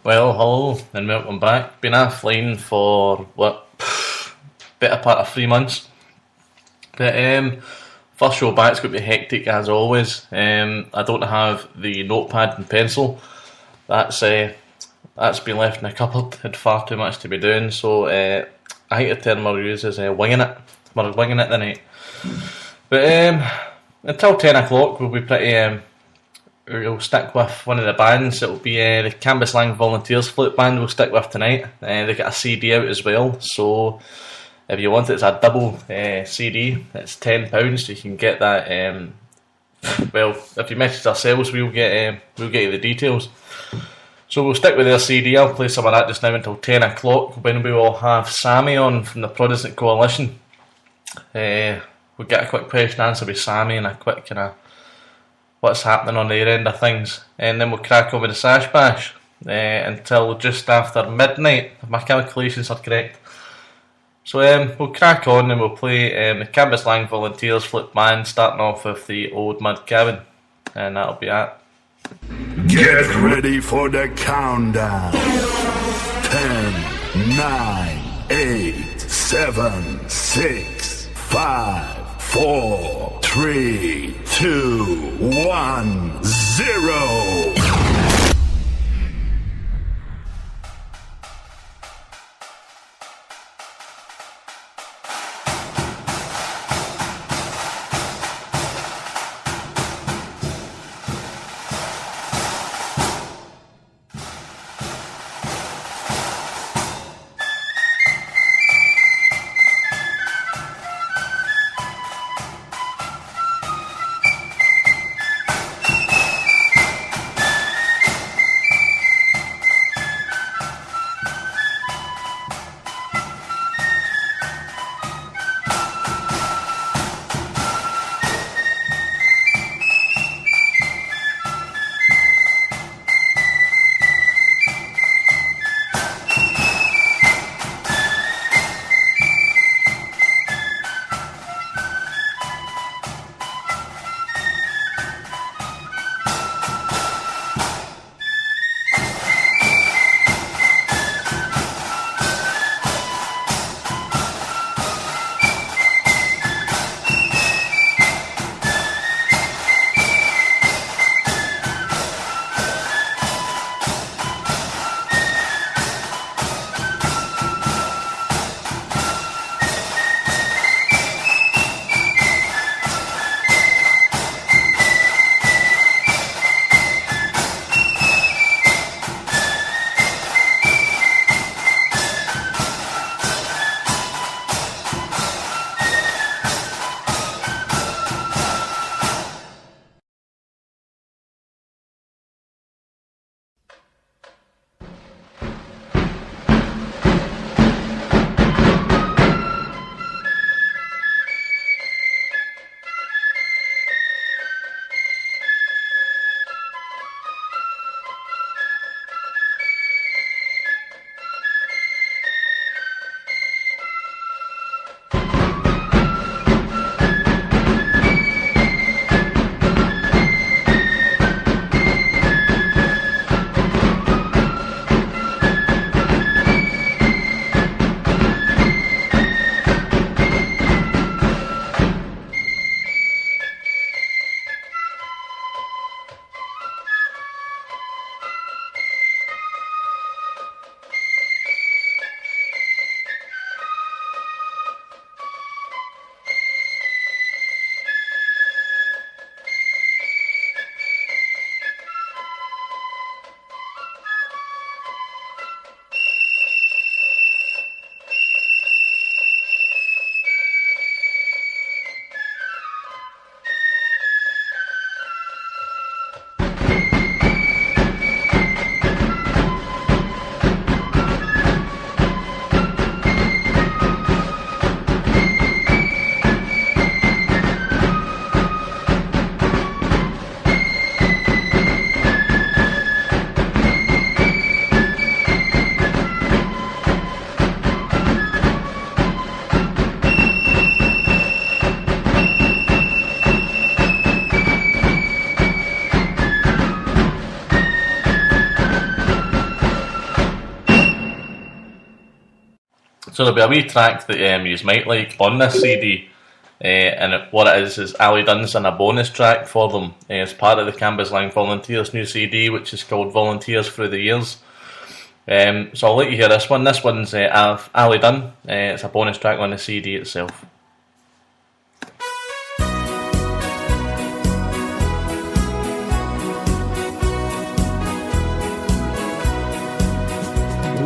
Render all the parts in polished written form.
Well, hello and welcome back. Been offline for better part of 3 months. But first show back's going to be hectic as always. I don't have the notepad and pencil. That's been left in a cupboard. Had far too much to be doing, so I think the term I'll use is winging it. We're winging it tonight. But until 10 o'clock, we'll be pretty. We'll stick with one of the bands. It'll be the Cambuslang Volunteers Flute Band we'll stick with tonight. They got a CD out as well, so if you want it, it's a double CD. It's £10, so you can get that. Well, if you message ourselves, we'll get you the details. So we'll stick with their CD. I'll play some of that just now until 10 o'clock, when we will have Sammy on from the Protestant Coalition. We'll get a quick question and answer with Sammy and a quick kind of what's happening on their end of things, and then we'll crack on with the Sash Bash until just after midnight, if my calculations are correct. So we'll crack on and we'll play the Cambuslang Volunteers Flute Band, starting off with the Old Mud Cabin, and that'll be it. Get ready for the countdown. 10, 9, 8, 7, 6, 5, 4, 3, 2, 1, 0. So there'll be a wee track that you might like on this CD, and what it is Ali Dunn's done a bonus track for them as part of the Cambuslang Volunteers new CD, which is called Volunteers Through the Years. So I'll let you hear this one. This one's Ali Dunn. It's a bonus track on the CD itself.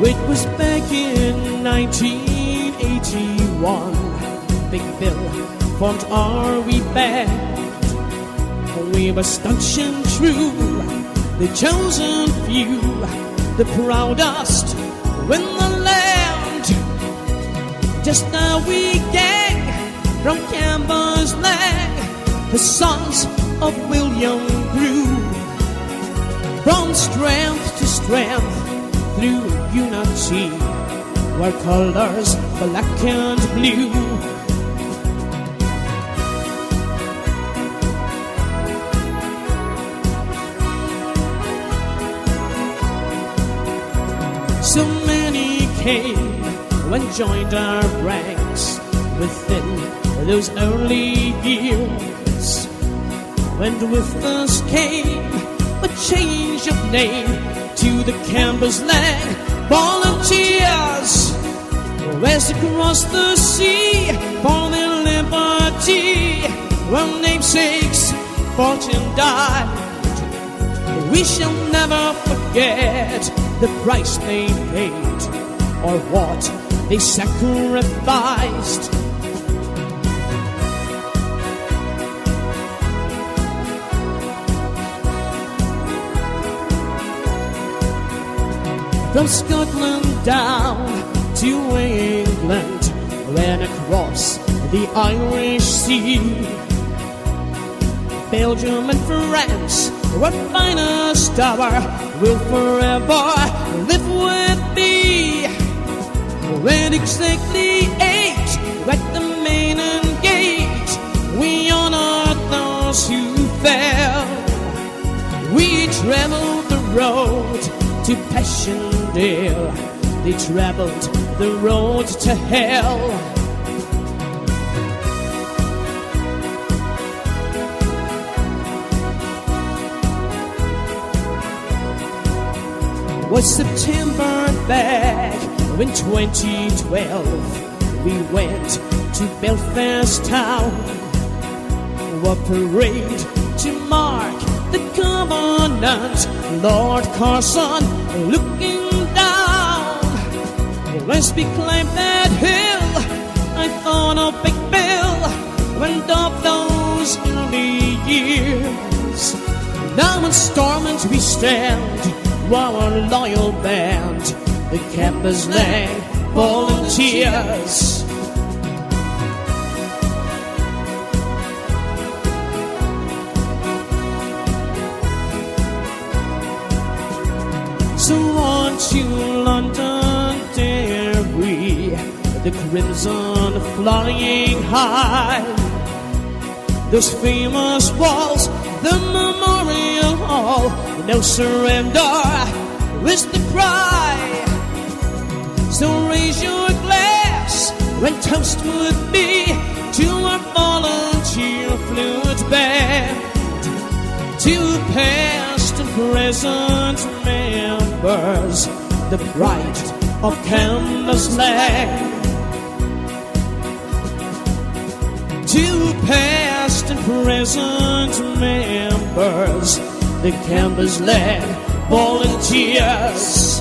It was back in 1981. Big Bill formed our wee band. We were staunch and true, the chosen few, the proudest in the land. Just a wee gang from Cambuslang, the sons of William grew. From strength to strength, through unity, were colors black and blue. So many came and joined our ranks within those early years. And with us came a change of name to the Cambuslang Volunteers, as across the sea for their liberty, where namesakes fought and died. We shall never forget the price they paid or what they sacrificed. From Scotland down to England, ran across the Irish Sea. Belgium and France, our finest hour, will forever live with me. At exactly 8, at the main gate, we honor those who fell. We traveled the road to Passchendaele, they traveled the road to hell. Was September back in 2012, we went to Belfast town, a parade to mark the Covenant. Lord Carson looking down, as we climbed that hill, I thought of Big Bill and of those early years. Now in Stormont we stand, our loyal band, the Cambuslang Volunteers. So on to London dare we, the crimson flying high. Those famous walls, the Memorial Hall, no surrender is the cry. So raise your glass and toast with me to our volunteer flute band, to past and present members, the pride of Cambuslang. To past and present members, the Cambuslang Volunteers.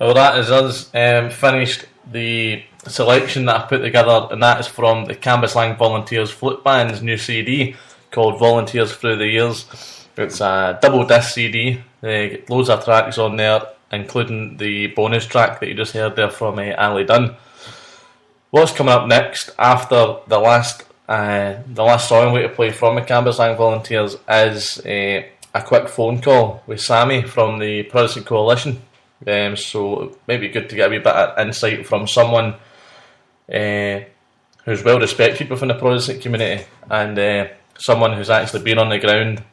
Well, that is us finished the selection that I put together, and that is from the Cambuslang Volunteers Flute Band's new CD called Volunteers Through the Years. It's a double disc CD, loads of tracks on there, including the bonus track that you just heard there from Ali Dunn. What's coming up next after the last song I'm going to play from the Cambuslang Volunteers is a quick phone call with Sammy from the Protestant Coalition. So it might be good to get a wee bit of insight from someone who's well respected within the Protestant community, and someone who's actually been on the ground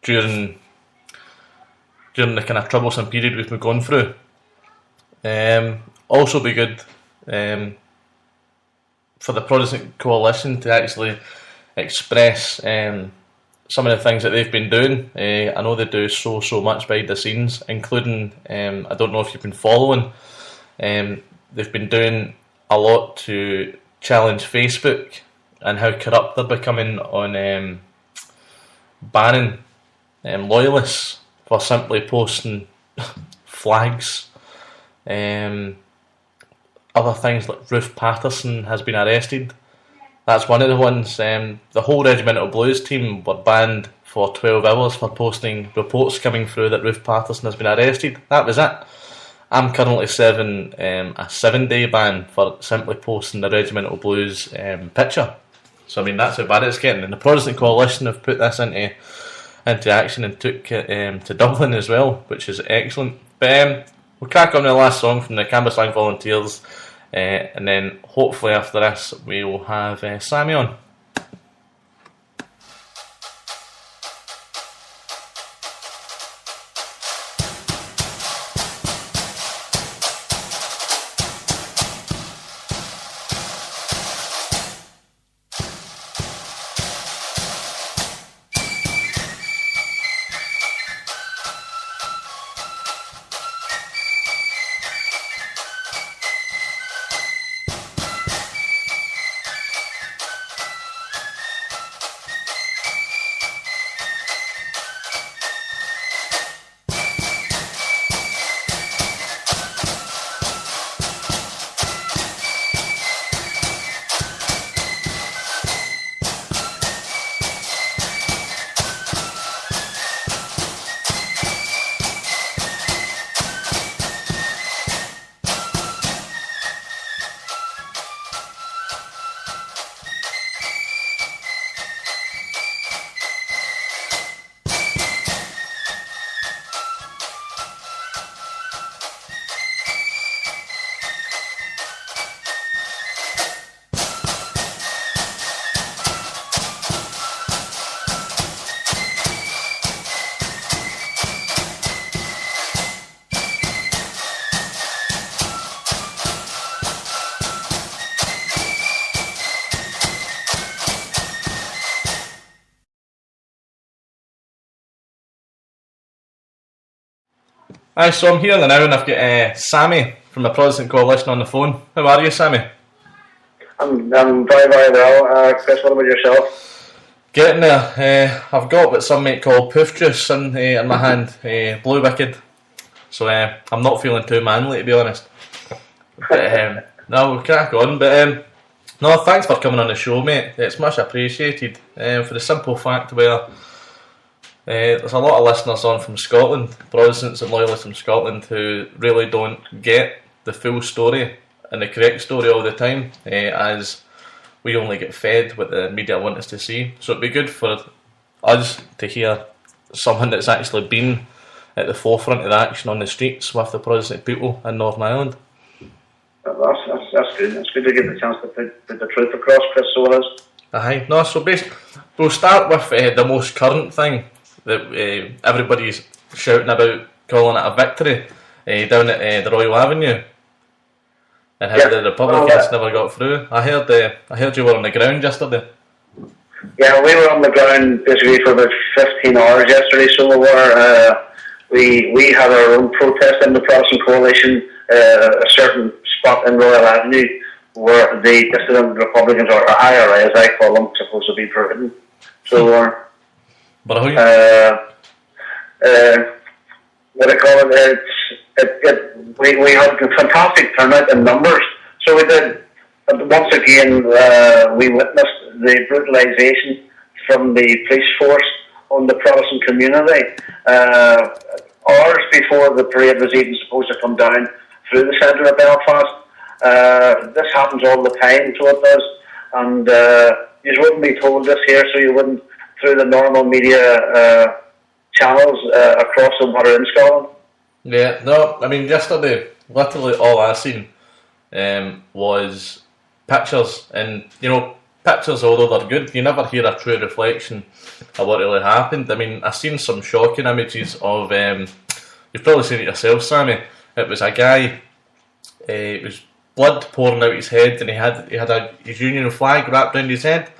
during the kind of troublesome period we've been going through. Also be good for the Protestant Coalition to actually express some of the things that they've been doing. I know they do so much behind the scenes, including, I don't know if you've been following, they've been doing a lot to challenge Facebook and how corrupt they're becoming on banning loyalists for simply posting flags. Other things like Ruth Patterson has been arrested. That's one of the ones. The whole Regimental Blues team were banned for 12 hours for posting reports coming through that Ruth Patterson has been arrested. That was it. I'm currently serving a 7-day ban for simply posting the Regimental Blues picture. So I mean, that's how bad it's getting. And the Protestant Coalition have put this into action and took it to Dublin as well, which is excellent. But we'll crack on with the last song from the Cambuslang Volunteers. And then hopefully after this we will have Sammy on. Hi, so I'm here now and I've got Sammy from the Protestant Coalition on the phone. How are you, Sammy? I'm very, very well. Chris, what about yourself? Getting there. I've got what some might call poof juice in my hand, Blue Wicked. So I'm not feeling too manly, to be honest. But no, we'll crack on. But no, thanks for coming on the show, mate. It's much appreciated. For the simple fact where there's a lot of listeners on from Scotland, Protestants and loyalists from Scotland, who really don't get the full story and the correct story all the time, as we only get fed what the media want us to see. So it'd be good for us to hear someone that's actually been at the forefront of the action on the streets with the Protestant people in Northern Ireland. That's good. It's good to get the chance to put the truth across, Chris, so it is. Aye. No, so basically, we'll start with the most current thing that everybody's shouting about, calling it a victory down at the Royal Avenue, and how the Republicans never got through. I heard you were on the ground yesterday. Yeah, we were on the ground basically for about 15 hours yesterday. So we were. We had our own protest in the Protestant Coalition, a certain spot in Royal Avenue where the dissident Republicans, or IRA as I call them, supposed to be prohibited. So what I call it, we had a fantastic turnout in numbers. So we did, once again, we witnessed the brutalisation from the police force on the Protestant community. Hours before the parade was even supposed to come down through the centre of Belfast. This happens all the time, so it does. And you wouldn't be told this here, so you wouldn't through the normal media channels across the water in Scotland. Yeah, no, I mean, yesterday, literally all I seen was pictures, and, you know, pictures, although they're good, you never hear a true reflection of what really happened. I mean, I've seen some shocking images of, you've probably seen it yourself, Sammy. It was a guy, it was blood pouring out his head, and he had his Union flag wrapped around his head.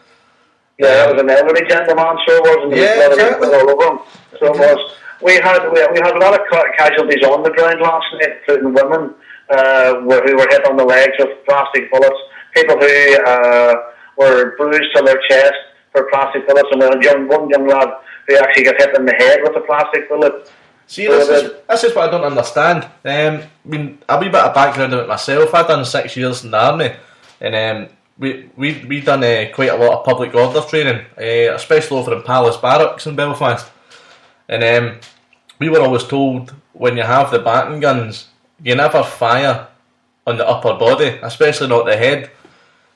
Yeah, that was an elderly gentleman, so it was, and there was blood all over him. So it was. We had a lot of casualties on the ground last night, including women who were hit on the legs with plastic bullets, people who were bruised to their chest for plastic bullets, and one young lad who actually got hit in the head with a plastic bullet. See, this is what I don't understand. I mean, a wee bit of background about myself. I done 6 years in the army, and we done quite a lot of public order training, especially over in Palace Barracks in Belfast. And we were always told, when you have the batting guns, you never fire on the upper body, especially not the head.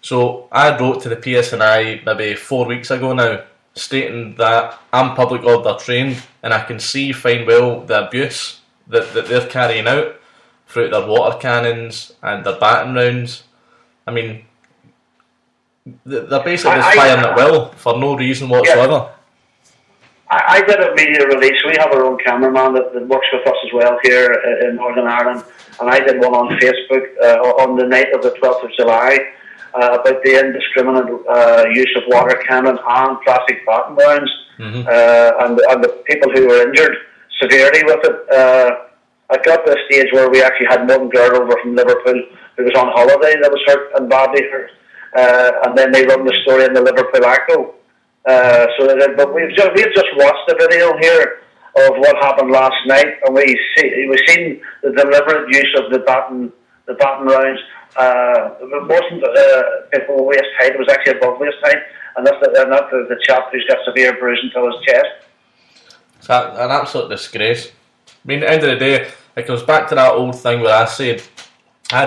So I wrote to the PSNI maybe 4 weeks ago now, stating that I'm public order trained and I can see fine well the abuse that they're carrying out through their water cannons and their batting rounds. I mean, they're basically just firing at will for no reason whatsoever. Yeah. I did a media release. We have our own cameraman that works with us as well here in Northern Ireland, and I did one on Facebook on the night of the 12th of July about the indiscriminate use of water cannons and plastic batting rounds, and the people who were injured severely with it. I got to a stage where we actually had one girl over from Liverpool who was on holiday that was hurt and badly hurt, and then they run the story in the Liverpool Echo. But we've just watched the video here of what happened last night, and we've seen the deliberate use of the baton rounds. It wasn't below waist height; it was actually above waist height, and that's the chap who's got severe bruising to his chest. It's an absolute disgrace. I mean, at the end of the day, it comes back to that old thing where I'd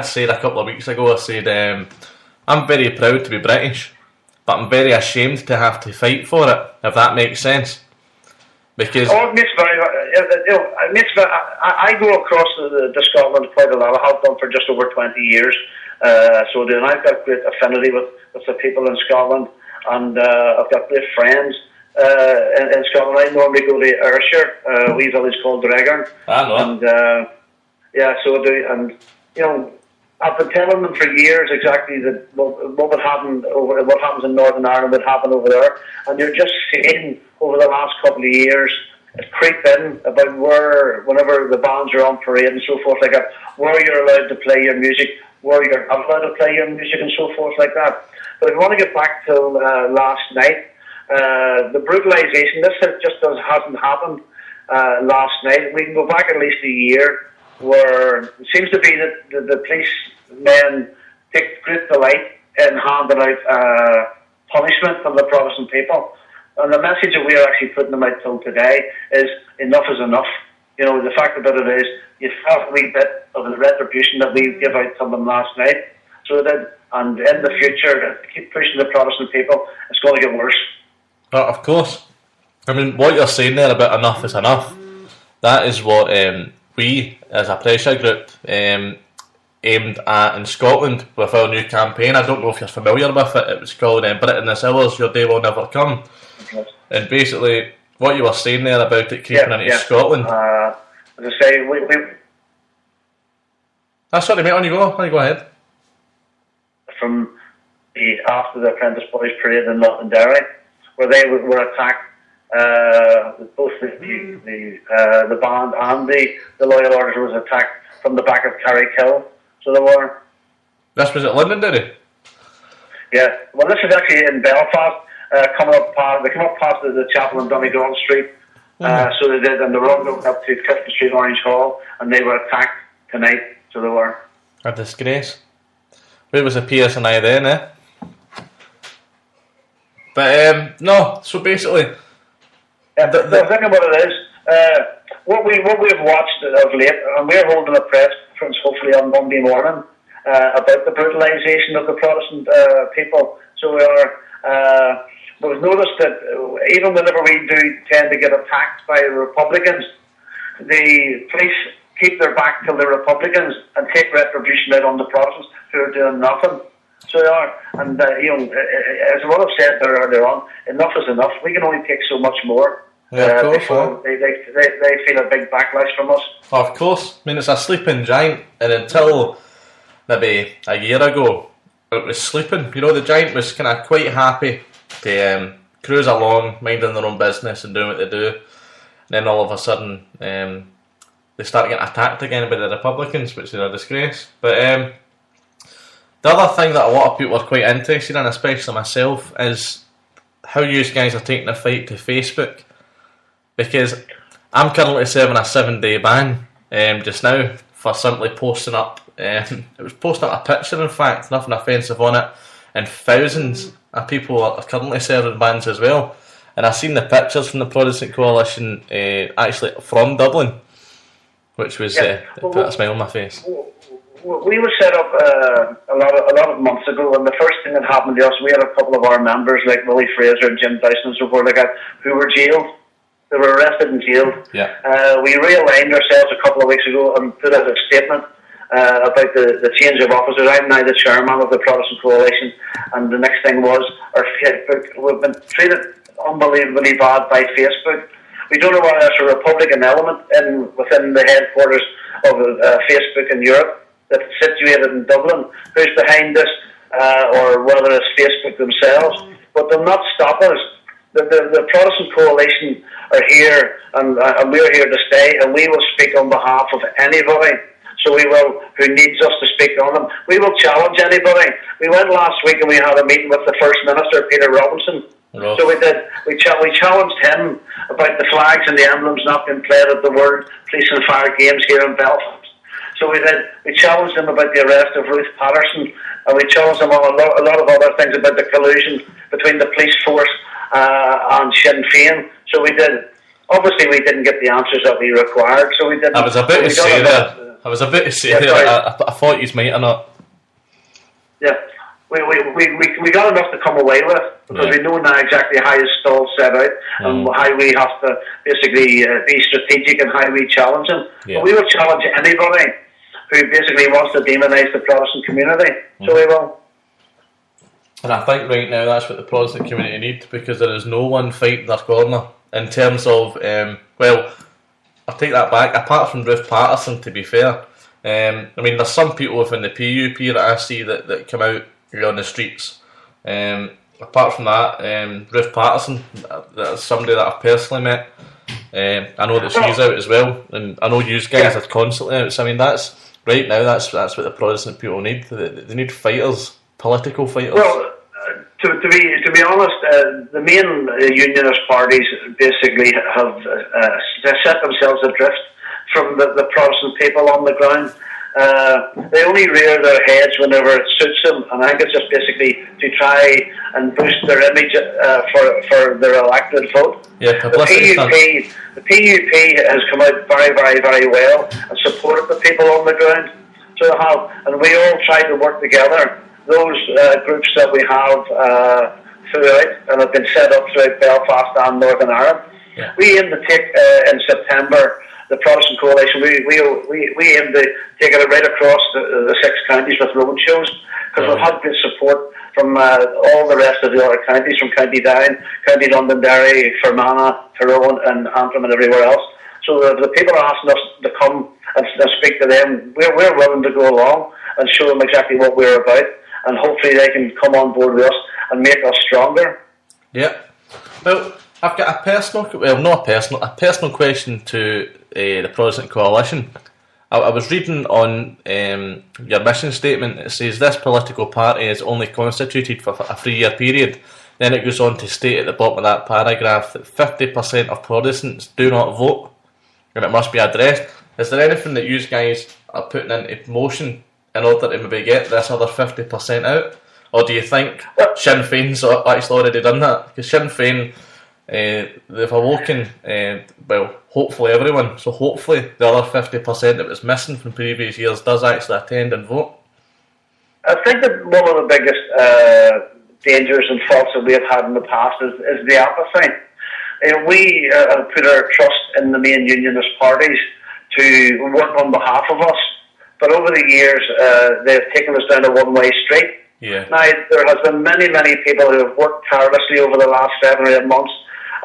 said a couple of weeks ago, I said, I'm very proud to be British, but I'm very ashamed to have to fight for it, if that makes sense. Because it makes very, I go across to Scotland quite a lot. I have done for just over 20 years. And I've got great affinity with the people in Scotland, and I've got great friends in Scotland. I normally go to Ayrshire, a wee village called Dreghern. I know. And so I do. And you know, I've been telling them for years exactly that what would happen what happens in Northern Ireland would happen over there, and you're just seeing over the last couple of years it creep in about whenever the bands are on parade and so forth like that, where you're allowed to play your music, where you're not allowed to play your music and so forth like that. But if we want to get back to last night, the brutalisation, hasn't happened last night. We can go back at least a year, where it seems to be that the policemen take great delight in handing out punishment from the Protestant people. And the message that we are actually putting them out till today is enough is enough. You know, the fact about it is, you felt a wee bit of the retribution that we gave out to them last night. So that, and in the future, keep pushing the Protestant people, it's going to get worse. Of course. I mean, what you're saying there about enough is enough, that is what we, as a pressure group, aimed at in Scotland with our new campaign. I don't know if you're familiar with it. It was called Britain is Ours, Your Day Will Never Come. Okay. And basically, what you were saying there about it creeping into Scotland. As I say, we sorry, mate, on you go ahead. From after the Apprentice Boys Parade in Londonderry, where they were attacked, both the band and the Loyal Orders was attacked from the back of Carrickhill. So they were. This was at Londonderry? Yeah. Well, this is actually in Belfast. They come up past the chapel on Donegal Street, So they did, and they were all going up to Clifton Street, Orange Hall, and they were attacked tonight. So they were. A disgrace. Where was the PSNI then, eh? But no. So basically, the thing about it is, what we've watched of late, and we're holding a press conference hopefully on Monday morning about the brutalisation of the Protestant people. So we are. We've noticed that even whenever we do tend to get attacked by Republicans, the police keep their back to the Republicans and take retribution out on the Protestants who are doing nothing. So they are, and as what I've said there earlier on, enough is enough. We can only take so much more. Yeah, of course, they feel a big backlash from us. Of course. I mean, it's a sleeping giant, and until maybe a year ago, it was sleeping. You know, the giant was kind of quite happy to cruise along, minding their own business and doing what they do. And then all of a sudden, they start getting attacked again by the Republicans, which is a disgrace. But the other thing that a lot of people are quite interested in, especially myself, is how you guys are taking the fight to Facebook. Because I'm currently serving a 7-day ban just now for simply posting up. It was posting up a picture, in fact, nothing offensive on it, and thousands of people are currently serving bans as well. And I've seen the pictures from the Protestant Coalition actually from Dublin, which was put a smile on my face. We were set up a lot of months ago, and the first thing that happened to us, we had a couple of our members like Willie Fraser and Jim Dyson and so forth like that, who were jailed. They were arrested and jailed. Yeah. We realigned ourselves a couple of weeks ago and put out a statement about the change of officers. I'm now the chairman of the Protestant Coalition, and the next thing was our Facebook. We've been treated unbelievably bad by Facebook. We don't know whether there's a Republican element within the headquarters of Facebook in Europe that's situated in Dublin, who's behind this, or whether it's Facebook themselves. But they'll not stop us. The Protestant Coalition are here, and we're here to stay, and we will speak on behalf of anybody. So we will, who needs us to speak on them. We will challenge anybody. We went last week and we had a meeting with the First Minister, Peter Robinson. Oh. So we did. We challenged him about the flags and the emblems not being played at the World Police and Fire Games here in Belfast. So we did. We challenged him about the arrest of Ruth Patterson, and we challenged him on a lot of other things about the collusion between the police force and Sinn Féin. So we did. Obviously, we didn't get the answers that we required. So we didn't. I was a bit to say there. I thought you might or not. Yeah. We got enough to come away with, because we know now exactly how his stall set out and how we have to basically be strategic and how we challenge him. Yeah. But we will challenge anybody who basically wants to demonise the Protestant community. So we will. And I think right now that's what the Protestant community need, because there is no one fighting their corner in terms of, well, I'll take that back, apart from Ruth Patterson, to be fair. I mean, there's some people within the PUP that I see that come out on the streets. Apart from that, Ruth Patterson, that's somebody that I've personally met. I know that she's out as well, and I know you guys are constantly out. So I mean, that's right now. That's what the Protestant people need. They need fighters, political fighters. Well, to be honest, the main unionist parties basically have set themselves adrift from the Protestant people on the ground. They only rear their heads whenever it suits them, and I think it's just basically to try and boost their image for their elected vote. Yeah, the PUP has come out very, very, very well and supported the people on the ground. So they have, and we all try to work together. Those groups that we have throughout and have been set up throughout Belfast and Northern Ireland. Yeah. We aim to take in September the Protestant Coalition. We aim to take it right across the 6 counties with road shows, because we've had good support from all the rest of the other counties, from County Down, County Londonderry, Fermanagh, Tyrone, and Antrim, and everywhere else. So the people are asking us to come and speak to them. We're willing to go along and show them exactly what we're about, and hopefully they can come on board with us and make us stronger. Yeah. Well, I've got a personal question to the Protestant Coalition. I was reading on your mission statement. It says this political party is only constituted for a 3-year period, Then it goes on to state at the bottom of that paragraph that 50% of Protestants do not vote, and it must be addressed. Is there anything that you guys are putting into motion in order to maybe get this other 50% out? Or do you think Sinn Féin's actually already done that? Because Sinn Féin, they've awoken, well, hopefully everyone, so hopefully the other 50% that was missing from previous years does actually attend and vote. I think that one of the biggest dangers and faults that we have had in the past is the apathy. We put our trust in the main unionist parties to work on behalf of us, but over the years they've taken us down a one-way street. Yeah. Now, there has been many people who have worked tirelessly over the last 7 or 8 months,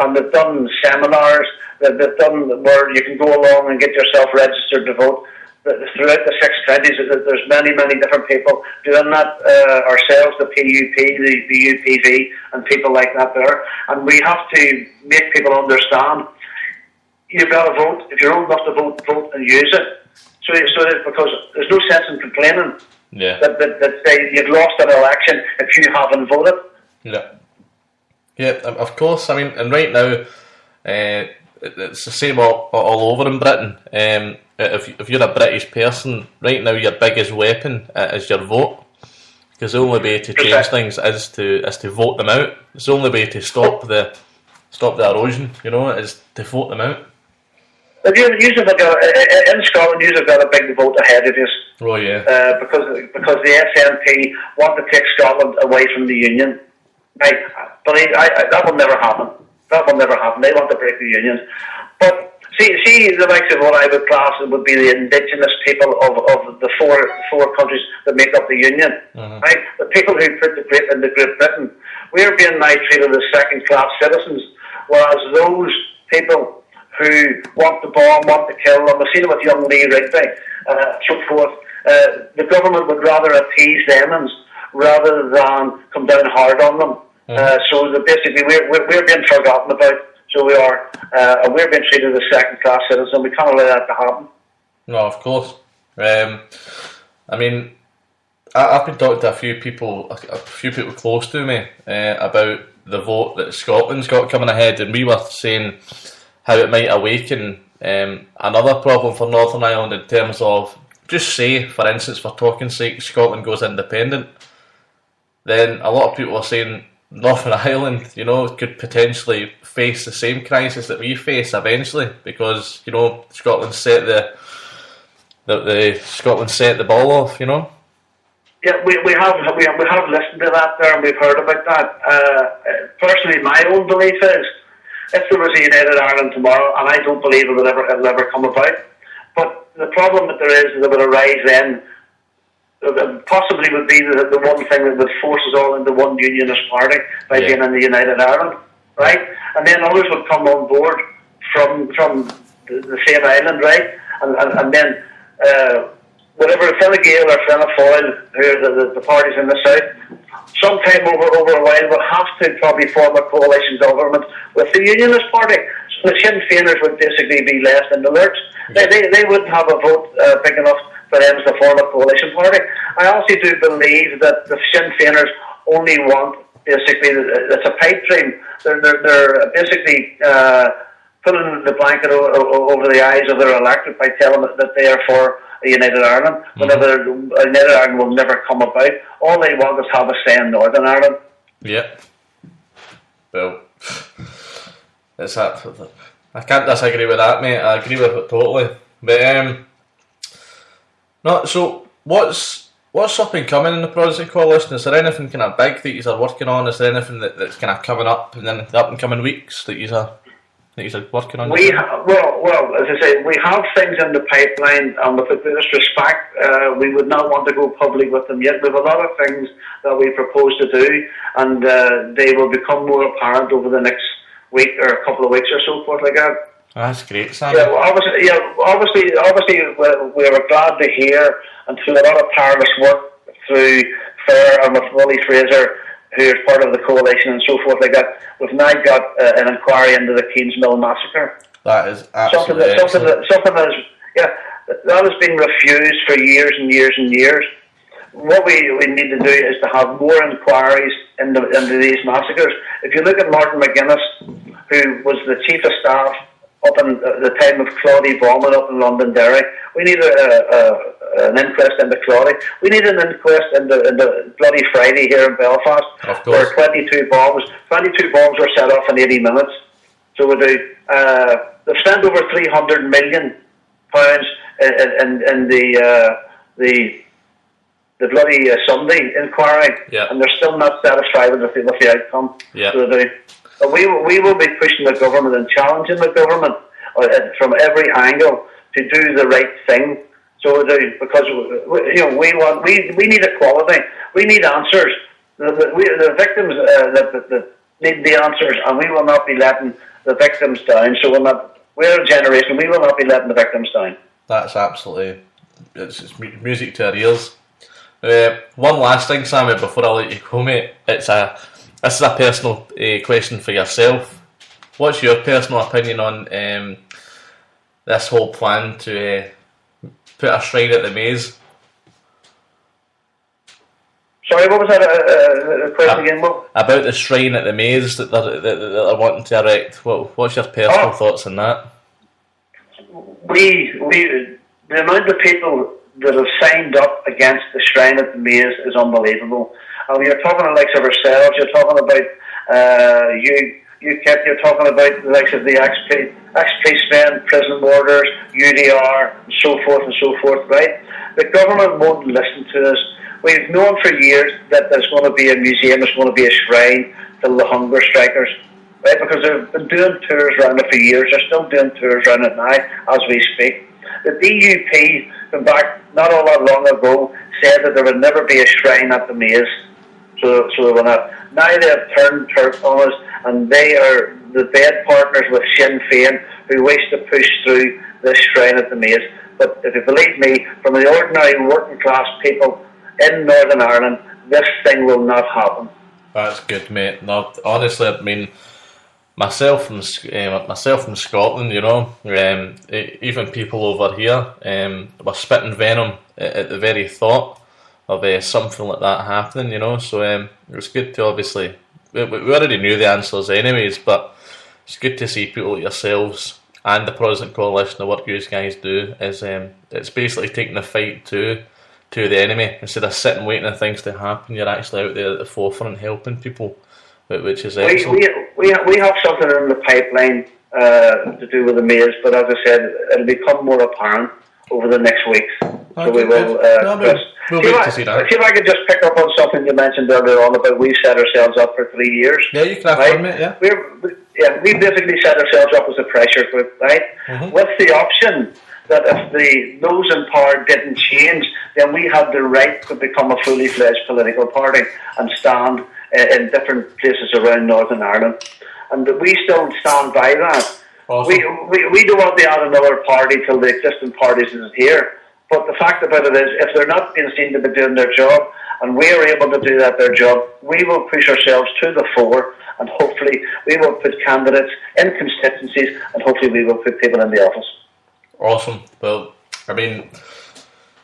and they've done seminars, they've done where you can go along and get yourself registered to vote. Throughout the 6 counties, there's many different people doing that, ourselves, the PUP, the UPV, and people like that there. And we have to make people understand, you've got to vote. If you're old enough to vote, vote and use it. So that, because there's no sense in complaining that say you've lost an election if you haven't voted. Yeah, of course. I mean, and right now, it's the same all over in Britain. If you're a British person, right now your biggest weapon is your vote, because the only way to change things is to vote them out. It's the only way to stop the erosion, is to vote them out. But in Scotland, you've got a big vote ahead of you. Oh yeah. Because the SNP want to take Scotland away from the Union. But that will never happen. That will never happen. They want to break the Union. But see the likes of what I would class would be the indigenous people of the four countries that make up the Union. Mm-hmm. Right? The people who put the Great Britain, we're being now treated as second-class citizens, whereas those people who want to bomb, want to kill, and we've seen it with young Lee Rigby, so forth, the government would rather appease them rather than come down hard on them. Mm-hmm. So that basically we're being forgotten about. So we are, and we're being treated as second-class citizens, and we can't allow that to happen. No, of course. I mean, I've been talking to a few people close to me about the vote that Scotland's got coming ahead, and we were saying how it might awaken another problem for Northern Ireland in terms of, just say, for instance, for talking sake, Scotland goes independent. Then a lot of people are saying Northern Ireland, could potentially face the same crisis that we face eventually, because Scotland set the ball off. Yeah, we have listened to that there, and we've heard about that. Personally, my own belief is, if there was a United Ireland tomorrow, and I don't believe it'll ever come about, but the problem that there is that would arise then, possibly would be the one thing that would force us all into one unionist party by being in the United Ireland, right? And then others would come on board from the same island, right? And then whatever Fine Gael or Fianna Fáil, who are the parties in the south, sometime over a while will have to probably form a coalition government with the Unionist Party. So the Sinn Féiners would basically be left in the lurch. They wouldn't have a vote big enough for them to form a coalition party. I also do believe that the Sinn Féiners only want, basically, it's a pipe dream. They're basically putting the blanket over the eyes of their electorate by telling them that they are for a United Ireland. Whenever United Ireland will never come about, all they want is have a say in Northern Ireland. Yeah. Well, it's that. I can't disagree with that, mate. I agree with it totally. But no. So what's up and coming in the Protestant Coalition? Is there anything kind of big that you are working on? Is there anything that's kind of coming up in the up and coming weeks that you are working on? Well, as I say, we have things in the pipeline, and with the greatest respect, we would not want to go public with them yet. We have a lot of things that we propose to do, and they will become more apparent over the next week or a couple of weeks or so forth like that. That's great, Sam. Yeah, obviously, we were glad to hear, and through a lot of tireless work through Fair and with Willie Fraser, who is part of the coalition and so forth like that, we've now got an inquiry into the Keynes Mill massacre. That is absolutely something that has been refused for years and years and years. what we need to do is to have more inquiries into these massacres. If you look at Martin McGuinness, who was the chief of staff up in the time of Claudy bombing up in Londonderry, we need an inquest into Claudy. We need an inquest into bloody Friday here in Belfast, where 22 bombs were set off in 80 minutes. So we do. They've spent over £300 million in the bloody Sunday inquiry, and they're still not satisfied with the outcome. Yeah. So they do. But we will be pushing the government and challenging the government from every angle to do the right thing. So we do, because we need equality. We need answers. The victims that need the answers, and we will not be letting the victims down. So we're a generation. We will not be letting the victims down. That's absolutely, it's music to our ears. One last thing, Sammy, before I let you go, mate. This is a personal question for yourself. What's your personal opinion on this whole plan to put a shrine at the maze? Sorry, what was that the question again? About the shrine at the maze that they're wanting to erect. What's your personal thoughts on that? The amount of people that have signed up against the shrine at the maze is unbelievable. You're talking about the likes of ourselves. You're talking about UKIP. You're talking about the likes of the ex-policemen, prison warders, UDR, and so forth. Right? The government won't listen to us. We've known for years that there's going to be a museum, there's going to be a shrine to the hunger strikers, right? Because they've been doing tours around it for years. They're still doing tours around it now as we speak. The DUP, from back not all that long ago, said that there would never be a shrine at the maze. So they will not. Now they have turned Turk on us, and they are the bed partners with Sinn Féin, who wish to push through this shrine at the maze. But if you believe me, from the ordinary working class people in Northern Ireland, this thing will not happen. That's good, mate. No, honestly, I mean, myself from Scotland, you know, even people over here were spitting venom at the very thought of something like that happening, you know. So it was good to obviously, we already knew the answers anyways, but it's good to see people like yourselves and the Protestant Coalition, the work you guys do, is it's basically taking the fight to the enemy. Instead of sitting waiting for things to happen, you're actually out there at the forefront helping people, which is excellent. We have something in the pipeline to do with the maze, but as I said, it'll become more apparent over the next weeks. So we will. We'll wait to see that. See if I could just pick up on something you mentioned earlier on about we've set ourselves up for 3 years. Yeah, you can have fun, mate. Yeah. We basically set ourselves up as a pressure group, right? Mm-hmm. With the option that if those in power didn't change, then we had the right to become a fully fledged political party and stand in different places around Northern Ireland. And we still stand by that. Awesome. We don't want to add another party till the existing parties is here. But the fact about it is, if they're not being seen to be doing their job, and we're able to do their job, we will push ourselves to the fore, and hopefully we will put candidates in constituencies, and hopefully we will put people in the office. Awesome. Well, I mean,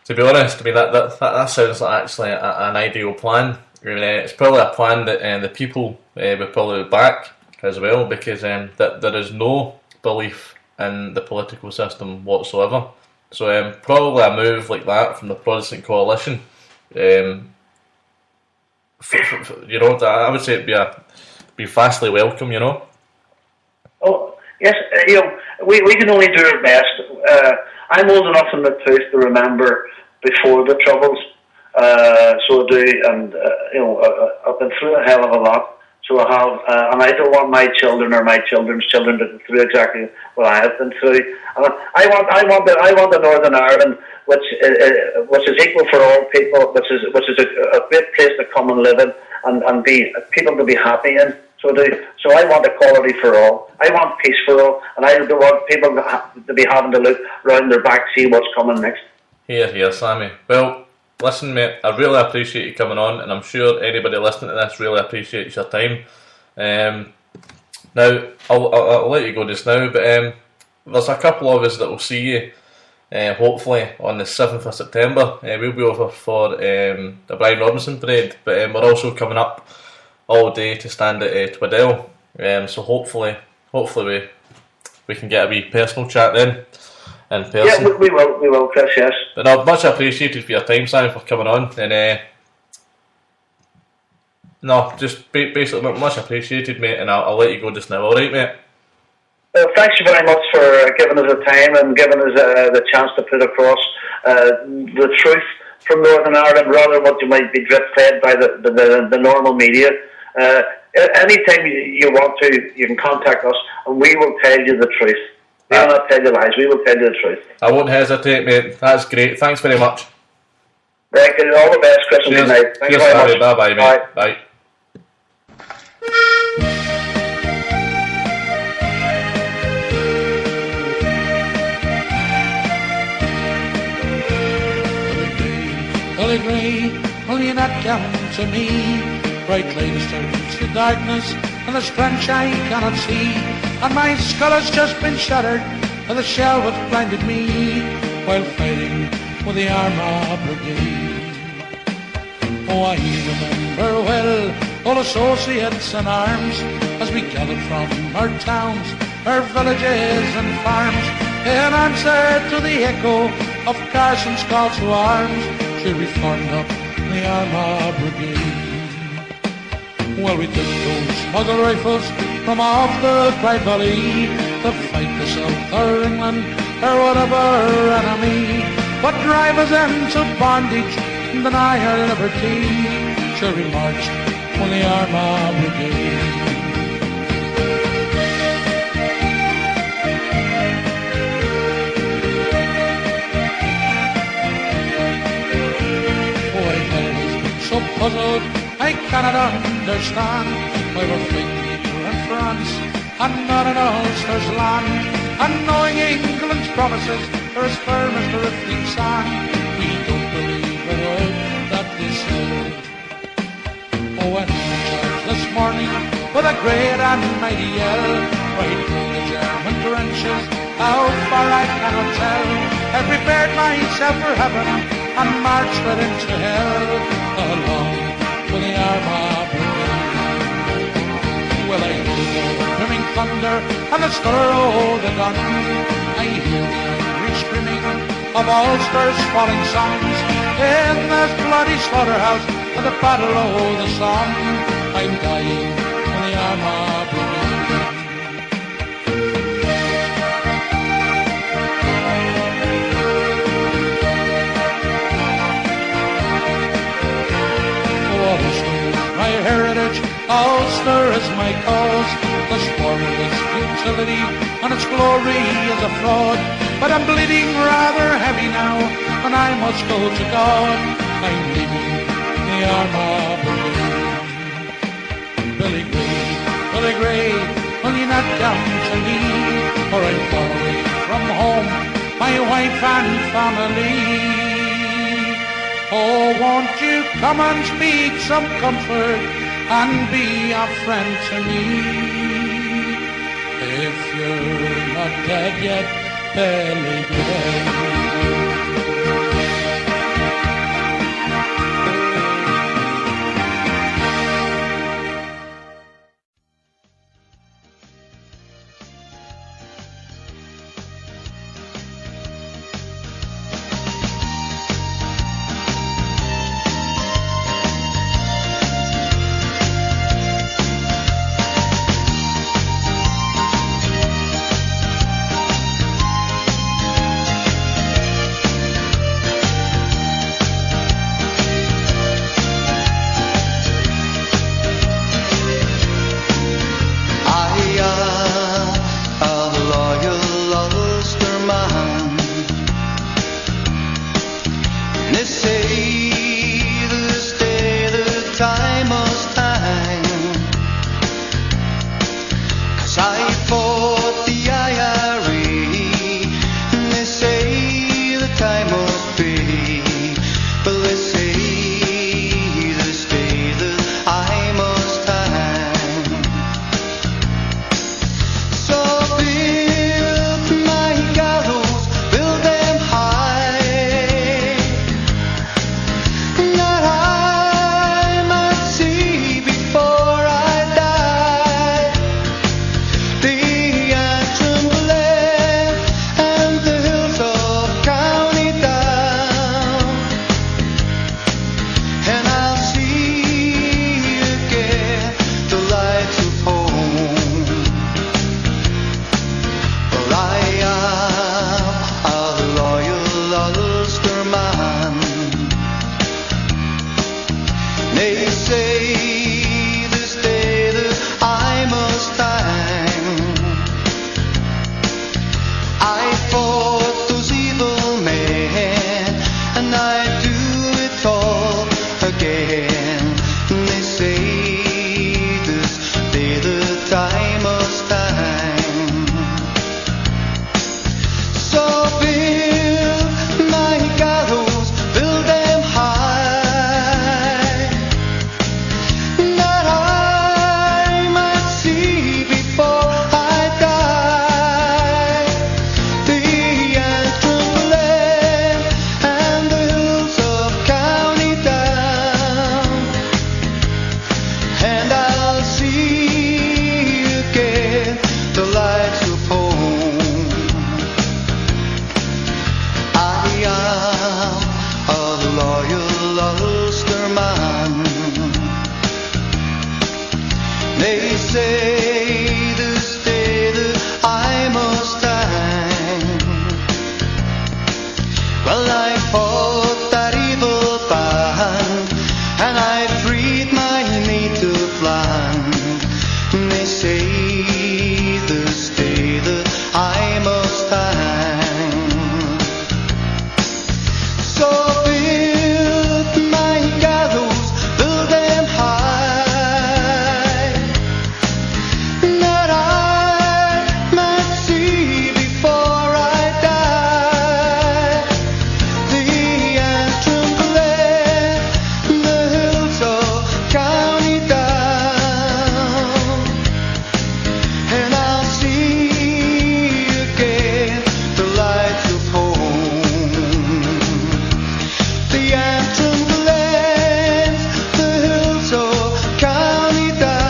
to be honest, I mean that sounds like actually an ideal plan. It's probably a plan that the people will probably back as well, because that there is no belief in the political system whatsoever. So probably a move like that from the Protestant Coalition, you know, I would say it'd be vastly welcome, you know. Oh yes, you know, we can only do our best. I'm old enough in the tooth to remember before the Troubles, so I do, and you know, I've been through a hell of a lot. So I have, and I don't want my children or my children's children to go through exactly what I have been through. And I want a Northern Ireland which is equal for all people, which is a great place to come and live in, and be people to be happy in. So I want equality for all. I want peace for all, and I don't want people to be having to look round their back, see what's coming next. Here, Sammy. Well, listen, mate, I really appreciate you coming on, and I'm sure anybody listening to this really appreciates your time. Now, I'll let you go just now, but there's a couple of us that will see you hopefully on the 7th of September. We'll be over for the Brian Robinson parade, but we're also coming up all day to stand at Twiddell. So hopefully we can get a wee personal chat then in person. Yeah, we will, Chris, yes. But no, much appreciated for your time, Simon, for coming on. And no, just basically much appreciated, mate, and I'll let you go just now, alright, mate? Thanks very much for giving us the time and giving us the chance to put across the truth from Northern Ireland, rather than what you might be drip-fed by the normal media. Anytime you want to, you can contact us and we will tell you the truth. We will not tell you lies, we will tell you the truth. I won't hesitate, mate. That's great. Thanks very much. Right, all the best, Chris, and good night. Thank you very much. Bye-bye, mate. Bye. Gully grey, will you not come to me? Bright lights turn to darkness, and the strange I cannot see. And my skull has just been shattered, and the shell which blinded me while fighting with the Armagh Brigade. Oh, I remember well all associates in arms as we gathered from our towns, our villages and farms, in answer to the echo of Carson's call to arms. We formed up the Armagh Brigade. Well, we took those smuggle rifles from off the Clyde Valley to fight the South or England or whatever enemy but drive us into bondage and deny our liberty. Sure, we marched on the Armagh Brigade. So puzzled, I cannot understand why we're fighting here in France and not in Ulster's land. And knowing England's promises are as firm as the rippling sand, we don't believe a word that they said. Oh, when we charged this morning with a great and mighty yell, right through the German trenches, how far I cannot tell, I prepared myself for heaven and marched right into hell. Along with the Armagh Brigade. Well, I hear the booming thunder and the stutter of the gun. I hear the angry screaming of Ulster's falling sons in this bloody slaughterhouse of the Battle of the Somme. I'm dying for the Armagh Brigade. My heritage, Ulster is my cause. The sport is futility and its glory is a fraud. But I'm bleeding rather heavy now and I must go to God. I'm leaving the Armagh Brigade. Billy Gray, will you not come to me? For I'm far away from home, my wife and family. Oh, won't you come and speak some comfort and be a friend to me? If you're not dead yet, Billy Gray. They say this day that I must hang. Well, I fought that evil band, and I freed my native land. They say this day that I must hang. So build my gallows, build them high, that I might see before I die the antrim glen, the hills of County Down, and I'll see again the lights of home. The antrim glens, the hills of County Down,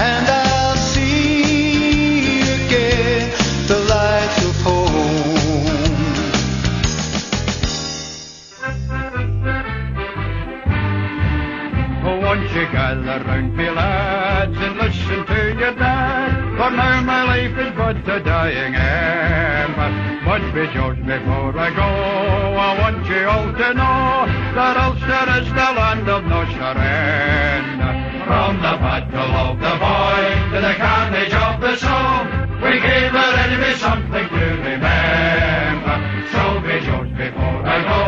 and I'll see again the lights of home. Oh, won't you gather round me, lads, and listen to your dad? For now my life is but a dying ember. But be judged before I go, I want you all to know that Ulster is the land of no surrender. From the battle of the Boyne to the carnage of the Somme, we gave our enemy something to remember. So be judged before I go,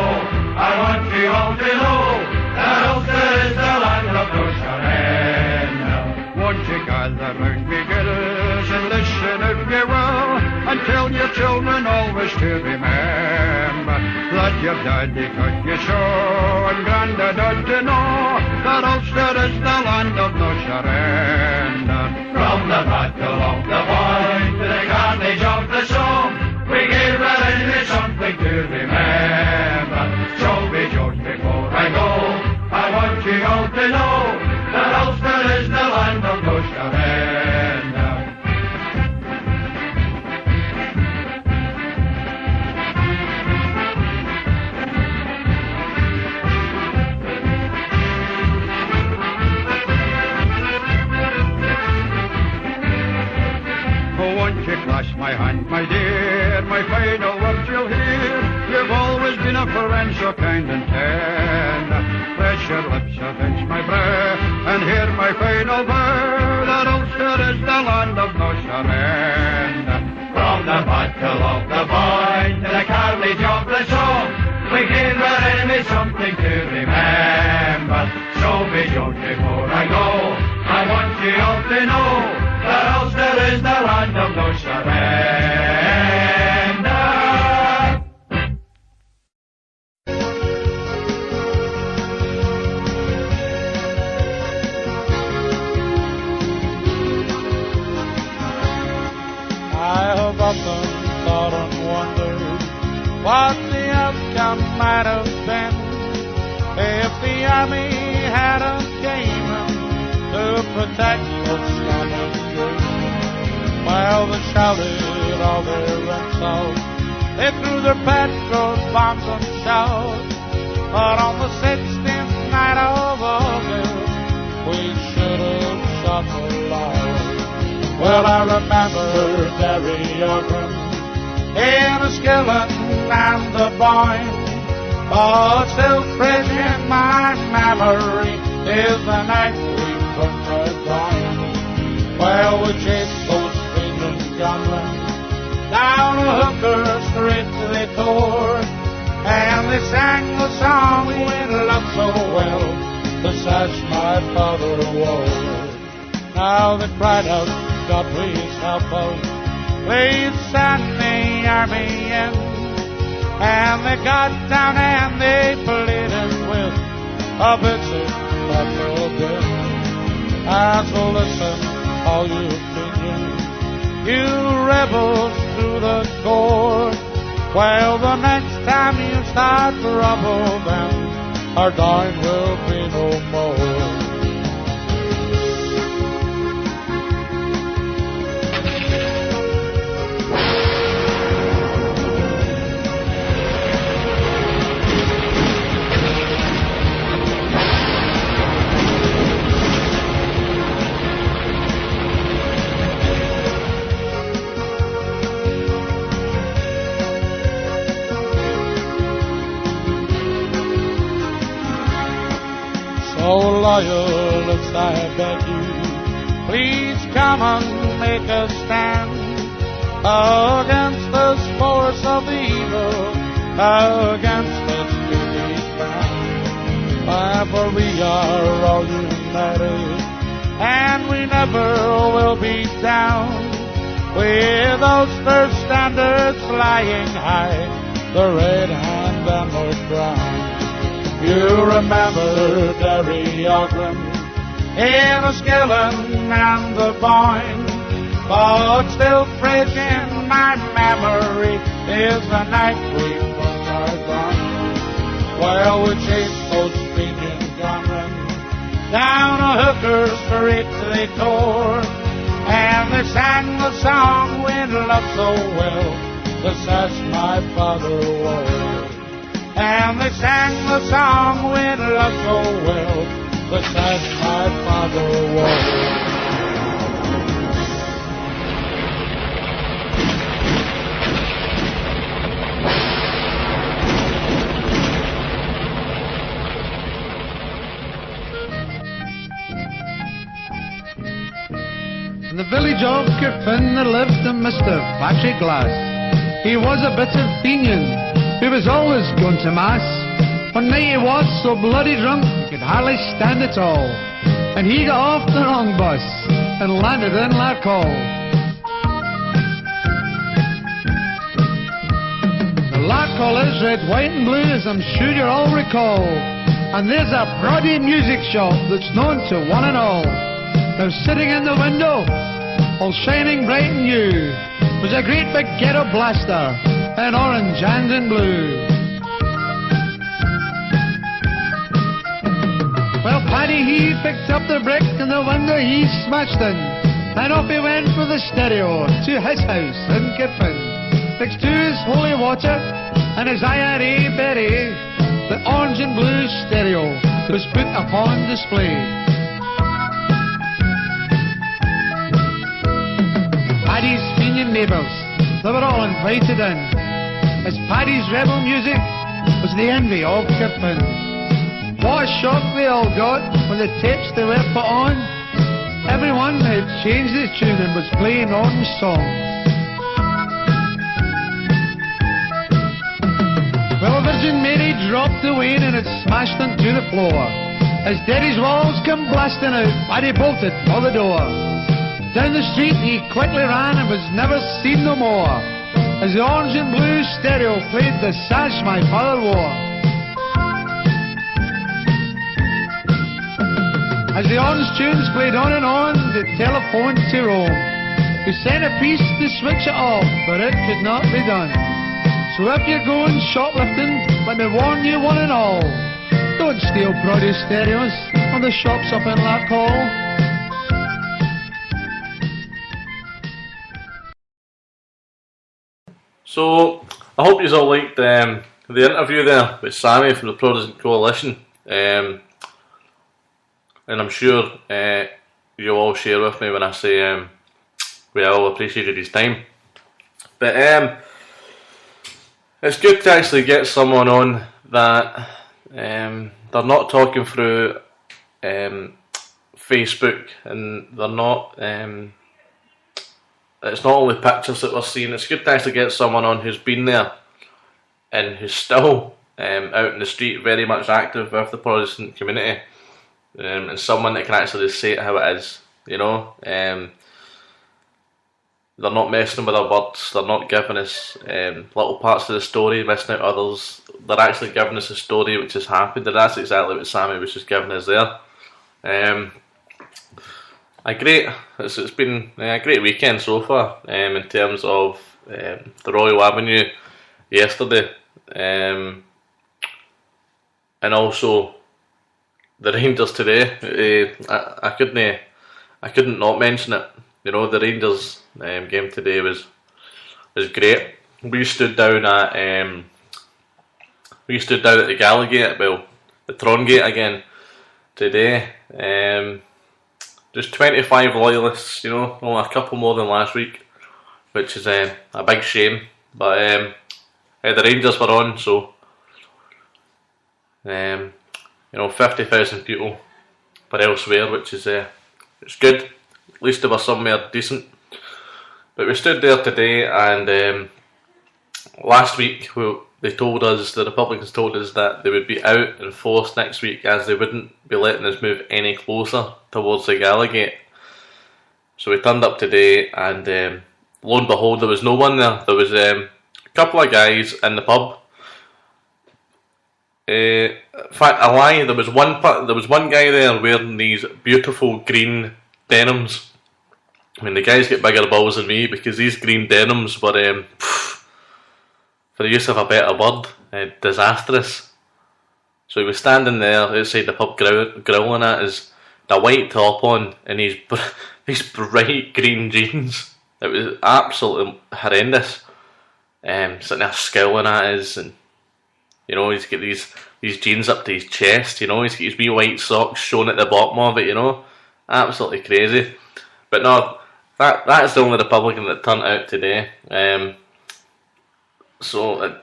I want you all to know that Ulster is the land of no surrender. Won't you gather round me, girls, and listen if you will, and tell your children always to remember that your daddy taught you so, and granddad ought to know that Ulster is the land of no surrender. From the battle of the Boyne to the carnage of the Somme, we gave our enemy something to remember. So be judged before I go, I want you all to know that Ulster is the land of no surrender. Oh, won't you clasp my hand, my dear, my final words you'll hear. You've always been a friend so kind and tender. Press your lips against my breast and hear my final word, that Ulster is the land of no surrender. From the battle of the Boyne to the carnage of the Somme, we gave our enemy something to remember. So be judged before I go, I want you all to know that Ulster is the land of no surrender. I have often thought and wondered what the outcome might have been if the army hadn't came to protect the Scottish dream. While they shouted all their insults, they threw their petrol bombs and shouts. But on the 16th night of August, we should have shot the Lord. Well, I remember Derry Ogren in a skillet and the Boyne, but still fresh in my memory is the night we burnt the Boyne. Well, we chased those raging gunmen down a hooker street they tore, and they sang the song we loved so well, the sash my father wore. Now they cried out, God please help us, please send the army in. And they got down and they pleaded with a bitsy buffalo bill. And so listen, all you Fenians, you rebels to the core. Well, the next time you start trouble, then our Down will be no more. loyalists, I beg you, please come and make a stand against this force of evil, against this wicked man. For we are all united, and we never will be down, with those first standards flying high, the red hand and the crown. You remember Derry Ogren, Enniskillen and the Boyne, but still fresh in my memory is the night we put our gun. Well, we chased those screaming gunmen down a hooker street they tore, and they sang the song we loved so well, the sash my father wore. And they sang the song we loved so well, the sash my father wore. In the village of Kirpin there lived a Mr. Patrick Glass. He was a bit of Fenian, who was always going to mass. One night he was so bloody drunk he could hardly stand at all, and he got off the wrong bus and landed in Larkhall. The Larkhall is red, white and blue, as I'm sure you all recall, and there's a Brodie music shop that's known to one and all. Now sitting in the window, all shining bright and new, was a great big ghetto blaster in orange and in blue. Well, Paddy, he picked up the brick and the window he smashed in, and off he went for the stereo to his house in Kirpin. Next to his holy water and his IRA berry, the orange and blue stereo was put upon display. Paddy's Fenian neighbours, they were all invited in, as Paddy's rebel music was the envy of Kirpin. What a shock they all got when the tapes they were put on. Everyone had changed his tune and was playing orange songs. Well, Virgin Mary dropped the wain and it smashed onto the floor. As Derry's walls come blasting out, Paddy bolted for the door. Down the street he quickly ran and was never seen no more, as the orange and blue stereo played the sash my father wore. As the orange tunes played on and on, they telephoned to Rome, who sent a piece to switch it off, but it could not be done. So if you're going shoplifting, let me warn you one and all, don't steal Brodie stereos from the shops up in Larkhall. So, I hope you all liked the interview there with Sammy from the Protestant Coalition, and I'm sure you'll all share with me when I say we all appreciated his time. But it's good to actually get someone on that they're not talking through Facebook, and they're not it's not only pictures that we're seeing. It's good to actually get someone on who's been there and who's still out in the street, very much active with the Protestant community, and someone that can actually say it how it is, you know. They're not messing with our words, they're not giving us little parts of the story, missing out others. They're actually giving us a story which has happened, and that's exactly what Sammy was just giving us there. It's been a great weekend so far, in terms of the Royal Avenue yesterday, and also the Rangers today. I couldn't not mention it. You know, the Rangers game today was great. We stood down at the Gallagate, well, the Trongate again today. Just 25 loyalists, you know, only a couple more than last week, which is a big shame. But the Rangers were on, so 50,000 people for elsewhere, which is it's good. At least they were somewhere decent. But we stood there today, and last week they told us, the Republicans told us that they would be out in force next week, as they wouldn't be letting us move any closer towards the Gallagate. So we turned up today, and lo and behold, there was no one there. There was a couple of guys in the pub. In fact, a lie. There was one guy there wearing these beautiful green denims. I mean, the guys get bigger balls than me, because these green denims were, for the use of a better word, disastrous. So he was standing there outside the pub growling at us, the white top on, and these bright green jeans. It was absolutely horrendous. Sitting there scowling at us, and he's got these jeans up to his chest. He's got his wee white socks showing at the bottom of it. Absolutely crazy. But no, that is the only Republican that turned out today. So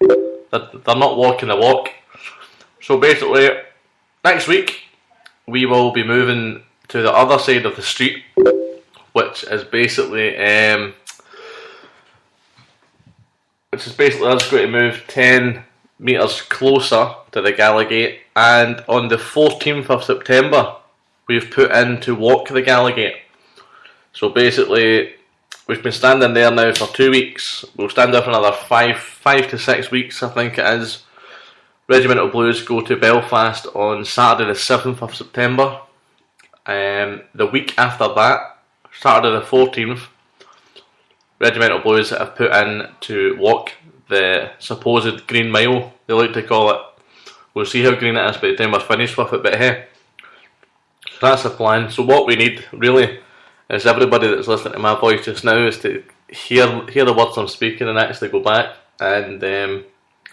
they're not walking the walk. So basically, next week we will be moving to the other side of the street, which is basically us going to move 10 metres closer to the Gallagate, and on the 14th of September we've put in to walk the Gallagate. So basically, we've been standing there now for 2 weeks. We'll stand there for another 5 to 6 weeks, I think it is. Regimental Blues go to Belfast on Saturday the 7th of September. The week after that, Saturday the 14th, Regimental Blues have put in to walk the supposed Green Mile, they like to call it. We'll see how green it is by the time we're finished with it, but hey, that's the plan. So what we need, really, is everybody that's listening to my voice just now is to hear the words I'm speaking and actually go back and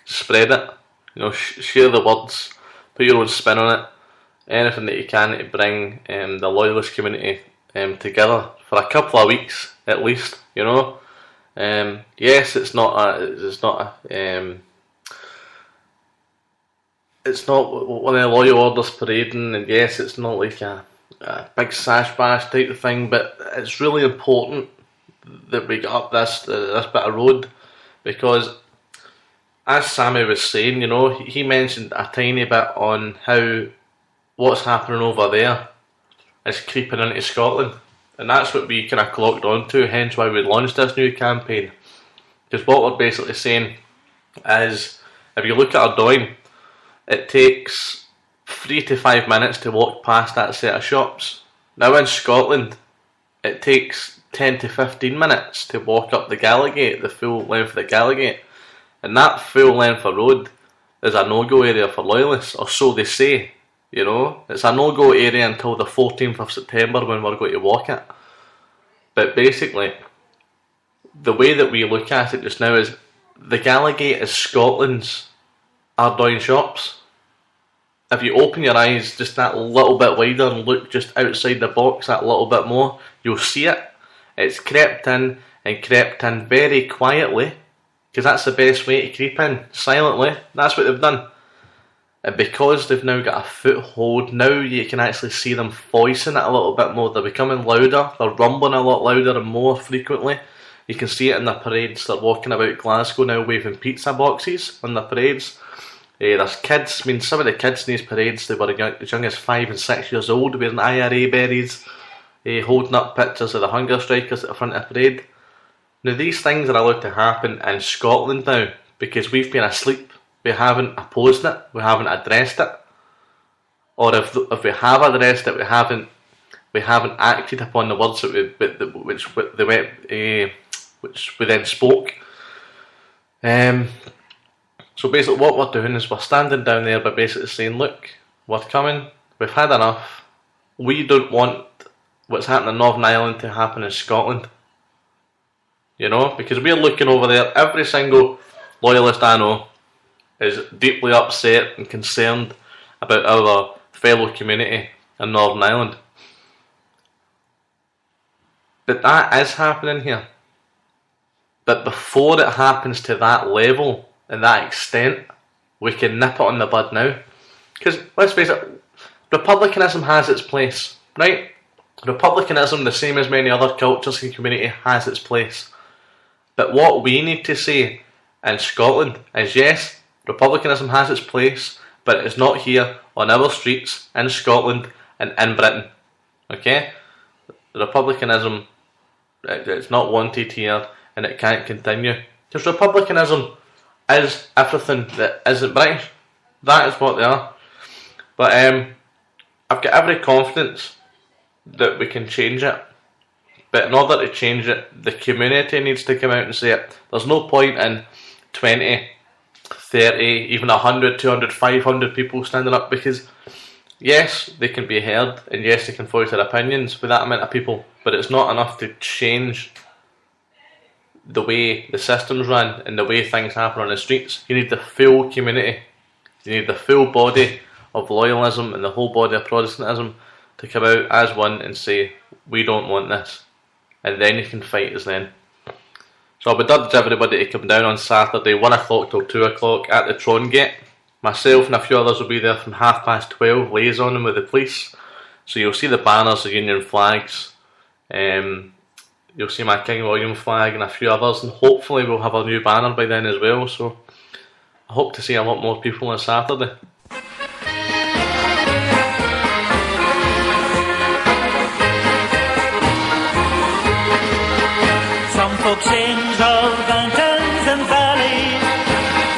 spread it. Share the words, put your own spin on it, anything that you can to bring the loyalist community together for a couple of weeks at least. Yes, it's not one of the loyal orders parading, and yes, it's not like a big sash bash type of thing, but it's really important that we get up this bit of road, because as Sammy was saying, he mentioned a tiny bit on how what's happening over there is creeping into Scotland, and that's what we kind of clocked onto, hence why we launched this new campaign. Because what we're basically saying is, if you look at Ardoyne, it takes 3 to 5 minutes to walk past that set of shops. Now in Scotland, it takes 10 to 15 minutes to walk up the Gallagate, the full length of the Gallagate. And that full length of road is a no-go area for loyalists, or so they say. It's a no-go area until the 14th of September when we're going to walk it. But basically, the way that we look at it just now is, the Gallagate is Scotland's Ardoyne shops. If you open your eyes just that little bit wider and look just outside the box that little bit more, you'll see it. It's crept in very quietly, because that's the best way to creep in, silently. That's what they've done. And because they've now got a foothold, now you can actually see them voicing it a little bit more. They're becoming louder, they're rumbling a lot louder and more frequently. You can see it in the parades. They're walking about Glasgow now waving pizza boxes on the parades. There's kids, some of the kids in these parades, they were as young as 5 and 6 years old, wearing IRA berries, holding up pictures of the hunger strikers at the front of the parade. Now these things are allowed to happen in Scotland now, because we've been asleep. We haven't opposed it, we haven't addressed it. Or if we have addressed it, we haven't acted upon the words which we then spoke. So basically what we're doing is we're standing down there by basically saying, look, we're coming, we've had enough, we don't want what's happening in Northern Ireland to happen in Scotland. Because we're looking over there, every single loyalist I know is deeply upset and concerned about our fellow community in Northern Ireland. But that is happening here. But before it happens to that level and that extent, we can nip it on the bud now. Because let's face it, Republicanism has its place, right? Republicanism, the same as many other cultures and community, has its place. But what we need to say in Scotland is, yes, Republicanism has its place, but it's not here on our streets in Scotland and in Britain. Okay? Republicanism, it's not wanted here, and it can't continue. Because Republicanism is everything that isn't British. That is what they are. But I've got every confidence that we can change it. But in order to change it, the community needs to come out and say it. There's no point in 20, 30, even 100, 200, 500 people standing up, because yes, they can be heard, and yes, they can voice their opinions with that amount of people, but it's not enough to change the way the system's run and the way things happen on the streets. You need the full community. You need the full body of loyalism and the whole body of Protestantism to come out as one and say, we don't want this. And then you can fight us then. So I would urge everybody to come down on Saturday, 1 o'clock till 2 o'clock at the Tron Gate. Myself and a few others will be there from 12:30, liaisoning with the police. So you'll see the banners, the Union flags. You'll see my King William flag and a few others, and hopefully we'll have a new banner by then as well. So I hope to see a lot more people on Saturday. Some folks sings of mountains and valleys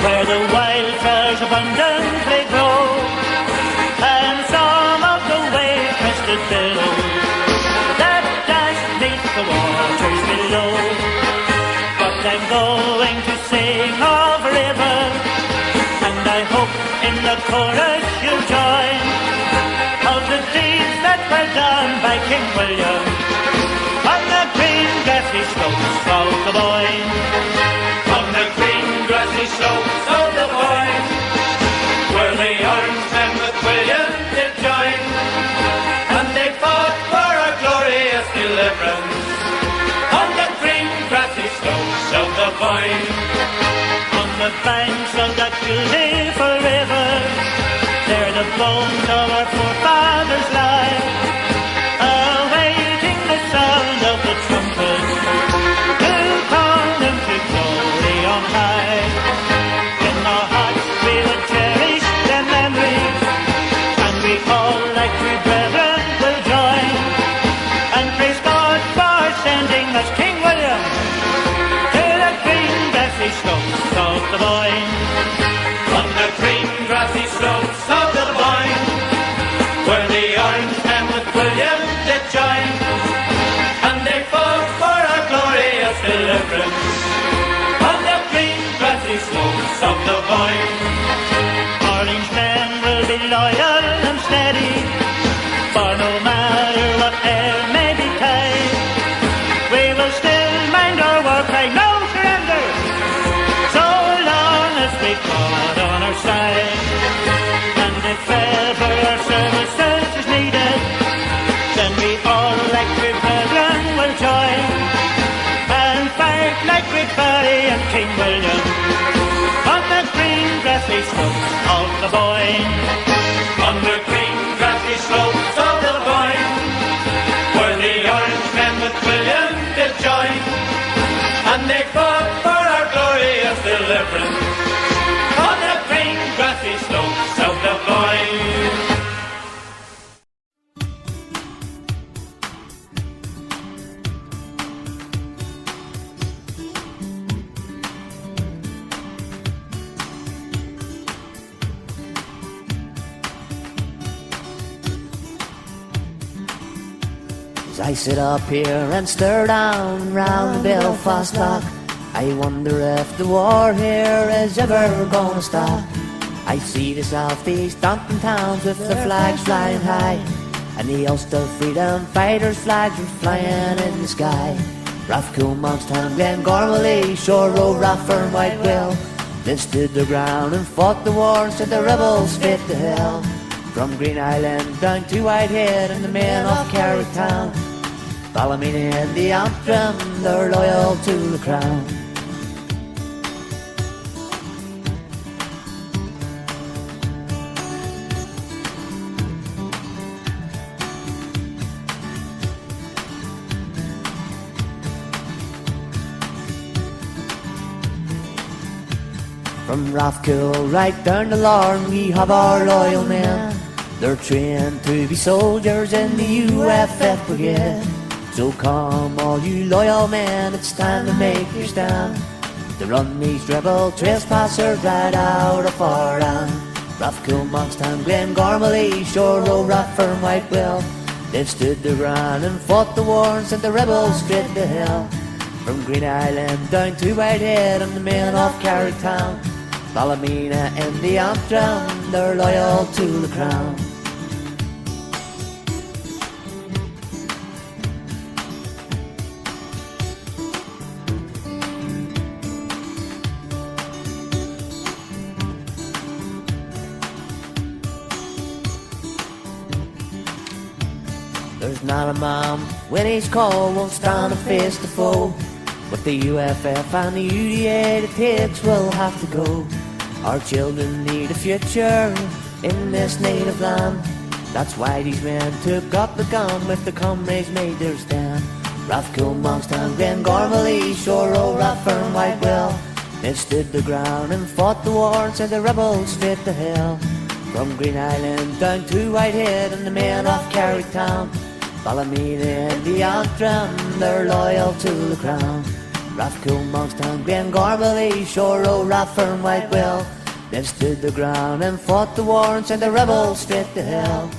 where the wildflowers abundantly grow, and some of the wave-crested billows that dash beneath the waters below. But I'm going to sing of rivers, and I hope in the chorus you'll join, of the deeds that were done by King William on the green grassy slopes of the Boyne. On the green grassy slopes of the Boyne, where the Orangemen with William did join, and they fought for our glorious deliverance. On the green grassy slopes of the Boyne, on the banks of that beautiful river, there the bones of our forefathers lie, awaiting the sound of the trumpet to call them to glory on high. In our hearts we will cherish their memories, and we all like true brethren will join, and praise God for sending us King William to the green grassy slopes of the Boyne. On the green grassy slopes of the Boyne, where the Orangemen with William did join, and they fought for our glorious deliverance. On the green grassy slopes of the Boyne, Orangemen will be loyal and steady, for no matter whatever may betide, we will still mind our war cry, no surrender, so long as we've God on our side. And if ever our services is needed, then we all like good brethren will join, and fight like great Barry and King William on the green grassy slopes of the Boyne. On the green grassy slopes of the Boyne, where the Orangemen with William did join, and they fought for our glorious deliverance. On the green grassy slopes of the Boyne. As I sit up here and stare down round the Belfast clock, I wonder if the war here is ever gonna stop. I see the southeast dumping towns with their flags flying high, and the Ulster freedom fighters' flags were flying in the sky. Rathcoole, Monkstown, Glengormley, Shore Road, Rathfern, Whitewill, they stood their ground and fought the war and said the rebels fit to hell. From Green Island down to Whitehead and the men of Carricktown, Ballymena and the Antrim, they're loyal to the crown. From Rathcoole right down to Larne, we have our loyal men. They're trained to be soldiers in the UFF brigade. So come all you loyal men, it's time to make your stand. To run these rebel trespassers right out of our land. Rathcoole, Monkstown, Glengormley, Shore Row, Rathfern, Whitewell. They've stood their ground and fought the war and sent the rebels straight to hell. From Green Island down to Whitehead and the men off Carricktown. Ballymena and the Antrim, they're loyal to the crown. There's not a man when he's called won't stand and face the foe. But the UFF and the UDA the takes will have to go. Our children need a future in this native land. That's why these men took up the gun with the comrades made their stand. Rathcoole, Monkstown, Glengormley, Shore Row, Rathfern, Whitewell. They stood the ground and fought the war and sent the rebels straight to hell. From Green Island down to Whitehead and the men off Carricktown. Ballymena and the Antrim, they're loyal to the crown. Rathcoole, Monkstown, Glengormley, Shore Row, Rathfern, Whitewell. They've stood the ground and fought the war and sent the rebels straight to hell.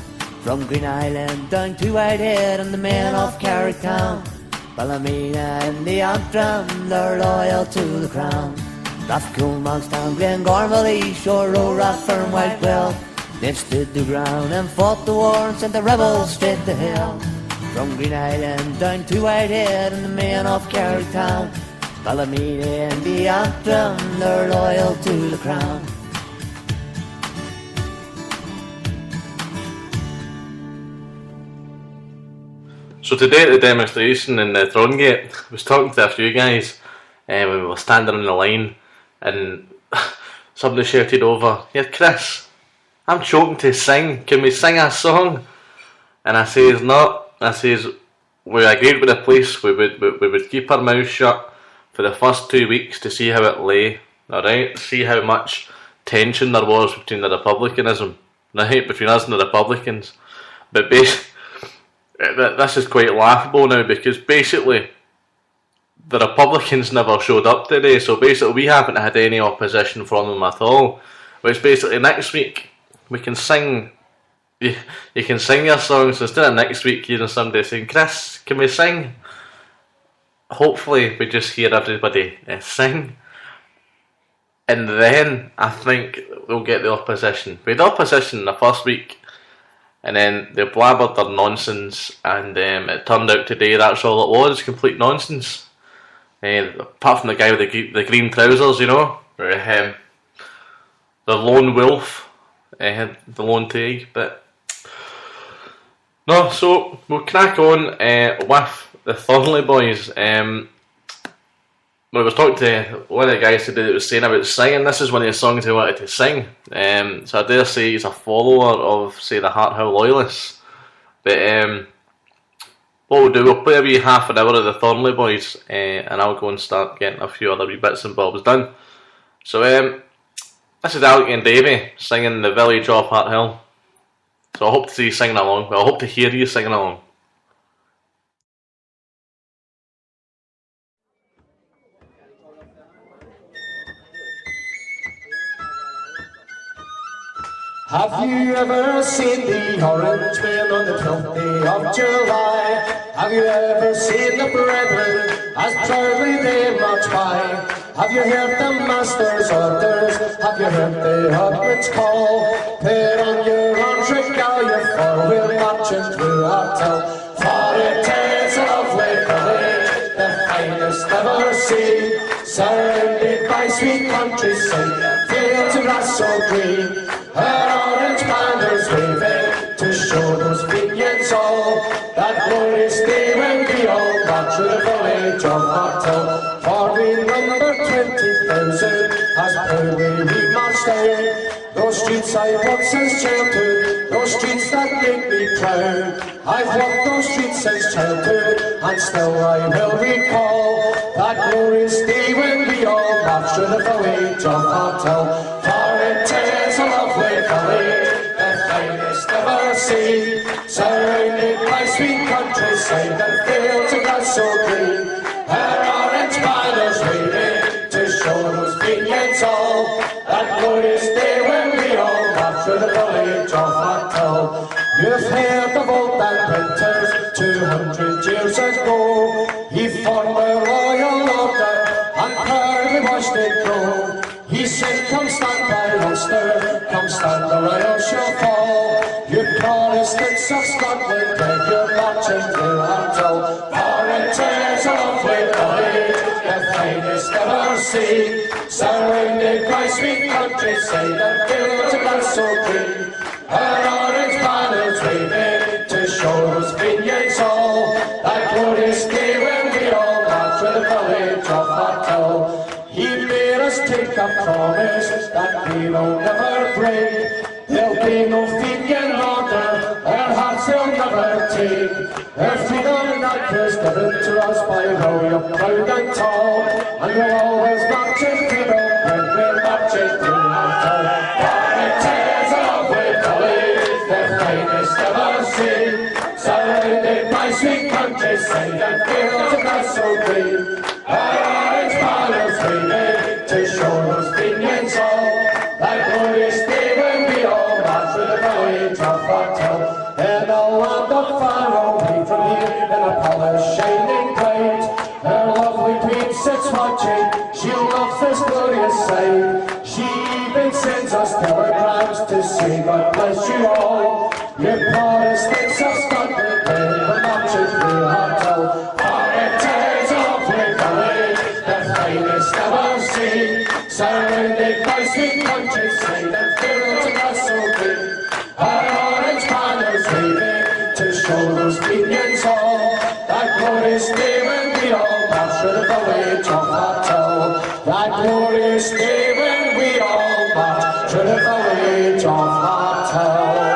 From Green Island down to Whitehead and the men off Carricktown. Ballymena and the Antrim, they're loyal to the crown. Rathcoole, Monkstown, Glengormley, Shore Row, Rathfern, Whitewell. They've stood the ground and fought the war and sent the rebels straight to hell. From Green Island down to Whitehead and the men off Carricktown. Ballymena and the Antrim, they're loyal to the crown. So today at the demonstration in the Throngate, I was talking to a few guys when we were standing in the line, and somebody shouted over, "Here, Chris, I'm choking to sing. Can we sing a song?" And I says, "No." I says, "We agreed with the police. We would keep our mouths shut for the first 2 weeks to see how it lay. Alright, see how much tension there was between the Republicanism, right, between us and the Republicans." But this is quite laughable now, because basically the Republicans never showed up today, so basically we haven't had any opposition from them at all. Which basically next week we can sing. You can sing your songs instead of next week hearing somebody saying, "Chris, can we sing?" Hopefully we just hear everybody sing, and then I think we'll get the opposition. We had opposition in the first week, and then they blabbered their nonsense, and it turned out today that's all it was, complete nonsense. Apart from the guy with the green trousers, you know, the lone wolf, the lone taig, but no, so we'll crack on with the Thornley boys. When I was talking to one of the guys today that was saying about singing, this is one of the songs he wanted to sing. So I dare say he's a follower of, say, the Heart How Loyalists. But what we'll do, we'll play a wee half an hour of the Thornley boys, and I'll go and start getting a few other wee bits and bobs done. So this is Alec and Davey singing The Village of Hart Hill. So I hope to see you singing along. Well, I hope to hear you singing along. Have you ever seen the orange man on the 12th day of July? Have you ever seen the brethren as proudly they march by? Have you heard the master's orders? Have you heard the husband's call? Put on your arms regalia, for we're marching through our town. For it is a lovely village, the finest ever seen, surrounded by sweet countryside, fields of grass so green. Her orange banners waving to show those minions all that glorious day when we all march through the village of Hart Hill. For we number 20,000 as proudly we march down those street sidewalks and childhood, those those streets that make me proud. I've walked those streets since childhood, and still I will recall that glorious day when we all marched through the village of Hartell. For it is a lovely village, the finest ever seen, surrounded by sweet countryside and fields of grass so green. Her orange banners waving to show those vineyards all, that glorious day when we all marched through the village of Hartell. You've heard of old Dan Winters 200 years ago. He formed a royal order and proudly watched it grow. He said, come stand by Ulster, come stand the royal shall fall. You Protestants of Scotland, when you're marching through Hartell. For it is a lovely village, the finest ever seen, surrounded by sweet countryside and fields of grass so green. Her orange banners waving to show those vineyards all, that glorious day when we all marched through the village of Hartell. He made us take a promise that we will never break. There'll be no Fenian order, our hearts they'll never take. Our freedom that was given to us by William proud and tall, and we'll always march in freedom when we're marching through Hartell. For it is a lovely village, the finest ever seen, surrounded by sweet countryside and fields of grass so green. Our orange banners waving to show those vineyards all, that glorious day when we all march through the village of Hartell. In a land not far away from here, in a palace shining bright, her lovely queen sits watching, she loves this glorious sight. She even sends us telegrams to say God bless you all. You Protestants of Scotland, when we're marching through Hartell. For it is a lovely village, the finest ever seen, surrounded by sweet countryside and fields of grass so green. Her orange banners waving to show those vineyards all, that glorious day when we all marched through the village of Hartell. That glorious day when we all marched through the village of Hartell.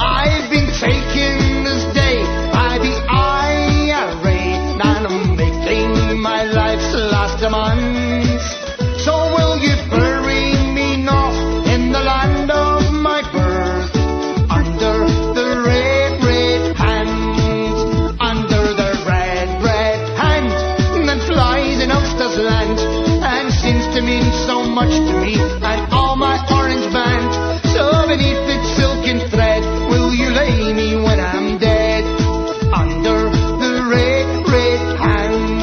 I've been taken this day by the IRA, and I'm making my life's last demand. So will you bury me north in the land of my birth, under the red, red hand, under the red, red hand that flies in Ulster's land, and seems to mean so much to me and all my orange band. So beneath its silken thread, will you lay me when I'm dead, under the red, red hand?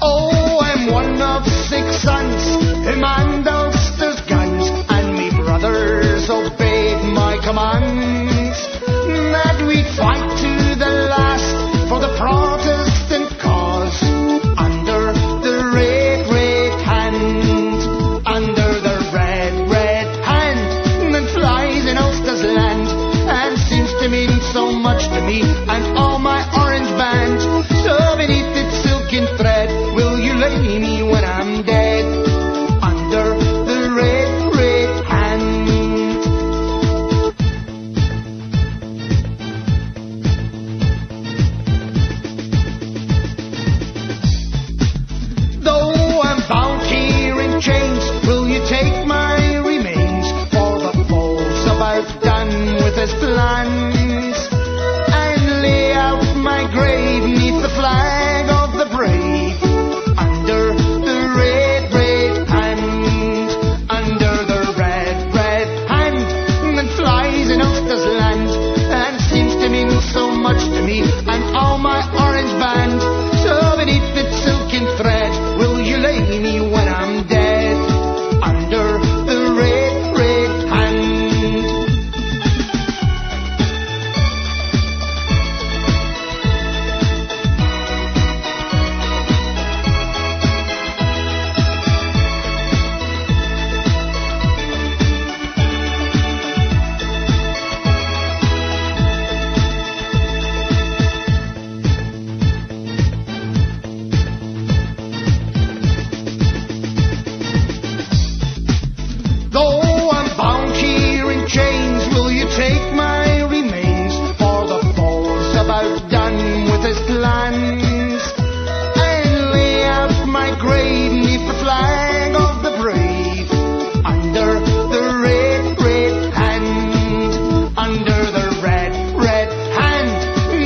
Oh, I'm one of 6 sons who manned Ulster's guns, and me brothers obeyed my commands, that we Though I'm bound here in chains, will you take my remains? For the foe's about done with his plans, and lay out my grave neath the flag of the brave, under the red, red hand, under the red, red hand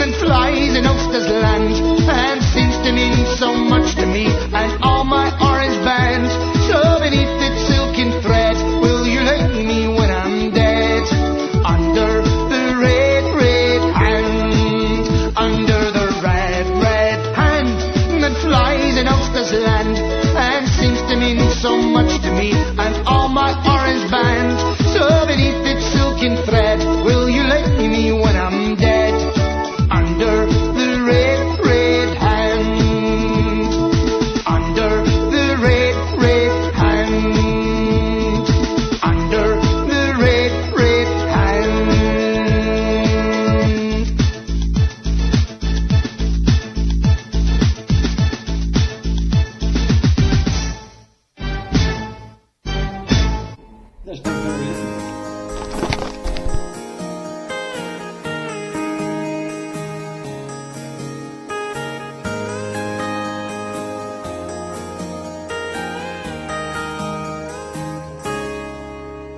that flies in Ulster's land, and seems to mean so much to me and all my orange bands. So beneath its silken thread, will you lay me when I'm dead? Under the red, red hand, under the red, red hand that flies in Ulster's land, and seems to mean so much to me and all my orange band. So beneath its silken thread, will you lay me when I'm dead? Under the red, red hand, under the red, red hand, under the red, red hand. That's not very easy.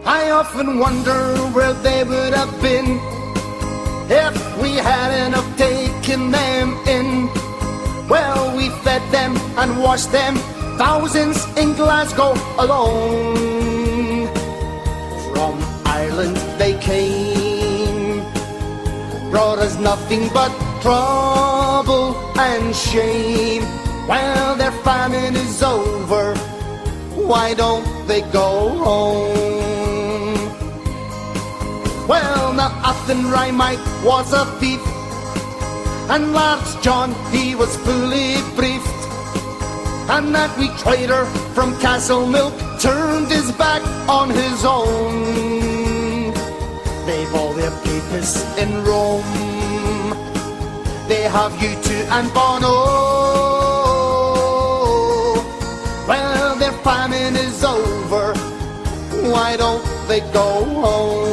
I often wonder where they would have been if we hadn't have taken them in. Well, we fed them and washed them, thousands in Glasgow alone. From Ireland they came, brought us nothing but trouble and shame. Well, their famine is over, why don't they go home? Well, now Athenry Mike was a thief, and Large John, he was fully briefed, and that wee trader from Castlemilk turned his back on his own. They've all their papists in Rome, they have U2 and Bono. Well, their famine is over, why don't they go home?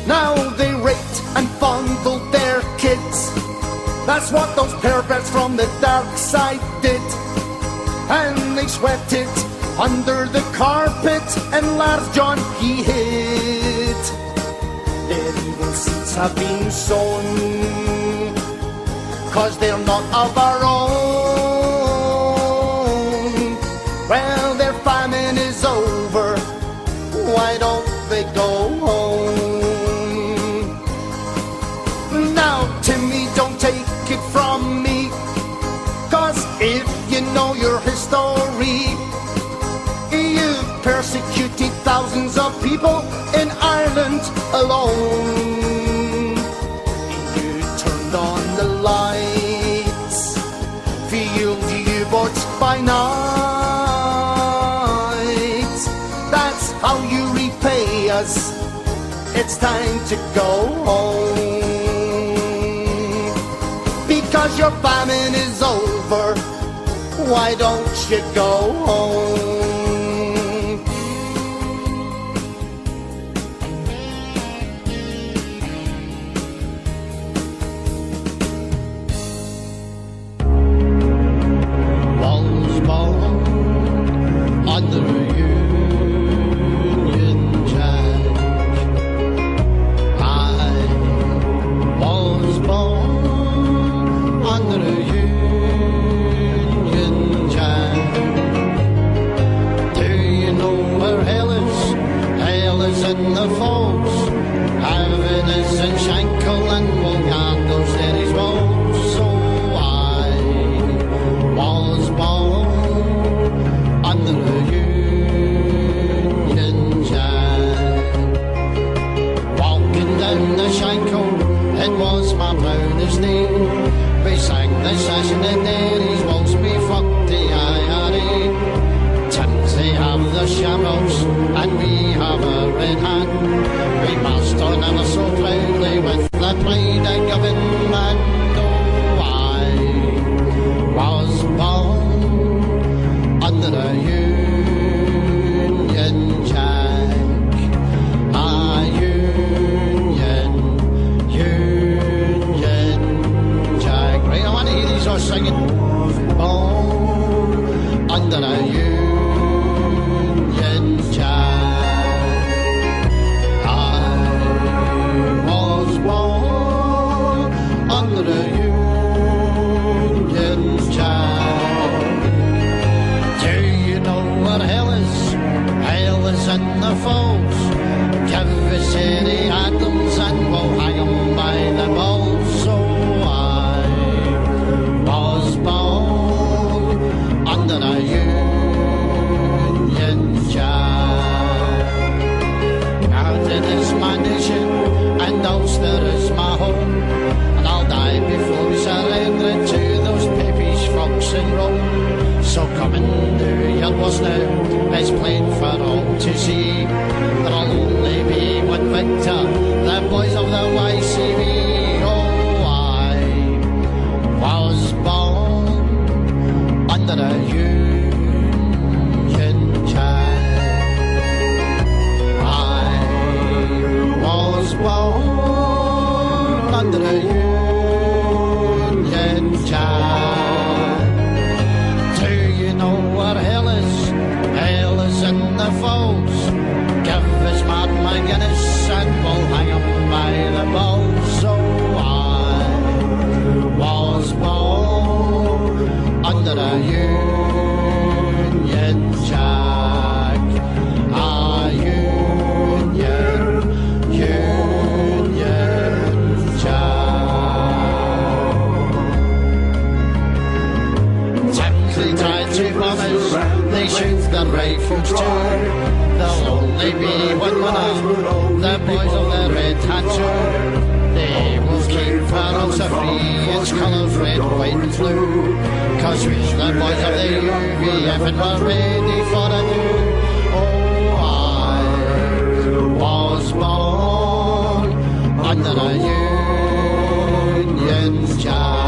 Now they raped and fondled their kids, that's what those perverts from the dark side did. And they swept it under the carpet, and Lars John he hid. Their evil seeds have been sown, 'cause they're not of our own. Well, their famine is over, why don't they go home? Now, Timmy, don't take it from me, 'cause if you know your history, you've persecuted thousands of people in Ireland alone. You turned on the lights, fueled U-boats by night. That's how you repay us, it's time to go home. Because your famine is over, why don't you go home? Was born under Union Jack. I was born under Union Jack. Union Jack. Union Jack. Right, I want to hear these all singing. Born under a Union Jack. I was born under a Union Jack. Do you know what hell is? Hell is in the falls. Give us any atoms and we'll hang 'em by the balls. So I was born under a Union Jack. Mountain is my nation and Ulster is my home, and I'll die before we surrender to those papish folks in Rome. So come and do your worst now, it's plain for all to see. There'll only be one victor, the boys of the YCB. Oh, I was born under a Union Jack. I was born under a Union Jack. Do you know what hell is? Hell is in the falls. Give us Martin McGuinness and we'll hang 'em by the balls. So I was born under a Union Jack. A Union Jack. They tried to bomb us, they shoot their rifles too. There'll only be one winner, the boys of the red tattoo. They will keep our Ulster free, its colours red, white and blue. 'Cause we're the boys of the UVF and we're ready for a new. Oh, I was born under a Union Jack.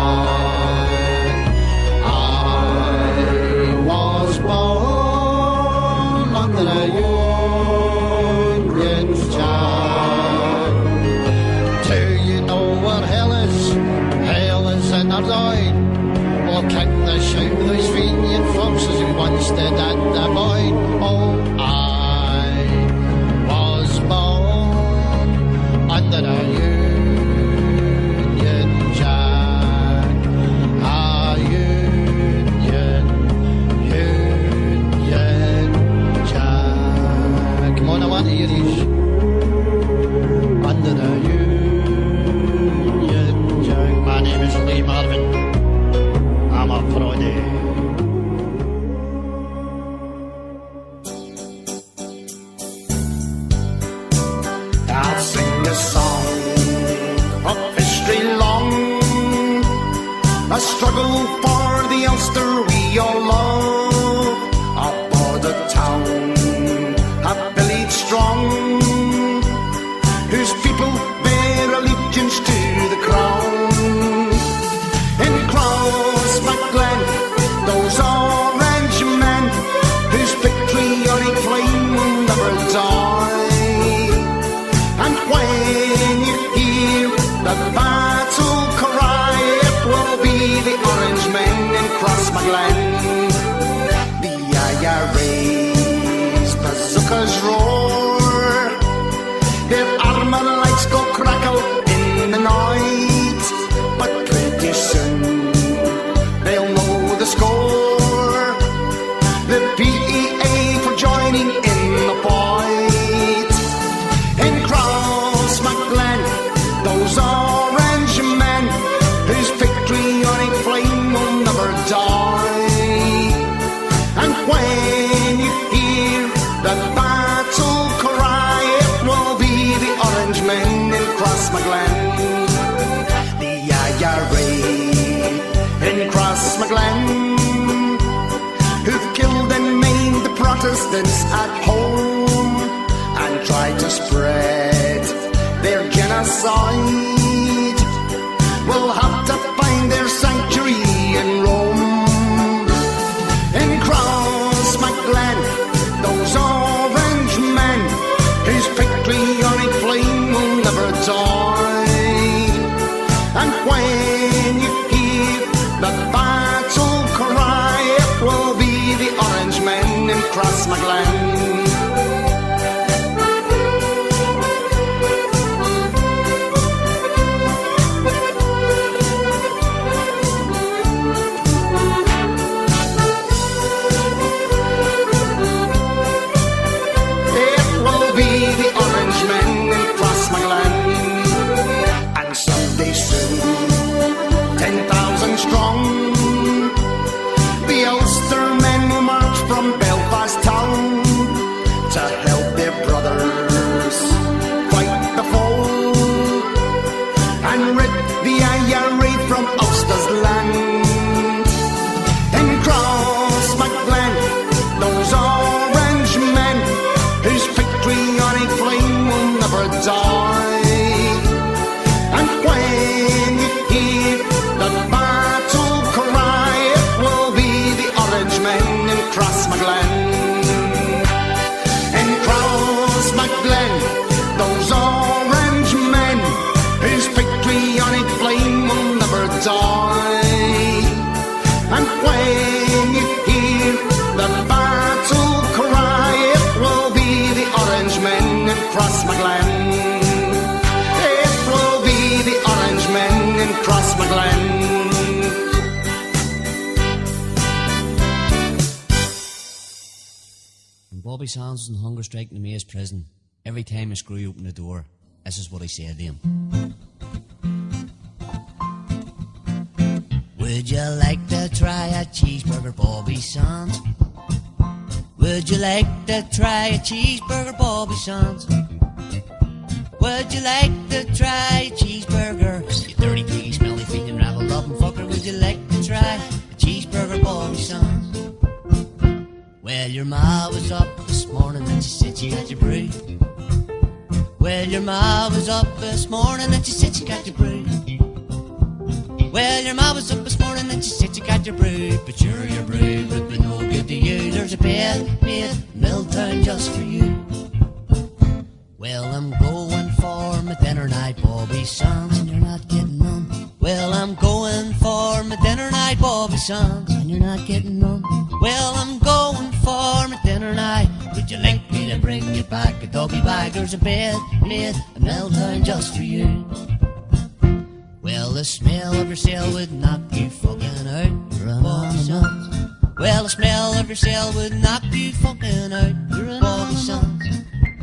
Was born under a Union Jack. Do you know what hell is? Hell is in our Lloyd. We'll kick the shit with those Fenian folks as we once did at the Boyd. Oh, I was born under a Union Jack. A Union Jack. Come on, I want to hear these. Under a Union Jack. My name is Lee Marvin. I'm a Proddy. I'll sing a song of history long, a struggle for the Ulster we all love, a border town, a village strong, whose people bear allegiance to the crown. In Crossmaglen, those orange men, whose patriotic flame will never die. And when you hear the battle cry, it will be the orange men in Crossmaglen. The IRA's bazookas roar, their armour lights go crackle in the night. But pretty soon they'll know the score, the PEA for joining in the fight. In Crossmaglen, those orange men, whose patriotic flame will never die. And when you hear the battle cry, it will be the orange men in Crossmaglen. The IRA in Crossmaglen, who've killed and maimed the Protestants at home and tried to spread their genocide, will have to find their sanctuary in Rome. In Crossmaglen, cross my glen. Strong. The Ulster men will march from Belfast town to help their brothers fight the foe and rid the IRA from Ulster's land. Then cross McGlen, those orange men whose patriotic flame will never die. And when you hear the Cross McGlen, and Cross McGlen, those orange men whose patriotic flame will never die. And when you hear the battle cry, it will be the orange men in Cross McGlen. It will be the orange men in Cross McGlen. Bobby Sands was on hunger strike in the Maze prison. Every time a screw opened the door, this is what I said to him. Would you like to try a cheeseburger, Bobby Sands? Would you like to try a cheeseburger, Bobby Sands? Would you like to try a cheeseburger? You dirty, piggy, smelly, feeding, ravel-loving fucker. Would you like to try a cheeseburger, Bobby Sands? Well, your ma was up this morning and she said she had your brew. Well, your ma was up this morning and she said she got your brew. Well, your ma was up this morning and she said she got your brew. But sure, your brew would be no good to you. There's a bed made in Milltown just for you. Well, I'm going for my dinner night, Bobby Sands, and you're not getting none. Well, I'm going for my dinner night, Bobby Sands, and you're not getting none. Well, I'm going for my dinner night. Would you like me to bring you back a doggy bag? There's a bed made in Milltown just for you. Well, the smell of your cell would knock you fucking out. You're an Bobby Sands. Well, the smell of your cell would knock you fucking out. You're an Bobby Sands.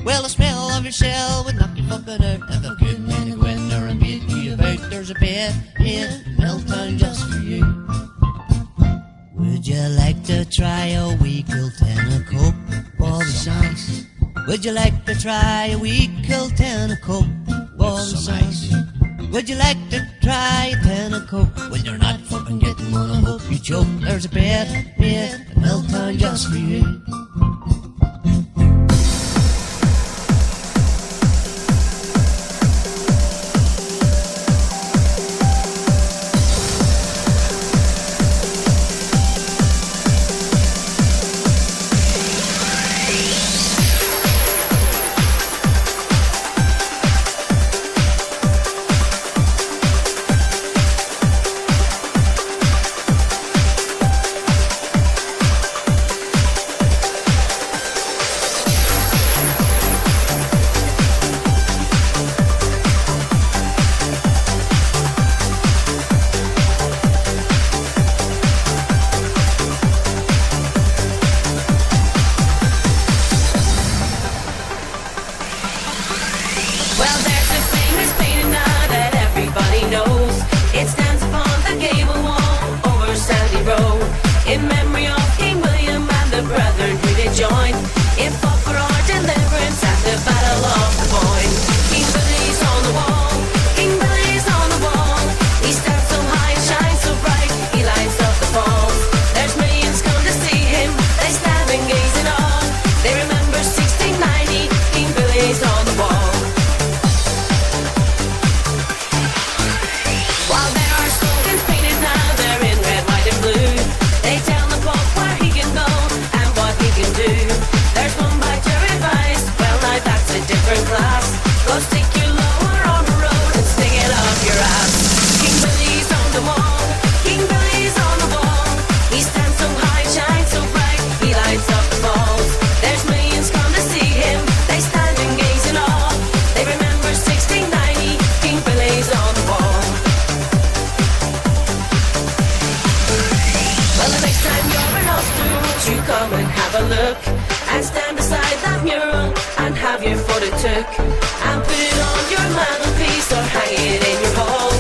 Well, the smell of your cell would knock you fucking out. If a good man to go in there and beat you about, there's a bed in Milltown just for you. Would you like to try a wee cool tin of Coke, Bobby Sands? Would you like to try a wee cool tin of Coke, Bobby Sands? Would you like to try a tin of Coke? Well, you're not fucking getting one, I hope you choke. There's a bed made in Milltown just for you. Different class. look and stand beside that mural and have your photo took and put it on your mantelpiece or hang it in your hall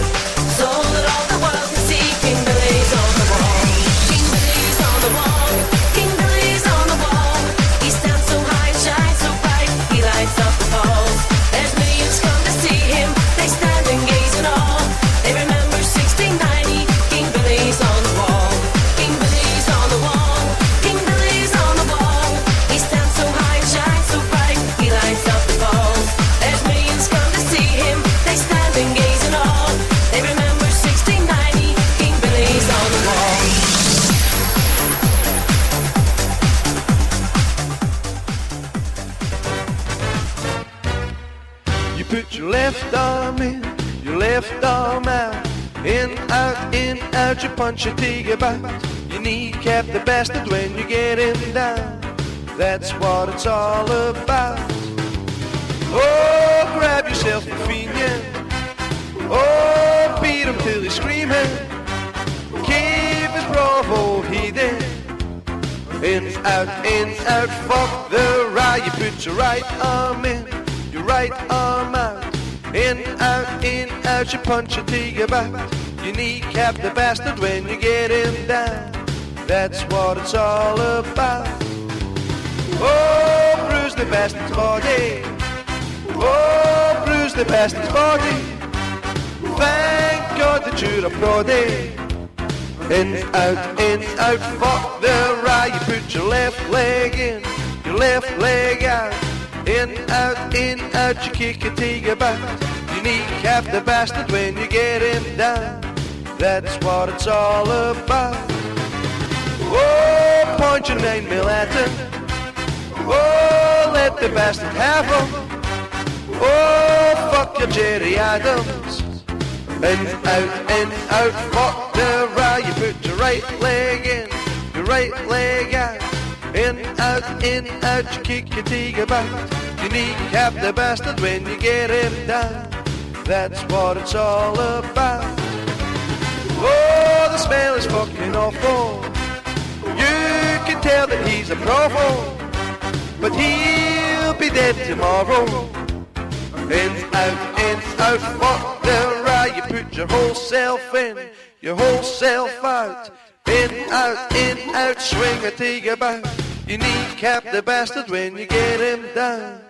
so that all the world can see King Billy's on the wall. King Billy's on the wall. King Billy's on the wall. He stands so high, shines so bright, he lights up the halls. There's millions come to see him, they stand and gaze in awe. They remember 1690, King Billy's on the wall. King Billy's on the wall. King Billy's on the wall. He stands so high, shines so bright, he lights up the halls. There's millions come to see him, they stand and gaze in awe. They remember 1690, King Billy's on the wall. You put your left arm in, your left arm out. In, out, you punch your tiger back. You kneecap the bastard when you get him down. That's what it's all about. Oh, grab yourself a fiend. Oh, beat him till he's screaming. Keep his bravo heathen. In, out, fuck the right. You put your right arm in, your right arm out. In, out, you punch your tiger back. You kneecap the bastard when you get him down. That's what it's all about. Oh, bruise the bastard's body. Oh, bruise the bastard's body. Thank God that you're a proddy. In, out, fuck the right. You put your left leg in, your left leg out. In, out, you kick a tiger back. You kneecap the bastard when you get him down. That's what it's all about. Oh, point your 9mm at him. Oh, let the bastard have him. Oh, fuck your Jerry Adams. In, out, fuck the right. You put your right leg in, your right leg out. In, out, you kick your tiger back. You kneecap the bastard when you get him down. That's what it's all about. Oh, the smell is fucking awful. You can tell that he's a provo, but he'll be dead tomorrow. In, out, fuck the right. You put your whole self in, your whole self out. In, out, swing a tiger back. You kneecap the bastard when you get him down.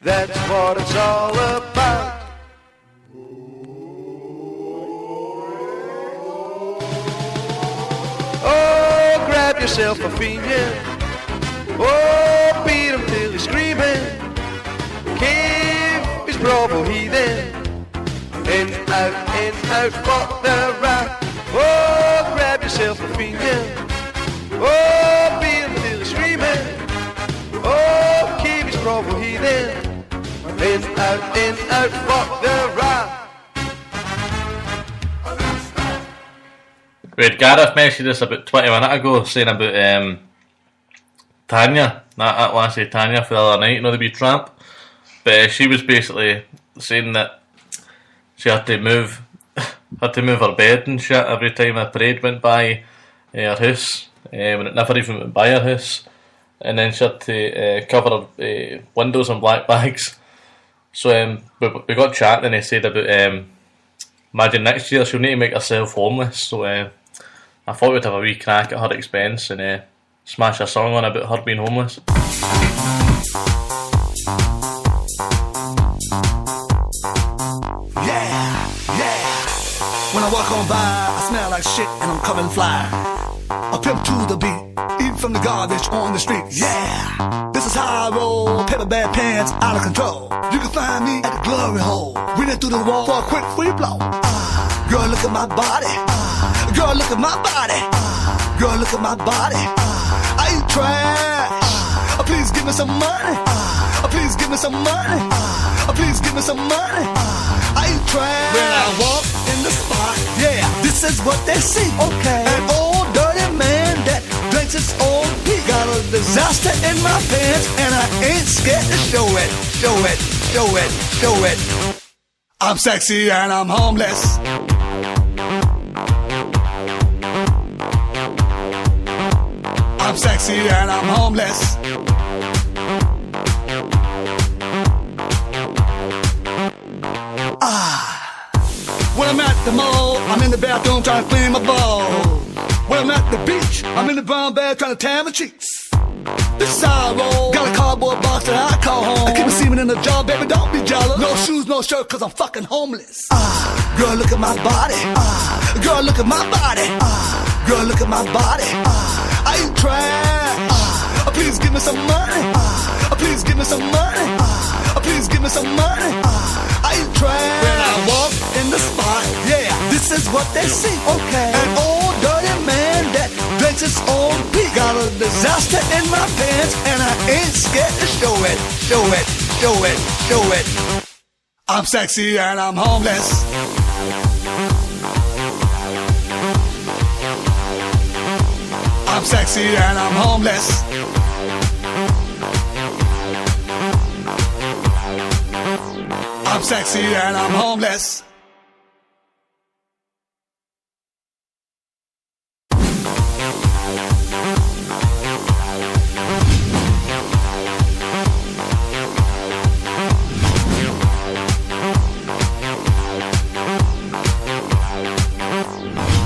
That's what it's all about. Oh, grab yourself a fiend. Oh, beat him till he's screaming. Keep his bravo heathen. In, out, fuck the right. Oh, grab yourself a fiend. Oh, beat him till he's screaming. Oh, keep his bravo heathen. In, out, fuck the right. Great, Gareth messaged us about 20 minutes ago saying about Tanya, that lassie Tanya for the other night, you know, the wee tramp. But she was basically saying that she had to move her bed and shit every time a parade went by her house, when it never even went by her house. And then she had to cover her windows in black bags. So we got chatting and he said about imagine next year she'll need to make herself homeless. So I thought we'd have a wee crack at her expense and smash a song on about her being homeless. Yeah. When I walk on by, I smell like shit and I'm coming fly. I pimp to the beat, eat from the garbage on the street. Yeah, this is how I roll. Paper bag pants out of control. You can find me at the glory hole, reaching through the wall for a quick free blow. Girl, look at my body. Girl, look at my body. Girl, look at my body. I ain't trash. Please give me some money. Please give me some money. Please give me some money. I ain't trash. When I walk in the spot, yeah, this is what they see. Okay, an old dirty man that drinks his old pee. Got a disaster in my pants and I ain't scared to show it. Show it, show it, show it. I'm sexy and I'm homeless. I'm sexy and I'm homeless. When I'm at the mall, I'm in the bathroom trying to clean my balls. When I'm at the beach, I'm in the brown bag trying to tan my cheeks. This is how I roll. Got a cardboard box that I call home. I keep my semen in the jar, baby, don't be jealous. No shoes, no shirt, cause I'm fucking homeless. Girl, look at my body. Girl, look at my body. Girl, look at my body. I ain't trash. Please give me some money. Please give me some money. Please give me some money. I ain't trash. When I walk in the spot, yeah, this is what they see. Okay. An old dirty man that drinks his own pee. Got a disaster in my pants and I ain't scared to show it. Show it, show it, show it. I'm sexy and I'm homeless. I'm sexy and I'm homeless. I'm sexy and I'm homeless.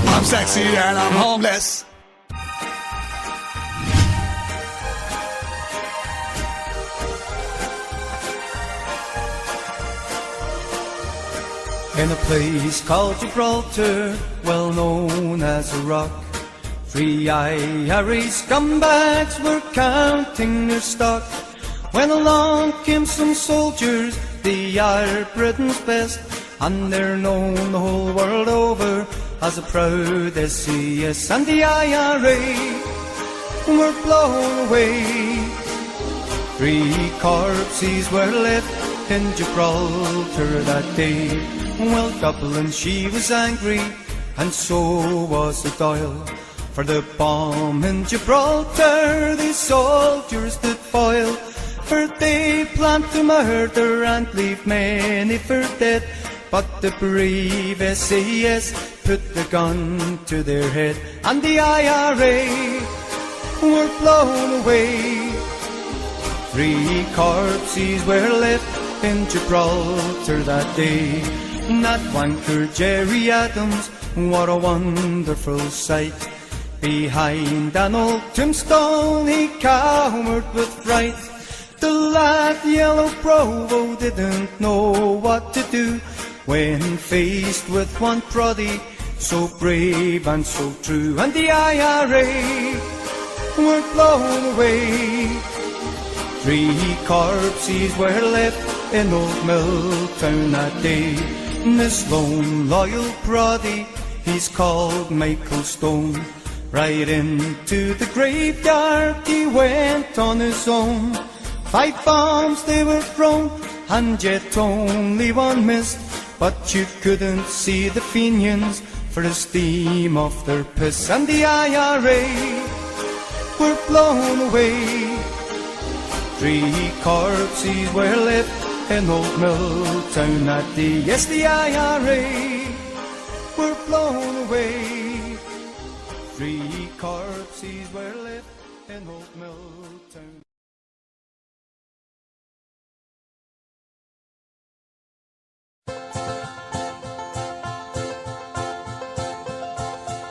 I'm sexy and I'm homeless. In a place called Gibraltar, well known as a rock, 3 Irish scumbags were counting their stock, when along came some soldiers, they are Britain's best, and they're known the whole world over as the proud SAS, and the IRA were blown away. 3 corpses were left in Gibraltar that day. Well, Dublin, she was angry, and so was the Doyle. For the bomb in Gibraltar, the soldiers did foil. For they planned to murder and leave many for dead. But the brave SAS put the gun to their head, and the IRA were blown away. 3 corpses were left in Gibraltar that day. That wanker Jerry Adams, what a wonderful sight. Behind an old tombstone he cowered with fright. The lad Yellow Provo didn't know what to do when faced with one proddy so brave and so true. And the IRA were blown away. 3 corpses were left in Old Milltown that day. This lone loyal proddy, he's called Michael Stone. Right into the graveyard he went on his own. 5 bombs they were thrown, and yet only one missed. But you couldn't see the Fenians for the steam of their piss. And the IRA were blown away. 3 corpses were left in Old Milltown that day. Yes, the IRA were blown away. 3 corpses were left in Old Milltown.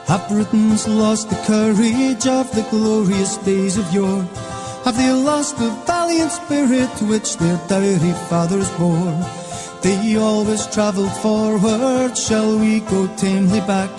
Have Britons lost the courage of the glorious days of yore? Have they lost the valiant spirit which their doughty fathers bore? They always travelled forward, shall we go tamely back?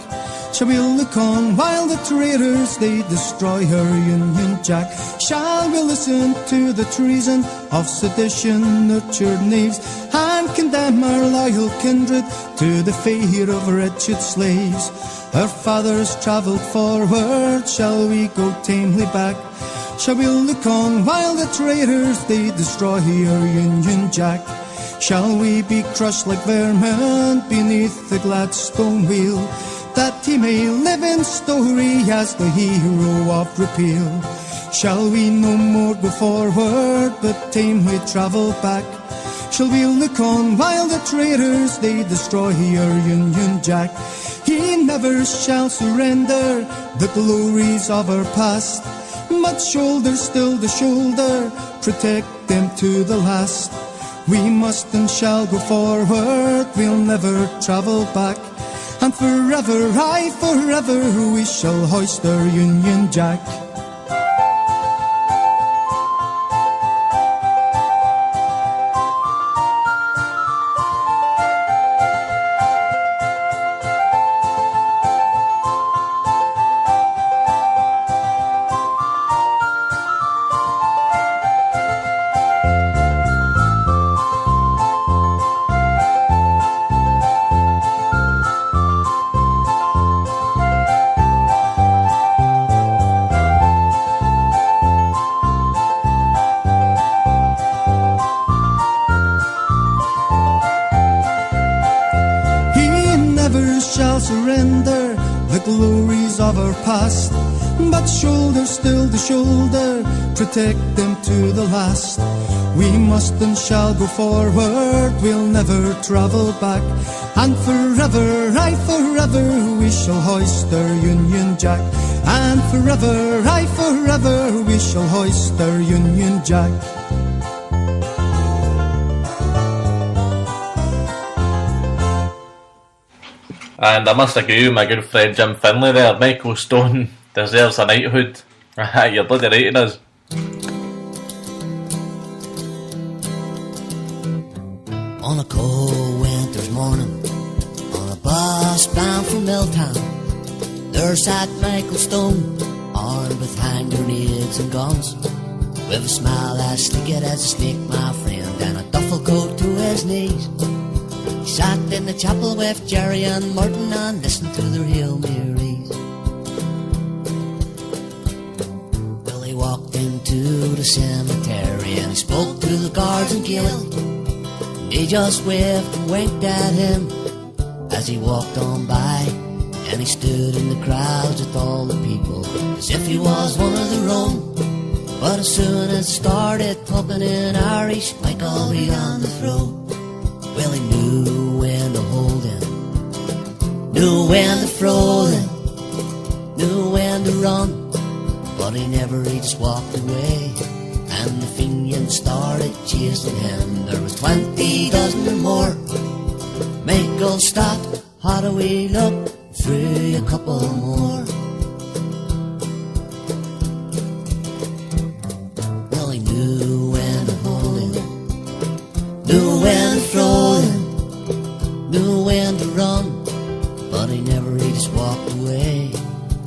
Shall we look on while the traitors they destroy our Union Jack? Shall we listen to the treason of sedition nurtured knaves, and condemn our loyal kindred to the fate of wretched slaves? Our fathers travelled forward, shall we go tamely back? Shall we look on while the traitors they destroy our Union Jack? Shall we be crushed like vermin beneath the Gladstone wheel, that he may live in story as the hero of repeal? Shall we no more go forward, but tamely travel back? Shall we look on while the traitors they destroy our Union Jack? He never shall surrender the glories of our past. but shoulder still to shoulder, protect them to the last. We must and shall go forward, we'll never travel back. And forever, aye, forever, we shall hoist our Union Jack. Surrender the glories of our past, but shoulder still to shoulder, protect them to the last. We must and shall go forward, we'll never travel back. And forever, aye, forever, we shall hoist our Union Jack. And forever, aye, forever, we shall hoist our Union Jack. And I must agree with my good friend Jim Finlay there. Michael Stone deserves a knighthood. You're bloody right it is. On a cold winter's morning, on a bus bound for Milltown, there sat Michael Stone, armed with hand grenades and guns, with a smile as sleek as a snake, my friend, and a duffel coat to his knees. He sat in the chapel with Jerry and Martin and listened to their Hail Marys. Well, he walked into the cemetery and he spoke to the guards in Gaelic. They just waved and winked at him as he walked on by, and he stood in the crowds with all the people as if he was one of their own. But as soon as it started talking in Irish, Michael began to throw. Well, he knew when to hold him, knew when to throw him, knew when to run, but he just walked away. And the Fenians started chasing him. There was 20 dozen or more. Michael stopped, had a wee look, threw a couple more. Well, he knew when to hold him, knew when to throw him, knew when to run, but he just walked away.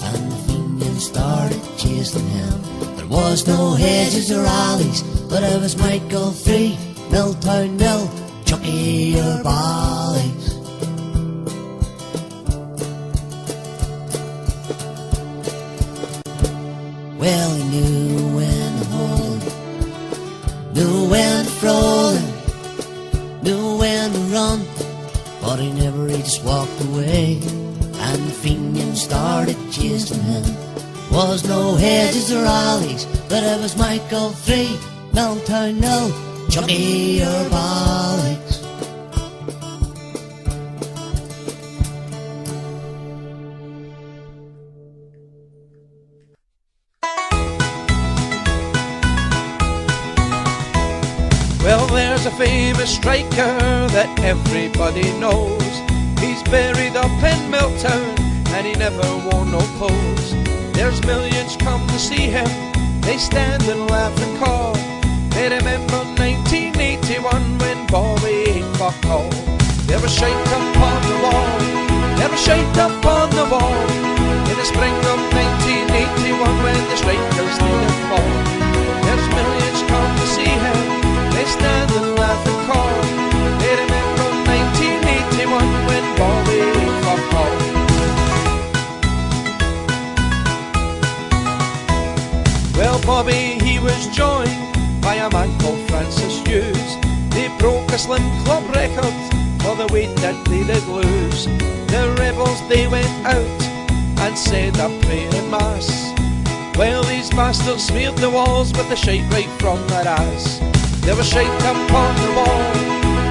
And the Fenians started chasing him. There was no hedges or alleys, but it was Michael 3, Milltown nil, Chucky or Bally's. Well, he knew when to hold him, knew when to throw him, knew when to run, but he just walked away. And the Fenians started chasing him. Was no hedges or alleys, but it was Michael 3, Milltown nil, Chucky or Bally's. Well, there's a famous striker that everybody knows. He's buried up in Milltown and he never wore no clothes. There's millions come to see him, they stand and laugh and call. They remember 1981 when Bobby ate fuck all. There was shite up on the wall, there was shite up on the wall, in the spring of 1981 when the strikers didn't fall. There's millions come to see him, they stand and laugh and call. They remember 1981 when Bobby ate fuck all. Well, Bobby, he was joined by a man called Francis Hughes. They broke a Slim Club record for the weight that they did lose. The rebels, they went out and said a prayer in mass. Well, these bastards smeared the walls with the shite right from their ass. There was shite up on the wall,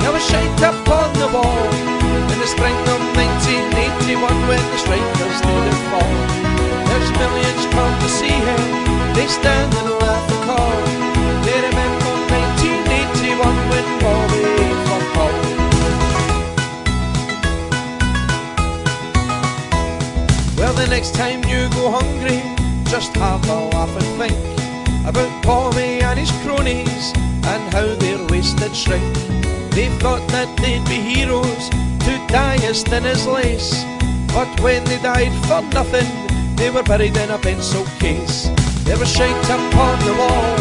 there was shite up on the wall, in the spring of 1981 when the strikers didn't fall. There's millions come to see him, they stand and laugh and call. They remember 1981 when Bobby fucked Paul. Well, the next time you go hungry, just have a laugh and think about Bobby and his cronies and how their wasted shrink. They thought that they'd be heroes to die as thin as lace, but when they died for nothing, they were buried in a pencil case. There was shite up on the wall,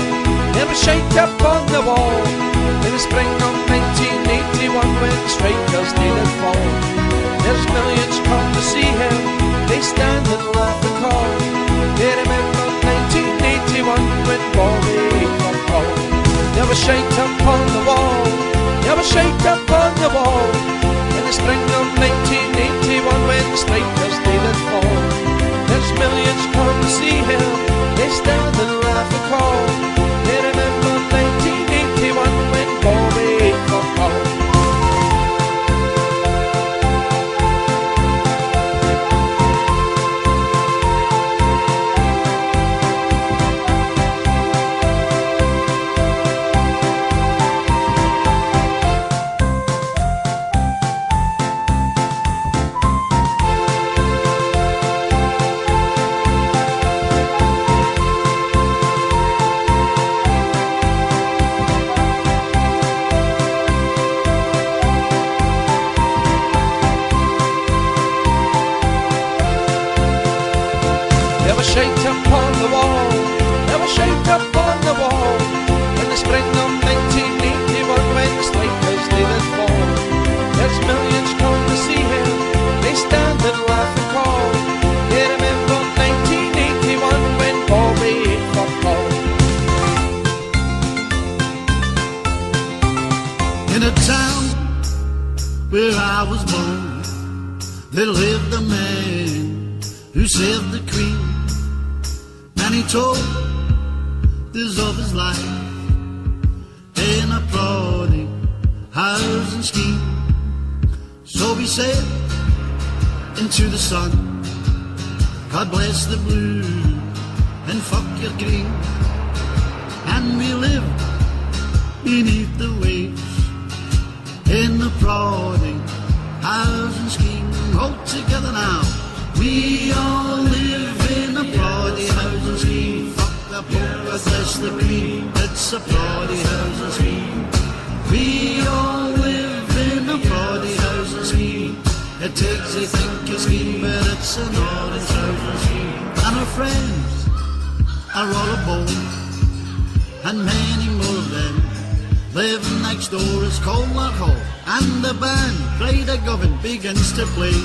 there was shite up on the wall, in the spring of 1981 when the strikers did fall. There's millions come to see him, they stand and laugh and call. They remember 1981 when Bobby got called. There was shite up on the wall, there was shite up on the wall, in the spring of 1981 when the strikers did fall. There's millions come to see him, they stand and laugh and call. They remember 1981 when Bobby got called. Shite up on the wall, there was shite up on the wall, in the spring of 1981 when the strikers did fall. There's millions come to see him, they stand and laugh and call. They remember 1981 when Bobby got called. In a town where I was born, there lived a man who saved the Queen. And he told this of his life in a plodding housing scheme. So we sailed into the sun, God bless the blue and fuck your green. And we lived beneath the waves in the plodding housing scheme. All together now, we all live in a plodding housing scheme. Fuck the Pope, God bless the Queen. It's a plodding housing scheme. We all live in a plodding housing scheme. It takes a thinking scheme, but it's an honest housing scheme. And our friends are all aboard, and many more of them living next door is Colmar Hall. And the band, Pride of Govan, begins to play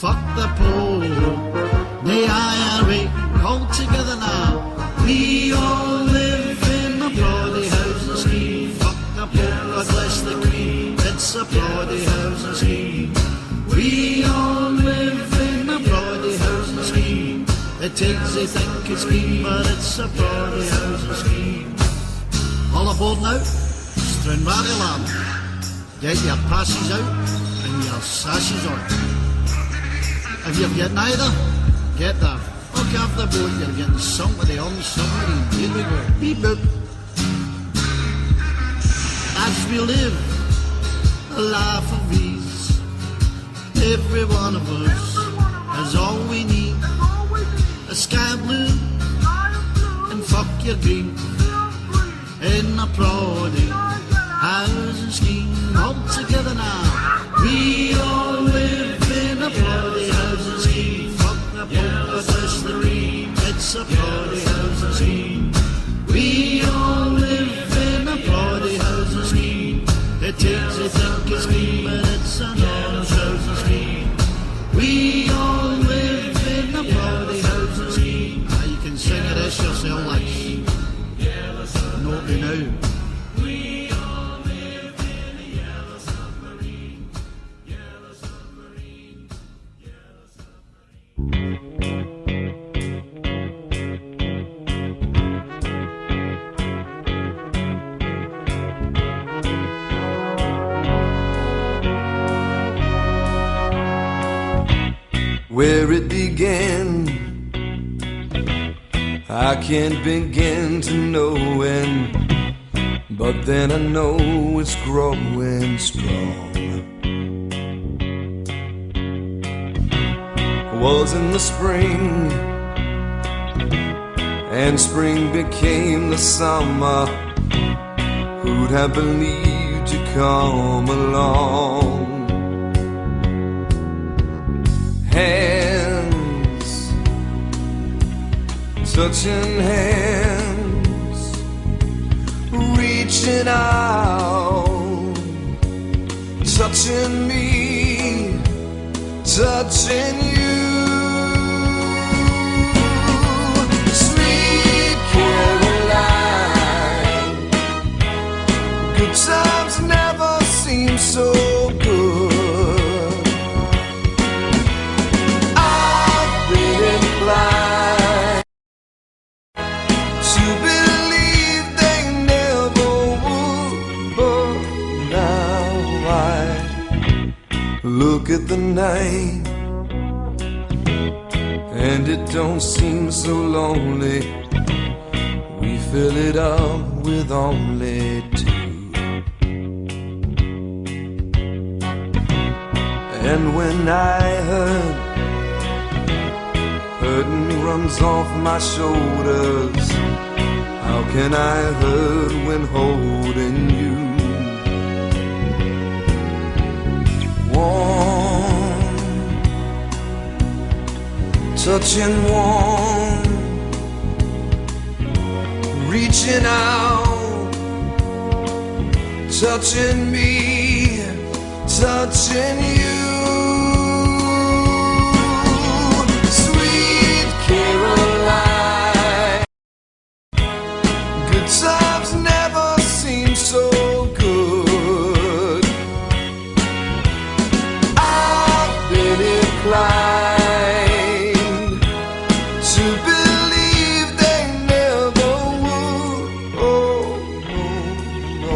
Fuck the Pope, the IRA, all together now. We all live in a bloody housing scheme. Fuck the Pope, God bless the Queen. It's a bloody housing scheme. We all live in a bloody housing scheme. It takes a thinking scheme, but it's a bloody housing scheme. All aboard now, Stranraer Land. Get your passes out and your sashes on. If you've got neither, get there. Look off the boat, you're getting sunk with the submarine. Here we go. Beep boop. As we live a life of ease, every one of us has all we need. A sky blue and fuck your green. In a plodding housing scheme. All together now, we all live in a plodding housing scheme. Fuck the Pope, God bless the Queen. It's a plodding housing scheme. We all live in a plodding housing scheme. It takes a thinking scheme, but it's an honest housing scheme. We all live in a plodding housing scheme. Now you can sing it as yourself like. Not be now. We all live in a yellow submarine. Yellow submarine. Yellow submarine. Where it began, I can't begin to know when, but then I know it's growing strong. Was in the spring, and spring became the summer. Who'd have believed you come along? Hands touching hands, reaching out, touching me, touching you. Sweet Caroline, good times never seem so good. I've been inclined to believe they never would, but now I look at the night and it don't seem so lonely. We fill it up with only two. And when I hurting runs off my shoulders, how can I hurt when holding you? Warm, touching warm, reaching out, touching me, touching you. Sweet Caroline, good times never seem so good. I've been inclined to believe they never would. Oh, no,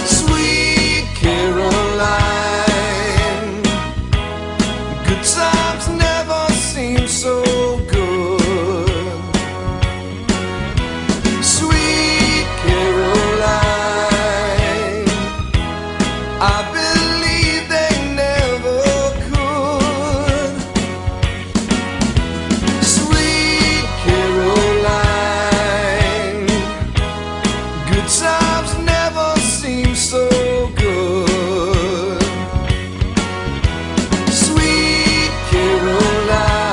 Sweet Caroline, good times never seem so good. Sweet Caroline, I believe they never could. Sweet Caroline, good times never seem so good. Sweet Caroline,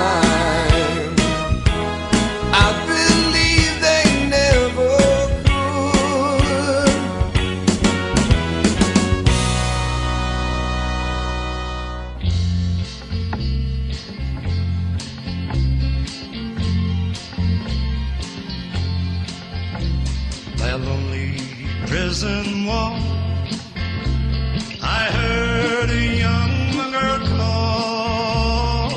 I believe they never could. By a lonely prison wall, I heard a young girl call.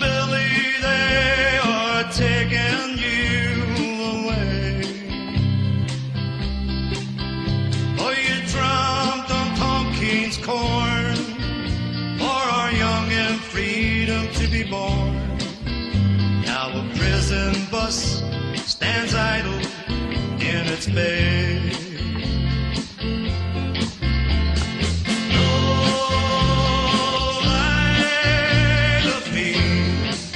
Billy, they are taking you away. Oh, you trumped on Tompkins corn for our young and freedom to be born. Now a prison bus stands idle in its bay. No light of peace,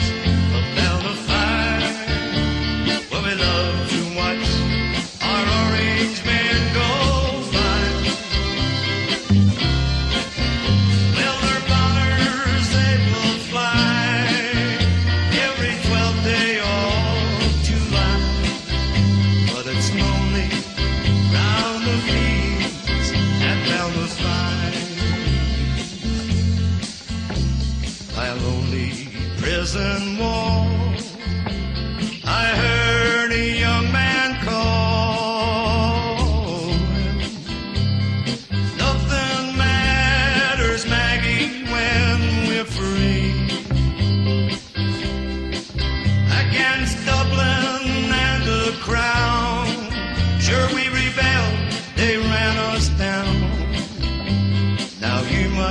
a bell of fire, where we love to watch our orange men go by. Well, their banners they will fly every 12th day of July, but it's lonely round the fields at Belmont Fine. By a lonely prison wall, I heard a young man call. Nothing matters, Maggie, when we're free.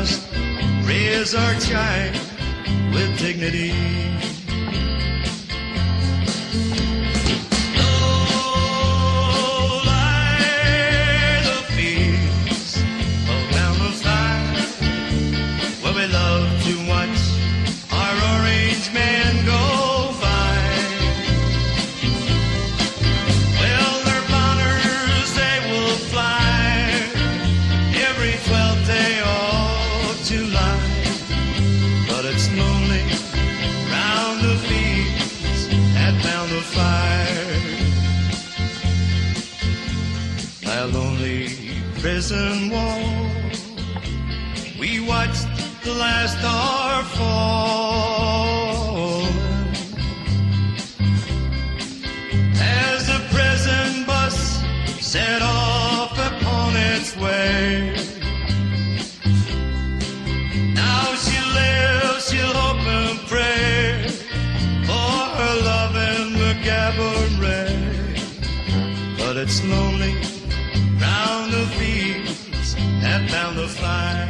must raise our child with dignity. Low lie the fields of down the fire, where we love to watch our orange men go by. Well, their banners they will fly every 12th day of July, but it's lonely round the fields at down the fire. By a lonely prison wall, we watched the last star fall as the prison bus set off upon its way. Now she lives, she'll hope and pray for her love in the cabaret, but it's lonely round the fields and down the fire.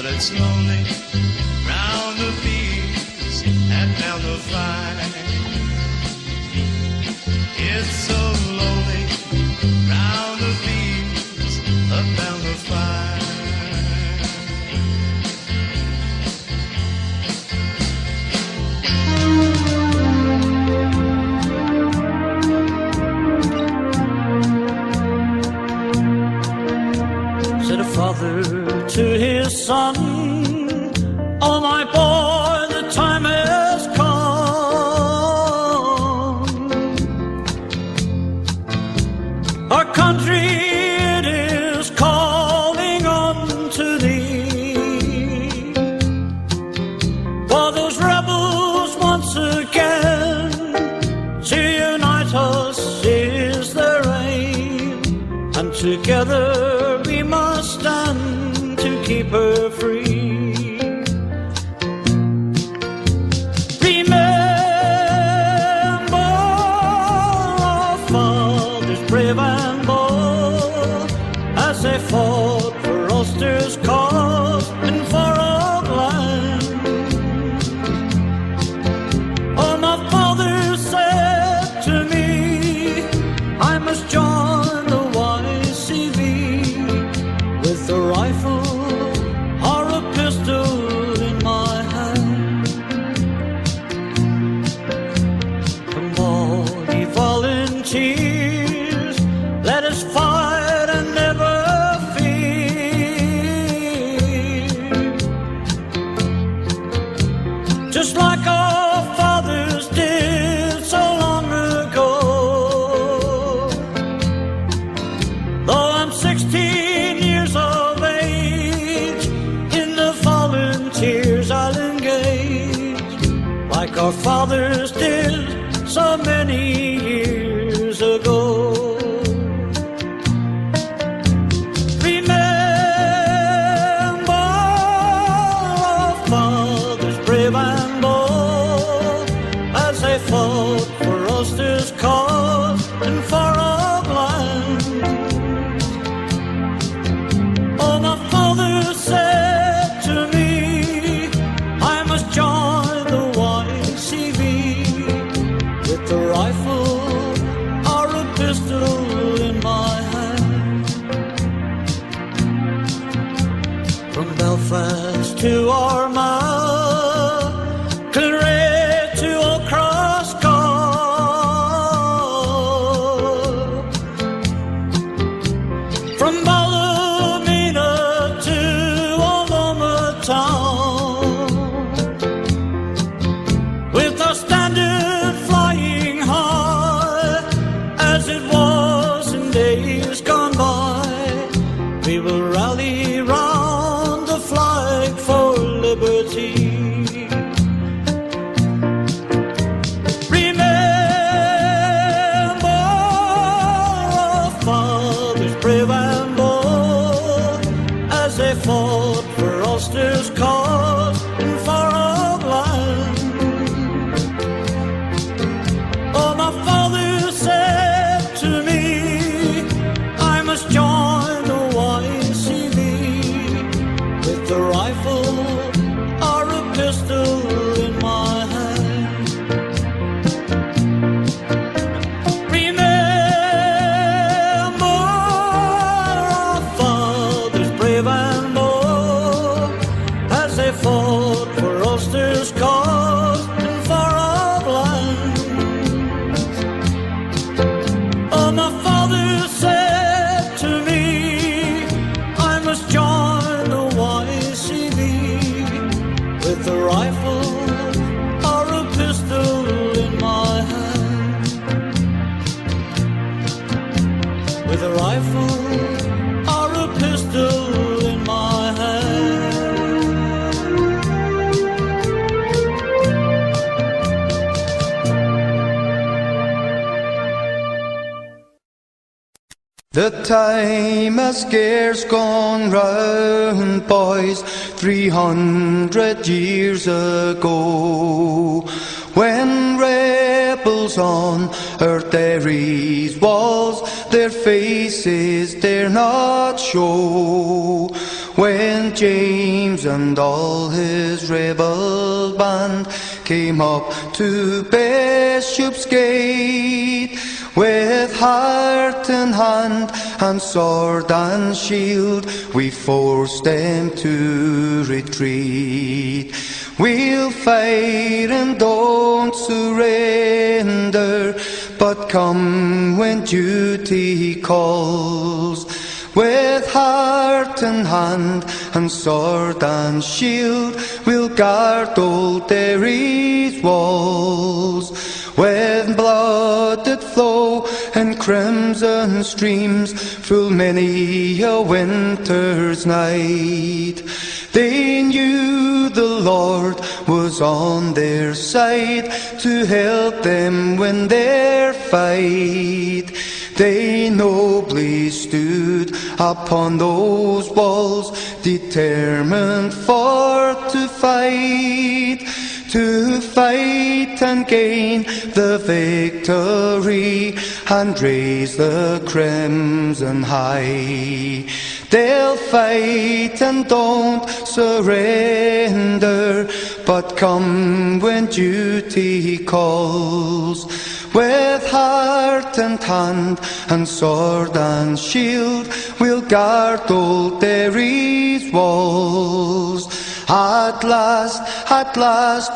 It's lonely round the fields and down the fire. It's so lonely round the fields up down the fire. Said a father to his son, "Oh my boy, the time has come. Our country, it is calling unto thee. For those rebels once again to unite us is their aim, and together we must stand to keep her free. Remember our fathers brave and bold as they fought for Ulster's cause and for our land. Oh, my father said to me, I must join the YCV with a rifle or a pistol in my hand. Come on, ye volunteers, let us fight and never fear. Just like our fathers did so long ago. Though I'm 16 years of age, in the volunteers I'll engage, like our fathers did so many years ago. Remember our fathers brave and bold as they fought for Ulster's cause and for our land. Oh, my father said to me, I must join the YCV with a rifle or a pistol in my hand. From Belfast to Armagh, Kilrea to Old Cross Cove, from Ballymena to Aloma town, with our standard flying high as it was in days gone by, we will rally round the flag for liberty. they fought for Ulster's cause and for our land. Oh, my father said to me, I must join the YCB with a rifle or a pistol in my hand. Remember our fathers brave and bold as they fought for Ulster's cause and for our land. Oh, my father said to me, I must join the YCB with a rifle or a pistol in my hand. With a rifle or a pistol in my hand. The time has scarce gone round, boys, 300 years ago, when rebels on our Derry's walls their faces dare not show, when James and all his rebel band came up to Bishopsgate, with heart and hand and sword and shield we forced them to retreat. We'll fight and don't surrender, but come when duty calls. With heart and hand and sword and shield we'll guard old Derry's walls. When blood did flow in crimson streams full many a winter's night, they knew the Lord was on their side to help them win their fight. They nobly stood upon those walls, determined for to fight and gain the victory and raise the crimson high. They'll fight and don't surrender, but come when duty calls. With heart and hand and sword and shield we'll guard old Derry's walls. At last,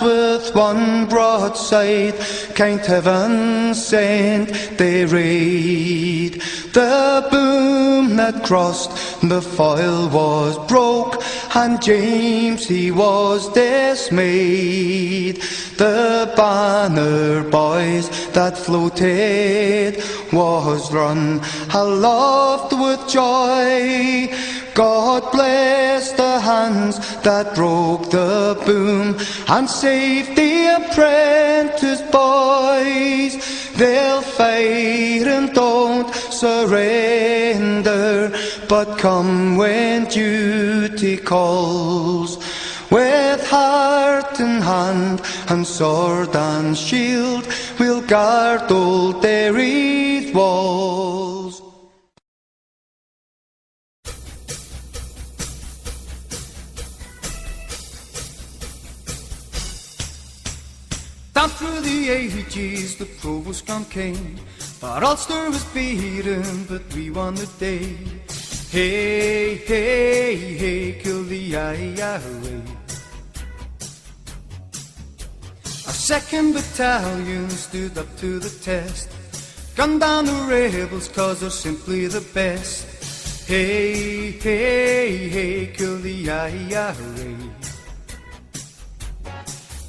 with one broadside, kind heaven sent they raid. The boom that crossed the foil was broke, and James he was dismayed. The banner, boys, that floated was run aloft with joy. God bless the hands that broke the boom and saved the apprentice boys. They'll fight and don't surrender, but come when duty calls. With heart and hand and sword and shield we'll guard old Derry's walls. Down through the ages the provost crowned king, but Ulster was beaten, but we won the day. Hey, hey, hey, kill the IRA. Our 2nd Battalion stood up to the test, gunned down the rebels cause they're simply the best. Hey, hey, hey, kill the IRA.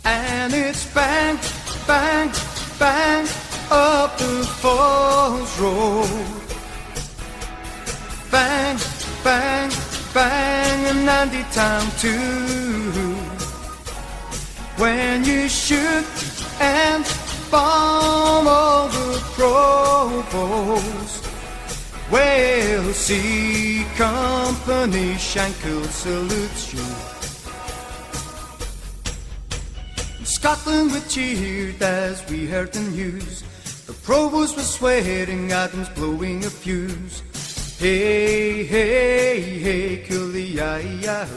And it's bang, bang, bang up the Falls Road. Bang, bang, bang in Andy Town too. When you shoot and bomb all the provost, Well, C Company, Shankill salutes you. In Scotland we cheered as we heard the news. The provost was swearing, Adams blowing a fuse. Hey, hey, hey, kill the IRA.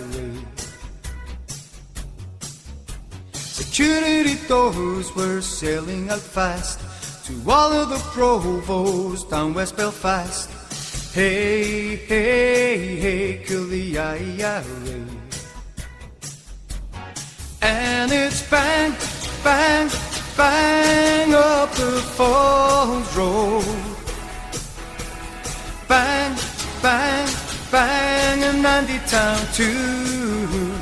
Security doors were sailing out fast to all of the provosts down West Belfast. Hey, hey, hey, kill the IRA. And it's bang, bang, bang up the Falls Road. Bang, bang, bang, and Andy Town too.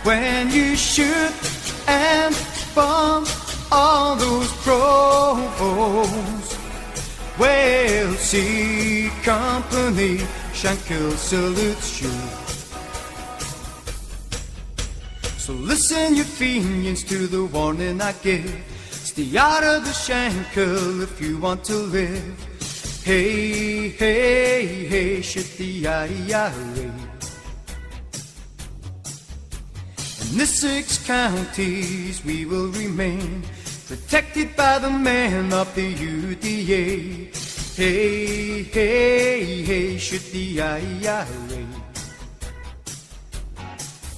When you shoot and bomb all those provosts, well, C Company, Shankill salutes you. So listen, you fiends, to the warning I give. Stay out of the Shankill if you want to live. Hey, hey, hey, shoot the IRA. In the 6 counties we will remain, protected by the men of the UDA. Hey, hey, hey, shoot the IRA.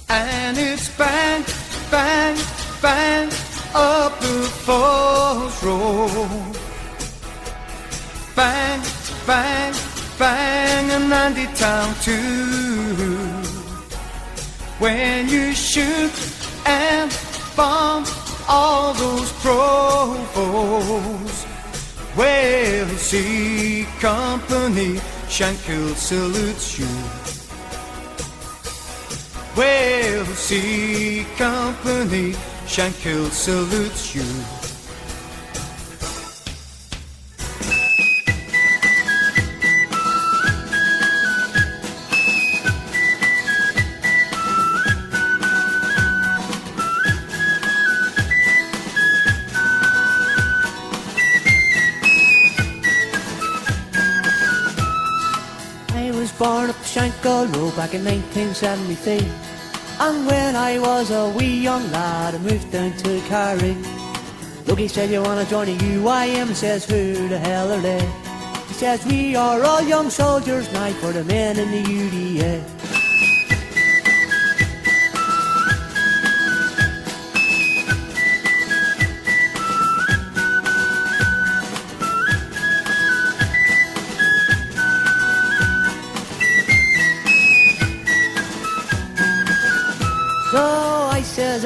And it's bang, bang, bang up the Falls Road. Bang, bang, bang, and Andy Town too. When you shoot and bomb all those provosts, well, C Company, Shankill salutes you. Well, C Company, Shankill salutes you. Born up Shankill Road back in 1973. And when I was a wee young lad, I moved down to Carrick. Logie said, you wanna join a UIM? And says, who the hell are they? He says, we are all young soldiers now for the men in the UDA.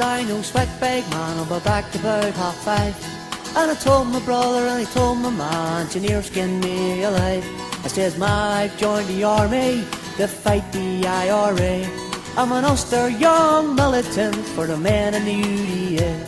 I know sweat bag man, I'll be back about 5:30. And I told my brother and I told my man, engineer skinned me alive. I says, I've joined the army to fight the IRA. I'm an Ulster young militant for the men in the UDA.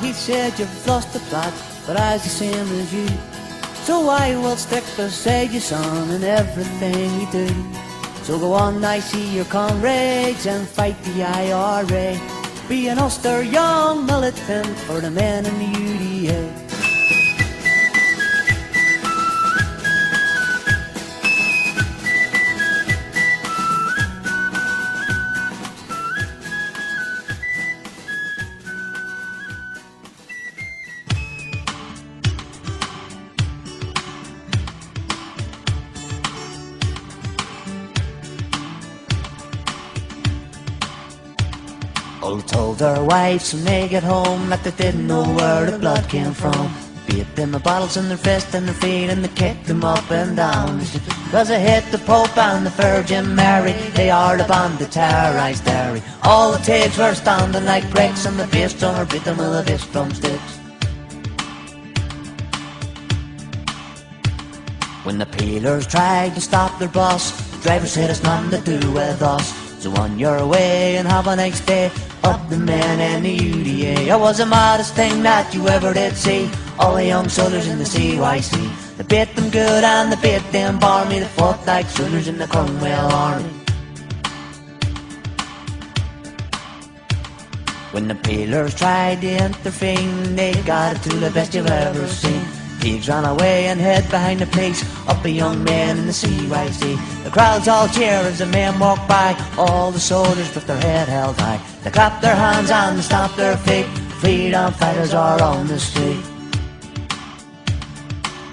He said, you've lost the plot, but I's the same as you. So I will stick beside you, son, in everything you do. So go on, I see your comrades, and fight the IRA. Be an Ulster young militant for the men in the UDA. All told their wives when they get home that they didn't know where the blood came from. Beat them with bottles in their fists and their feet, and they kicked them up and down. Cause they hit the Pope and the Virgin Mary. They are the band that terrorised Derry. All the tapes were standing like bricks, and the bass drummer beat them with the bass drumsticks. When the peelers tried to stop their boss, the driver said it's nothing to do with us. So on your way and have a nice day, up the men and the UDA. It was the maddest thing that you ever did see. all the young soldiers in the CYC. They beat them good and they beat them barmy. They fought like soldiers in the Cromwell army. When the peelers tried to intervene, they got it to the best you've ever seen. Thieves ran away and hid behind the police, up a young man in the CYC. The crowds all cheer as the men walk by, all the soldiers with their head held high. They clap their hands and they stamp their feet, freedom fighters are on the street.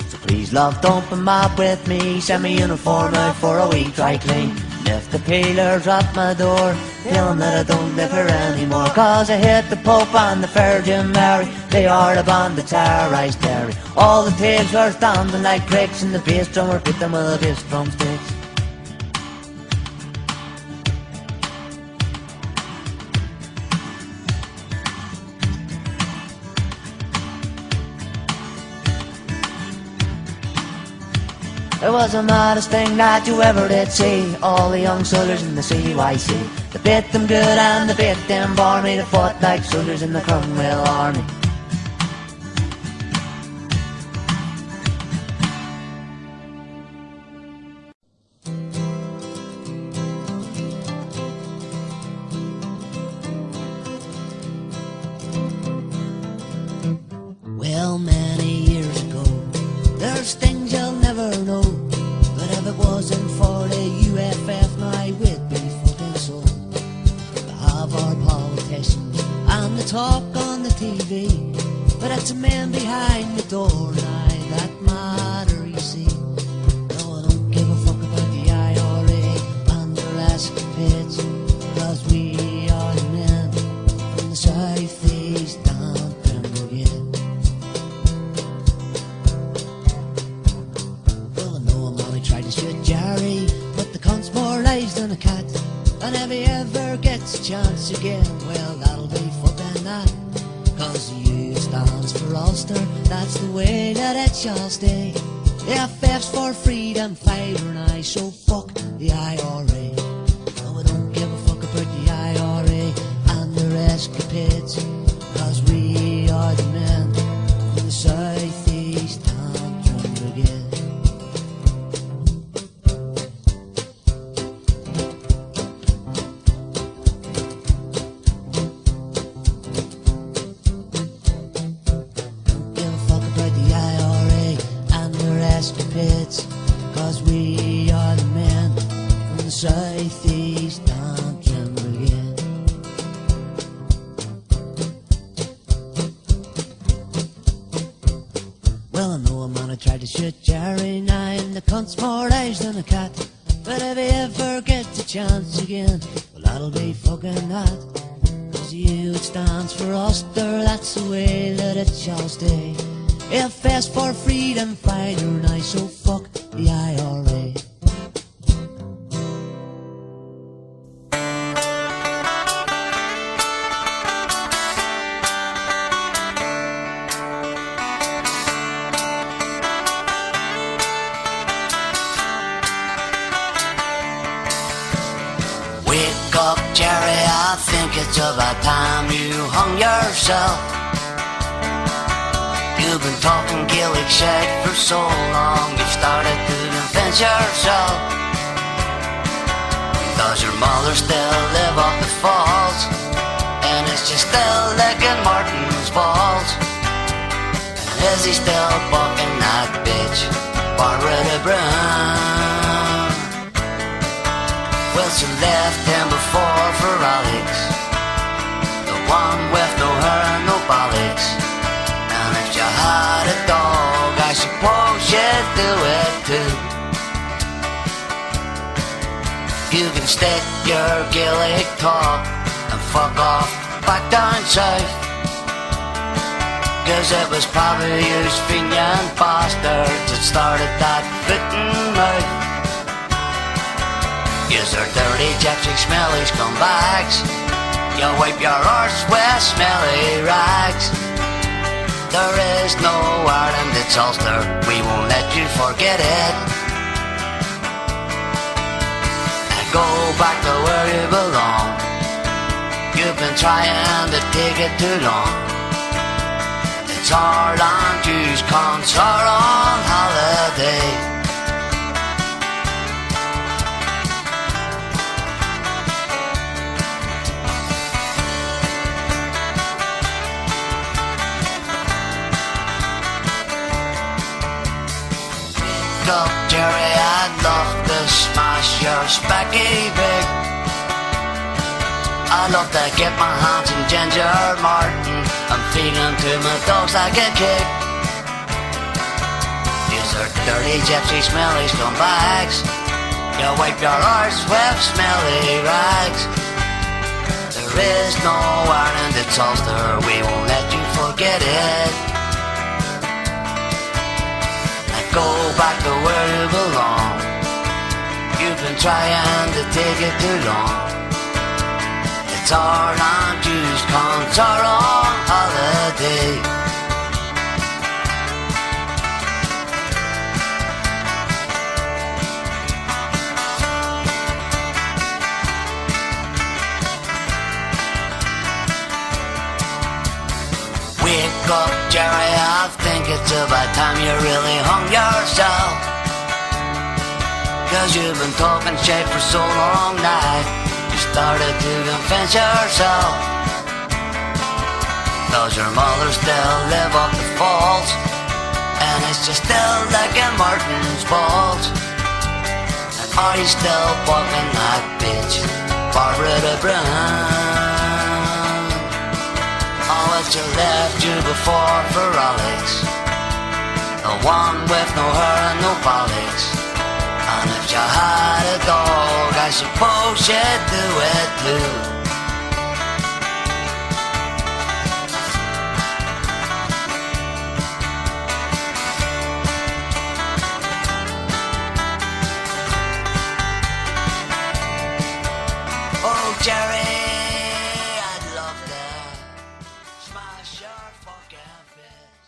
So please love, don't be mad with me, send me uniform out for a wee dry clean. And if the peelers at my door, tell them that I don't live here anymore. Cause I hate the Pope and the Virgin Mary, they are the band that terrorised Derry. All the tails were standing like pricks, and the bass drummer beat them with a bass drumsticks. It was the maddest thing that you ever did see. All the young soldiers in the CYC, they beat them good and they beat them barmy. They fought like soldiers in the Cromwell army. Well, many years ago, there's things you'll never know. But if it wasn't for the UFF, now we'd be fucking sold. We have our politicians and the talk on the TV, but it's the men behind the door now that matter, you see. No, I don't give a fuck about the IRA and their escapades, cause we are the men from the southeast and Pembrokeshire. Tried to shoot Jerry, but the cunt's more lives than a cat. And if he ever gets a chance again, well, that'll be fucking that. Cause the U stands for Ulster, that's the way that it shall stay. The FF's for freedom fighter now, so fuck the IRA. No, I don't give a fuck about the IRA and their escapades, cause we are the men from the southeast and Drumbrigade. Cause we are the men from the southeast and Drumbrigade. Well, I know a man who tried to shoot Jerry now, and the cunt's more eyes than a cat. But if he ever gets a chance again, well, that'll be fucking that. Cause you, it stands for Ulster, that's the way that it shall stay. FS for freedom fighter now, so fuck the IRA. Wake up, Jerry, I think it's about time you hung yourself. You've been talking Gaelic shit for so long, you've started to defend yourself. Does your mother still live up the falls? And is she still licking Martin's balls? And is he still bucking that bitch, Barbara de Brown? Well, she left him before for Alex, the one with no hair and no bollocks. If you had a dog, I suppose you'd do it too. You can stick your Gaelic talk and fuck off back down south. Cause it was probably you Fenian bastards that started that foot and mouth. Yes, they're dirty gypsy smelly scumbags. You wipe your arse with smelly rags. There is no Ireland, it's Ulster, we won't let you forget it. And go back to where you belong. You've been trying to take it too long. The It's our land use concert on holiday. Up, Jerry, I'd love to smash your specky big. I'd love to get my hands on Ginger Martin and feed them to my dogs like a kick. These are dirty gypsy smelly scumbags. You wipe your arse with smelly rags. There is no Ireland, it's Ulster, we won't let you forget it. Go back to where you belong. You've been trying to take it too long. It's our land use concert on holiday. Wake up, Jerry, I think it's about time you really hung yourself. Cause you've been talking shit for so long now, you started to convince yourself. Does your mother still live up the falls? And it's just still licking Martin's balls. And are you still fucking that bitch, Barbara the Brown? Oh, it's you left you before for Alex, the one with no hair and no polish. And if you had a dog, I suppose you'd do it too. Oh, Jerry, I'd love to smash your fucking fist.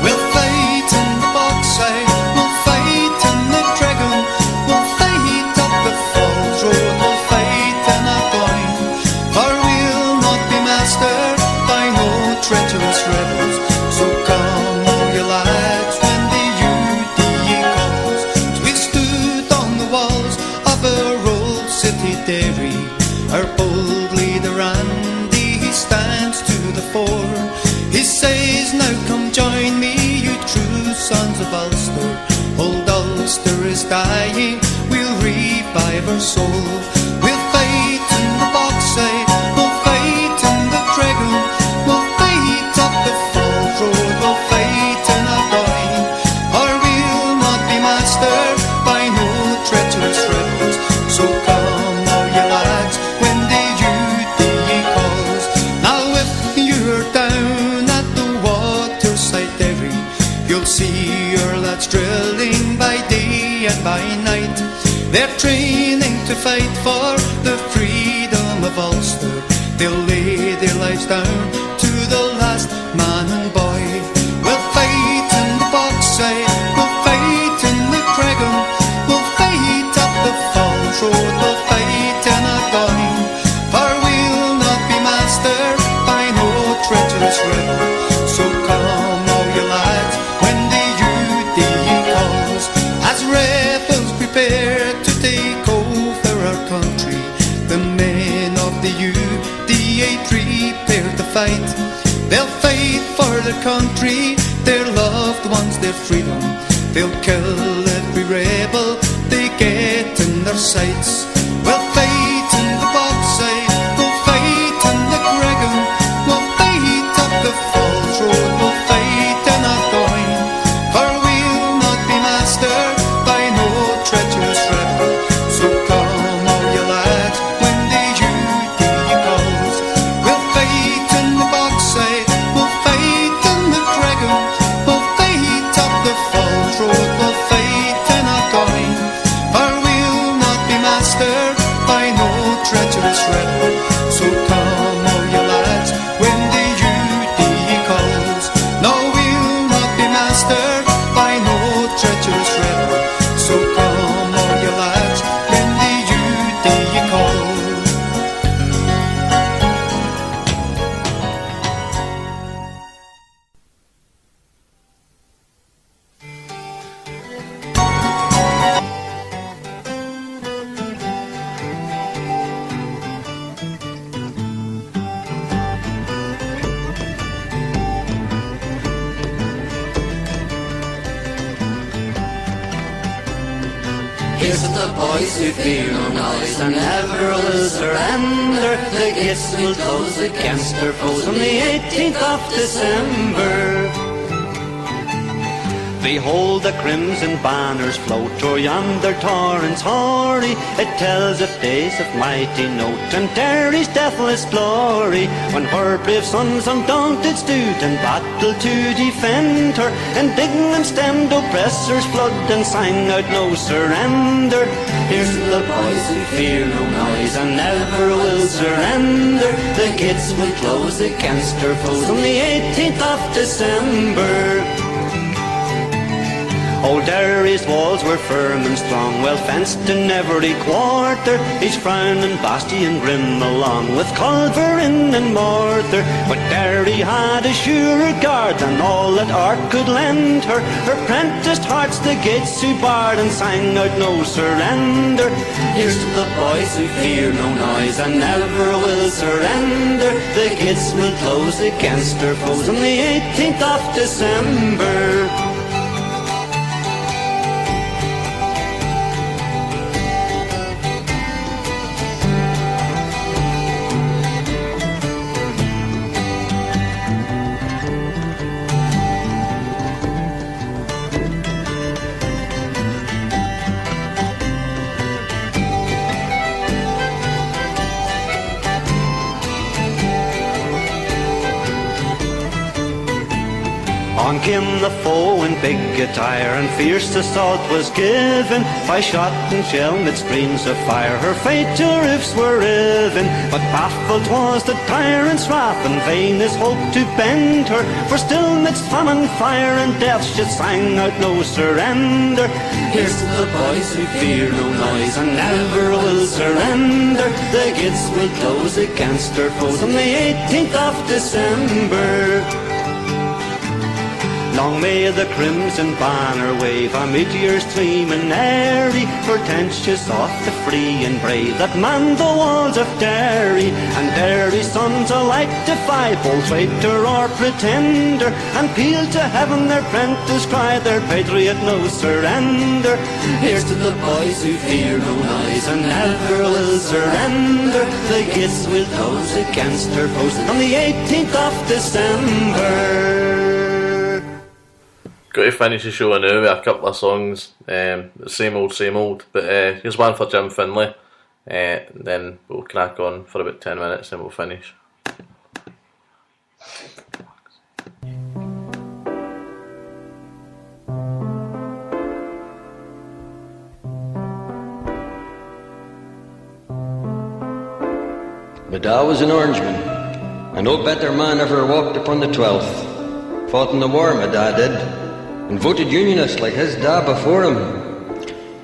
We'll fight in the boxside, we'll fight in the dragon, we'll fight up the falls road, we'll fight in a coin. For we'll not be mastered by no treacherous rebels. So come all you lads when the UDA calls. So we stood on the walls of our old city dairy. Our bold leader Andy, he stands to the fore. He says, now come join me, you true sons of Ulster. Old Ulster is dying, we'll revive our soul. We'll fight in the boxside, we'll fight in the dragon, we'll fight up the falls road, we'll fight in a coin. Or we'll not be mastered by no treacherous rebels. So come all you lads when the UDA calls. Now if you're down at the waterside dairy, you'll see your lads drilling by day and by night. They're training to fight for the freedom of Ulster. They'll lay their lives down to the last man and boy. We'll fight in the boxside, we'll fight in the dragon, we'll fight up the falls road, we'll fight in a coin. For we'll not be mastered by no treacherous rebel. So come all you lads when the UDA calls. As rebels prepare to take over our country, the men of the UDA prepare to fight. They'll fight for their country, their loved ones, their freedom. They'll kill every rebel they get in their sights. We'll fight in the boxside, we'll fight in the dragon, we'll fight up the falls road, we'll fight in a coin. For we'll not be mastered by no treacherous rebel. So come all you lads when the UDA calls. We'll fight in the boxside, we'll fight in the dragon, we'll fight up the falls road, we'll fight in a coin. For we'll not be mastered by no treacherous rebel. So come all you lads when the UDA calls. No, we'll not be mastered by no treacherous Here's to the boys who fear no noise and never will surrender. The gates will close against their foes on the 18th of December. Behold the crimson banners float o'er yonder torrents hoary. It tells of days of mighty note and Derry's deathless glory, when her brave sons undaunted stood in battle to defend her, indignant and stemmed oppressors' flood and sang out no surrender. Here's to the boys who fear no noise and never will surrender. The gates will close against her foes on the 18th of December. Old Derry's walls were firm and strong, well fenced in every quarter, each frowning bastion grim along, with culverin and mortar. But Derry had a surer guard than all that art could lend her. Her prenticed hearts the gates who barred and sang out no surrender. Here's to the boys who fear no noise and never will surrender. The gates will close against their foes on the 18th of December. On came the foe in big attire, and fierce assault was given. By shot and shell mid streams of fire, her fatal roofs were riven. But baffled was the tyrant's wrath, and vain his hope to bend her. For still midst famine, fire, and death, she sang out no surrender. Here's to the boys who fear no noise and never will surrender. The gates will close against their foes on the 18th of December. Long may the crimson banner wave, a meteor stream and airy, portentous of the free and brave that man the walls of Derry. And Derry's sons alike defy both traitor or pretender, and peal to heaven their prentice cry, their patriot no surrender. Here's to the boys who fear no noise and never will surrender. The gates will close against their foes on the 18th of December. Got to finish the show now with a couple of songs, same old, but here's one for Jim Finlay, then we'll crack on for about 10 minutes and we'll finish. My dad was an Orangeman, and no better man ever walked upon the 12th. Fought in the war, my dad did, and voted Unionist like his dad before him.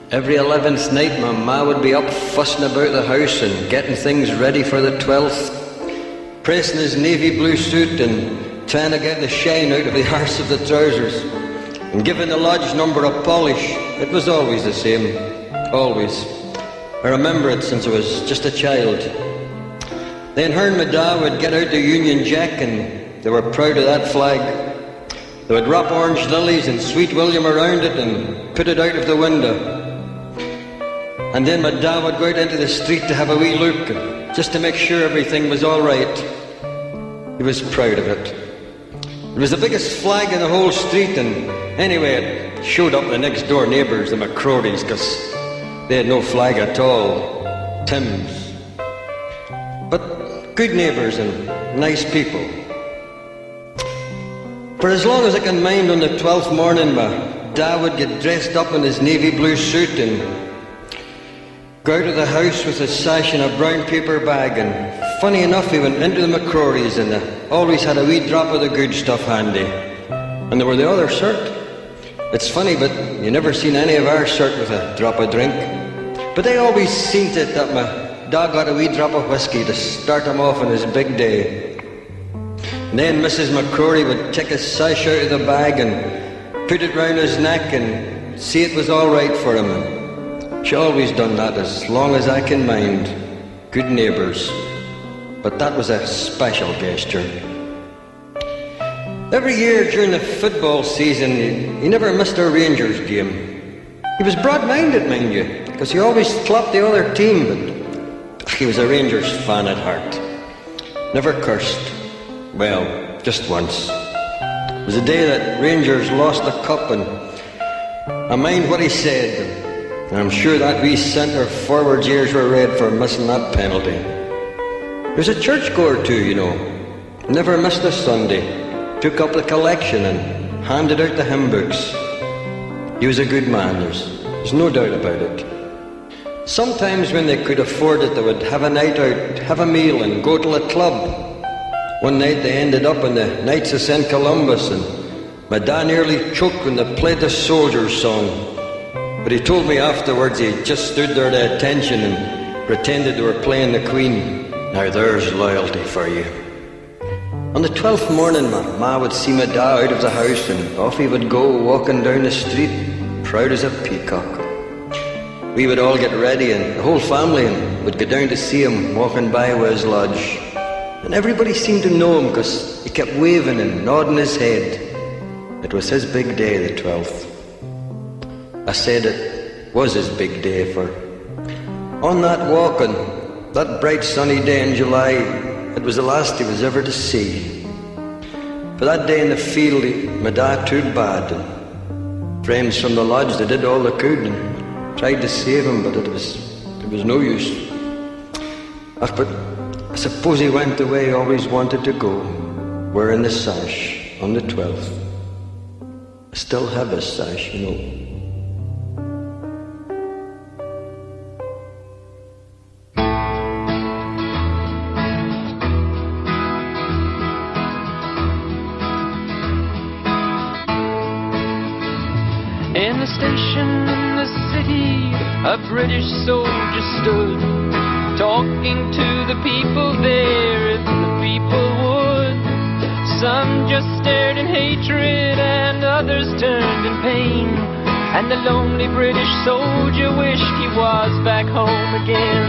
Every 11th night my ma would be up fussing about the house and getting things ready for the 12th, pressing his navy blue suit and trying to get the shine out of the arse of the trousers, and giving the lodge number a polish. It was always the same, always. I remember it since I was just a child. Then her and my dad would get out the Union Jack, and they were proud of that flag. They would wrap orange lilies and Sweet William around it and put it out of the window. And then my dad would go out into the street to have a wee look, just to make sure everything was all right. He was proud of it. It was the biggest flag in the whole street, and anyway, it showed up the next door neighbours, the McCrories, because they had no flag at all. Tim's. But good neighbours and nice people. For as long as I can mind, on the 12th morning, my dad would get dressed up in his navy blue suit and go out of the house with his sash and a brown paper bag, and funny enough, he went into the McCrories and they always had a wee drop of the good stuff handy. And they were the other sort. It's funny, but you never seen any of our sort with a drop of drink. But they always seemed it that my dad got a wee drop of whiskey to start him off on his big day. And then Mrs. McCrory would take his sash out of the bag and put it round his neck and see it was all right for him. And she always done that as long as I can mind. Good neighbours. But that was a special gesture. Every year during the football season, he never missed a Rangers game. He was broad-minded, mind you, because he always clapped the other team, but he was a Rangers fan at heart. Never cursed. Well, just once. It was the day that Rangers lost the cup, and I mind what he said, and I'm sure that wee centre forward's ears were red for missing that penalty. He was a churchgoer too, you know. Never missed a Sunday. Took up the collection and handed out the hymn books. He was a good man, there's no doubt about it. Sometimes when they could afford it, they would have a night out, have a meal and go to a club. One night they ended up in the Knights of St. Columbus, and my dad nearly choked when they played the Soldiers song. But he told me afterwards he just stood there at attention and pretended they were playing the Queen. Now there's loyalty for you. On the 12th morning, my ma would see my dad out of the house, and off he would go walking down the street, proud as a peacock. We would all get ready, and the whole family would go down to see him walking by with his lodge. And everybody seemed to know him because he kept waving and nodding his head. It was his big day, the 12th. I said it was his big day, for on that walk on that bright sunny day in July, it was the last he was ever to see. For that day in the field, my dad took bad, and friends from the lodge, they did all they could and tried to save him, but it was no use. But I suppose he went the way he always wanted to go, wearing the sash on the 12th. I still have his sash, you know. In the station in the city, a British soldier stood, talking to the people there if the people would. Some just stared in hatred and others turned in pain, and the lonely British soldier wished he was back home again.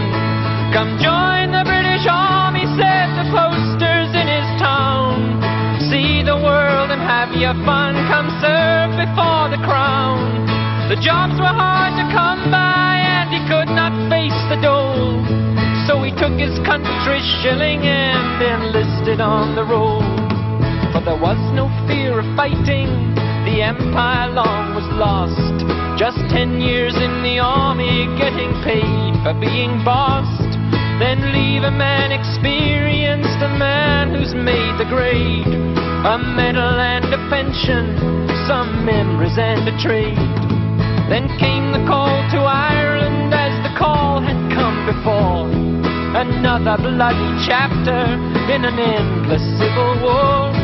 Come join the British Army, said the posters in his town. See the world and have your fun, come serve before the crown. The jobs were hard to come by and he could not face the dole, so he took his country shilling and enlisted on the roll. For there was no fear of fighting, the empire long was lost. Just 10 years in the army, getting paid for being bossed. Then leave a man experienced, a man who's made the grade, a medal and a pension, some memories and a trade. Then came the call to Ireland as the call had come before. Another bloody chapter in an endless civil war.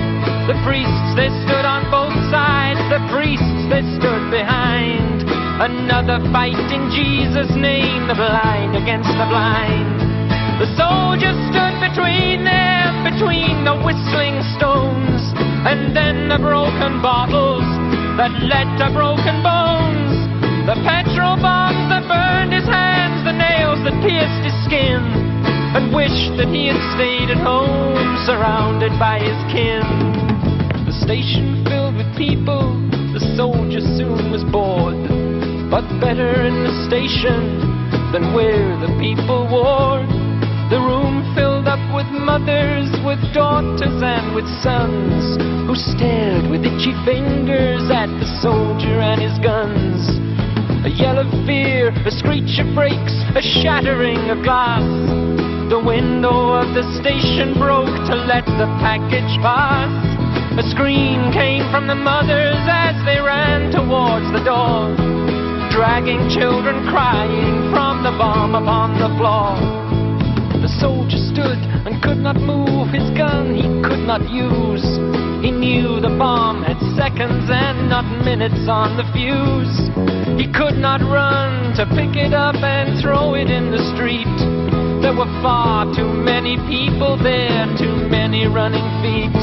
The priests, they stood on both sides, the priests, they stood behind. Another fighting Jesus' name, the blind against the blind. The soldiers stood between them, between the whistling stones, and then the broken bottles that led to broken bones. The petrol bombs that burned his hands, the nails that pierced his skin, and wished that he had stayed at home, surrounded by his kin. The station filled with people, the soldier soon was bored, but better in the station than where the people warred. The room filled up with mothers, with daughters and with sons, who stared with itchy fingers at the soldier and his guns. A yell of fear, a screech of brakes, a shattering of glass. The window of the station broke to let the package pass. A scream came from the mothers as they ran towards the door, dragging children crying from the bomb upon the floor. The soldier stood and could not move, his gun he could not use. He knew the bomb had seconds and not minutes on the fuse. He could not run to pick it up and throw it in the street. There were far too many people there, too many running feet.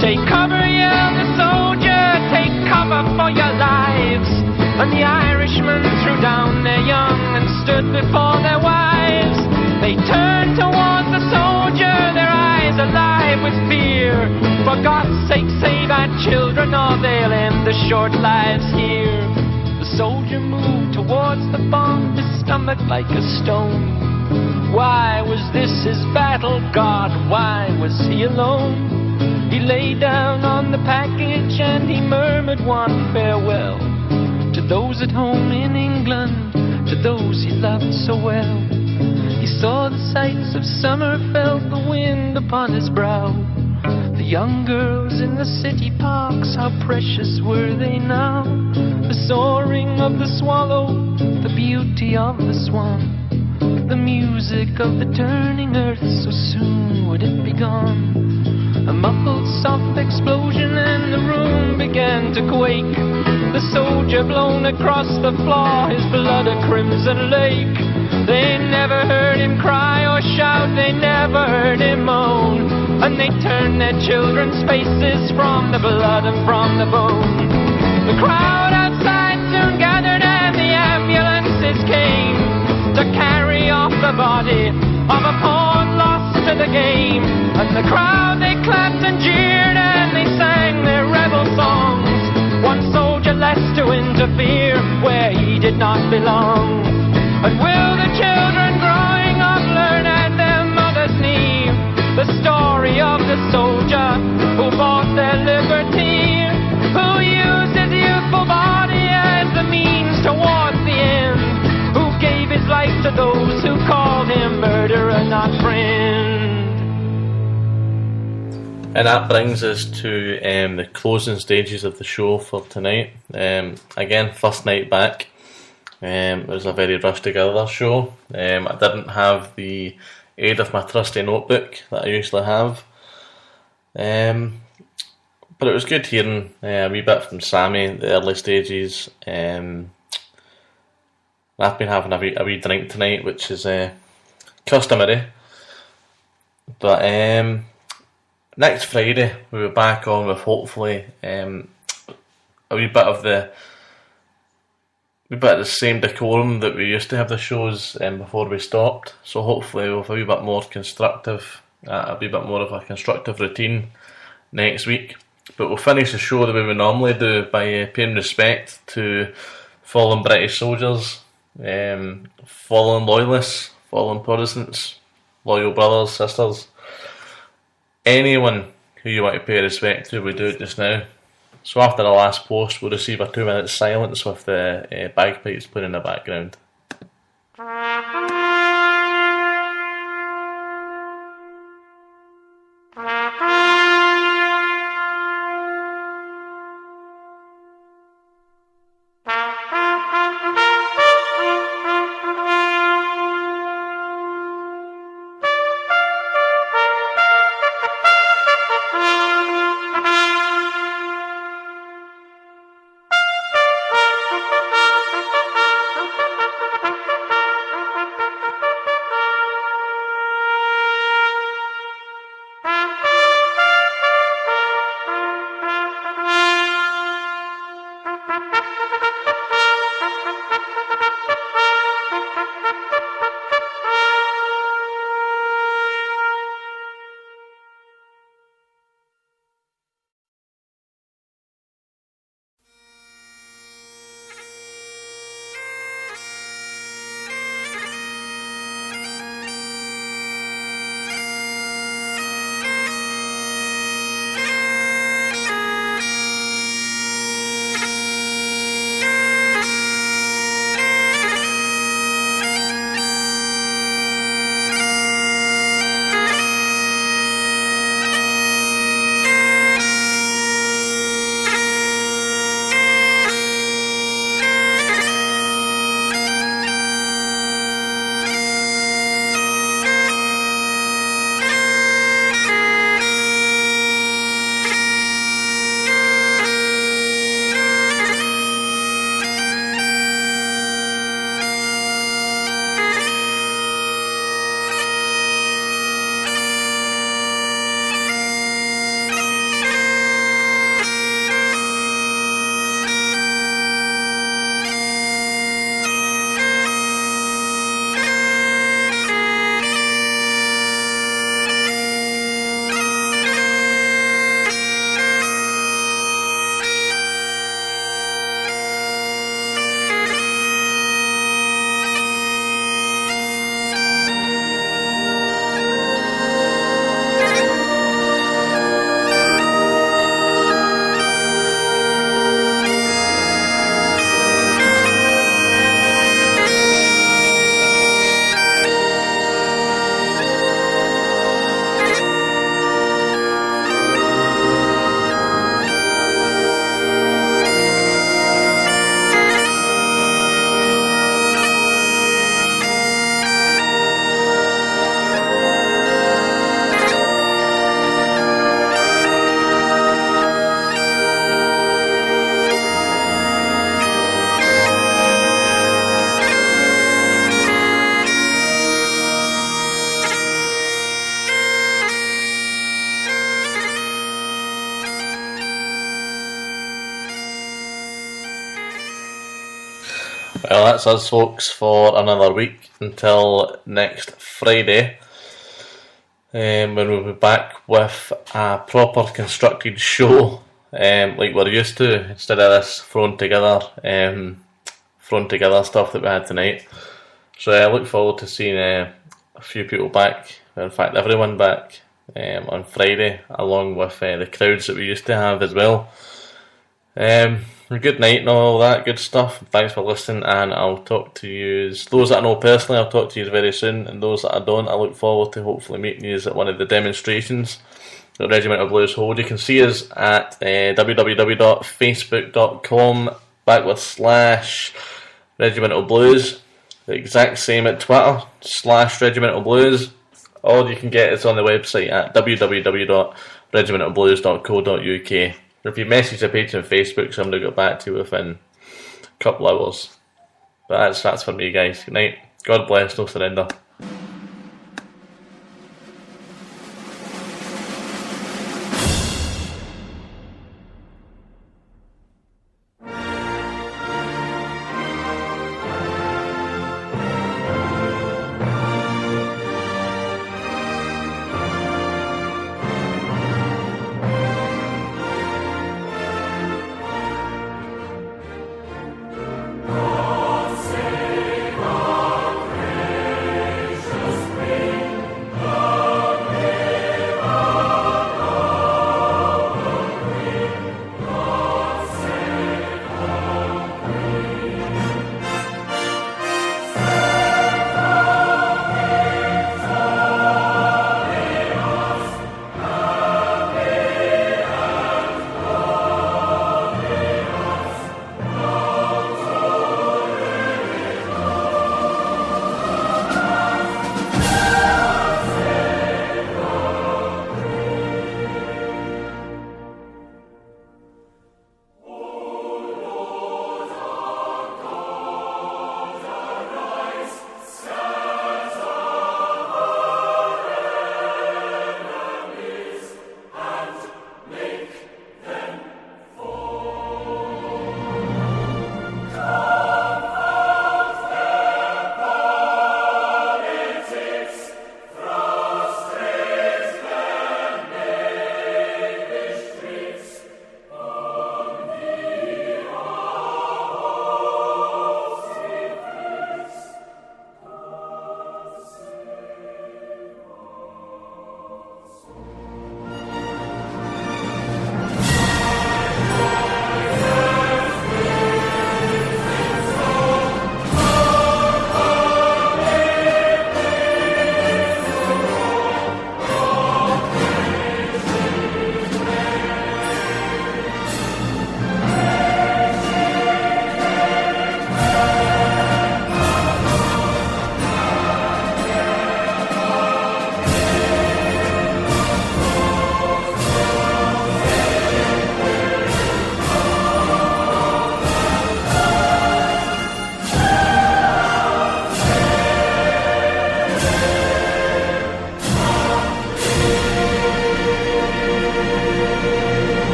Take cover, yelled the soldier, take cover for your lives. And the Irishmen threw down their young and stood before their wives. They turned towards the soldier, their eyes alive with fear. For God's sake, save our children, or they'll end the short lives here. The soldier moved towards the bomb, his stomach like a stone. Why was this his battle, God? Why was he alone? He lay down on the package and he murmured one farewell to those at home in England, to those he loved so well. He saw the sights of summer, felt the wind upon his brow. The young girls in the city parks, how precious were they now? The soaring of the swallow, the beauty of the swan, the music of the turning earth, so soon would it be gone. A muffled soft explosion and the room began to quake. The soldier blown across the floor, his blood a crimson lake. They never heard him cry or shout, they never heard him moan. And they turned their children's faces from the blood and from the bone. The crowd outside soon gathered and the ambulances came to carry off the body of a pawn lost to the game. And the crowd, they clapped and jeered and they sang their rebel songs. One soldier less to interfere where he did not belong. And will the children growing up learn at their mother's knee the story of the soldier who fought their liberty, who used his youthful body as the means towards the end, who gave his life to those who called him murderer, not friend. And that brings us to the closing stages of the show for tonight. Again, first night back. It was a very rushed together show. I didn't have the aid of my trusty notebook that I usually have. But it was good hearing a wee bit from Sammy, the early stages. I've been having a wee drink tonight, which is customary. But next Friday we'll be back on with hopefully a wee bit of the same decorum that we used to have the shows before we stopped. So hopefully we'll have a wee bit more constructive, a wee bit more of a constructive routine next week. But we'll finish the show the way we normally do by paying respect to fallen British soldiers, fallen loyalists, fallen Protestants, loyal brothers, sisters, anyone who you want to pay respect to, we do it just now. So after the last post, we'll receive a 2-minute silence with the bagpipes playing in the background. Well, that's us, folks, for another week until next Friday, when we'll be back with a proper constructed show, like we're used to, instead of this thrown together stuff that we had tonight. So I look forward to seeing a few people back, in fact everyone back, on Friday, along with the crowds that we used to have as well. Good night and all that good stuff. Thanks for listening, and I'll talk to you. Those that I know personally, I'll talk to you very soon, and those that I don't, I look forward to hopefully meeting you at one of the demonstrations that Regimental Blues hold. You can see us at www.facebook.com/Regimental Blues. The exact same at Twitter, /Regimental Blues. Or you can get us on the website at www.regimentalblues.co.uk. If you message the page on Facebook, somebody will get back to you within a couple hours. But that's for me, guys. Good night. God bless, no surrender.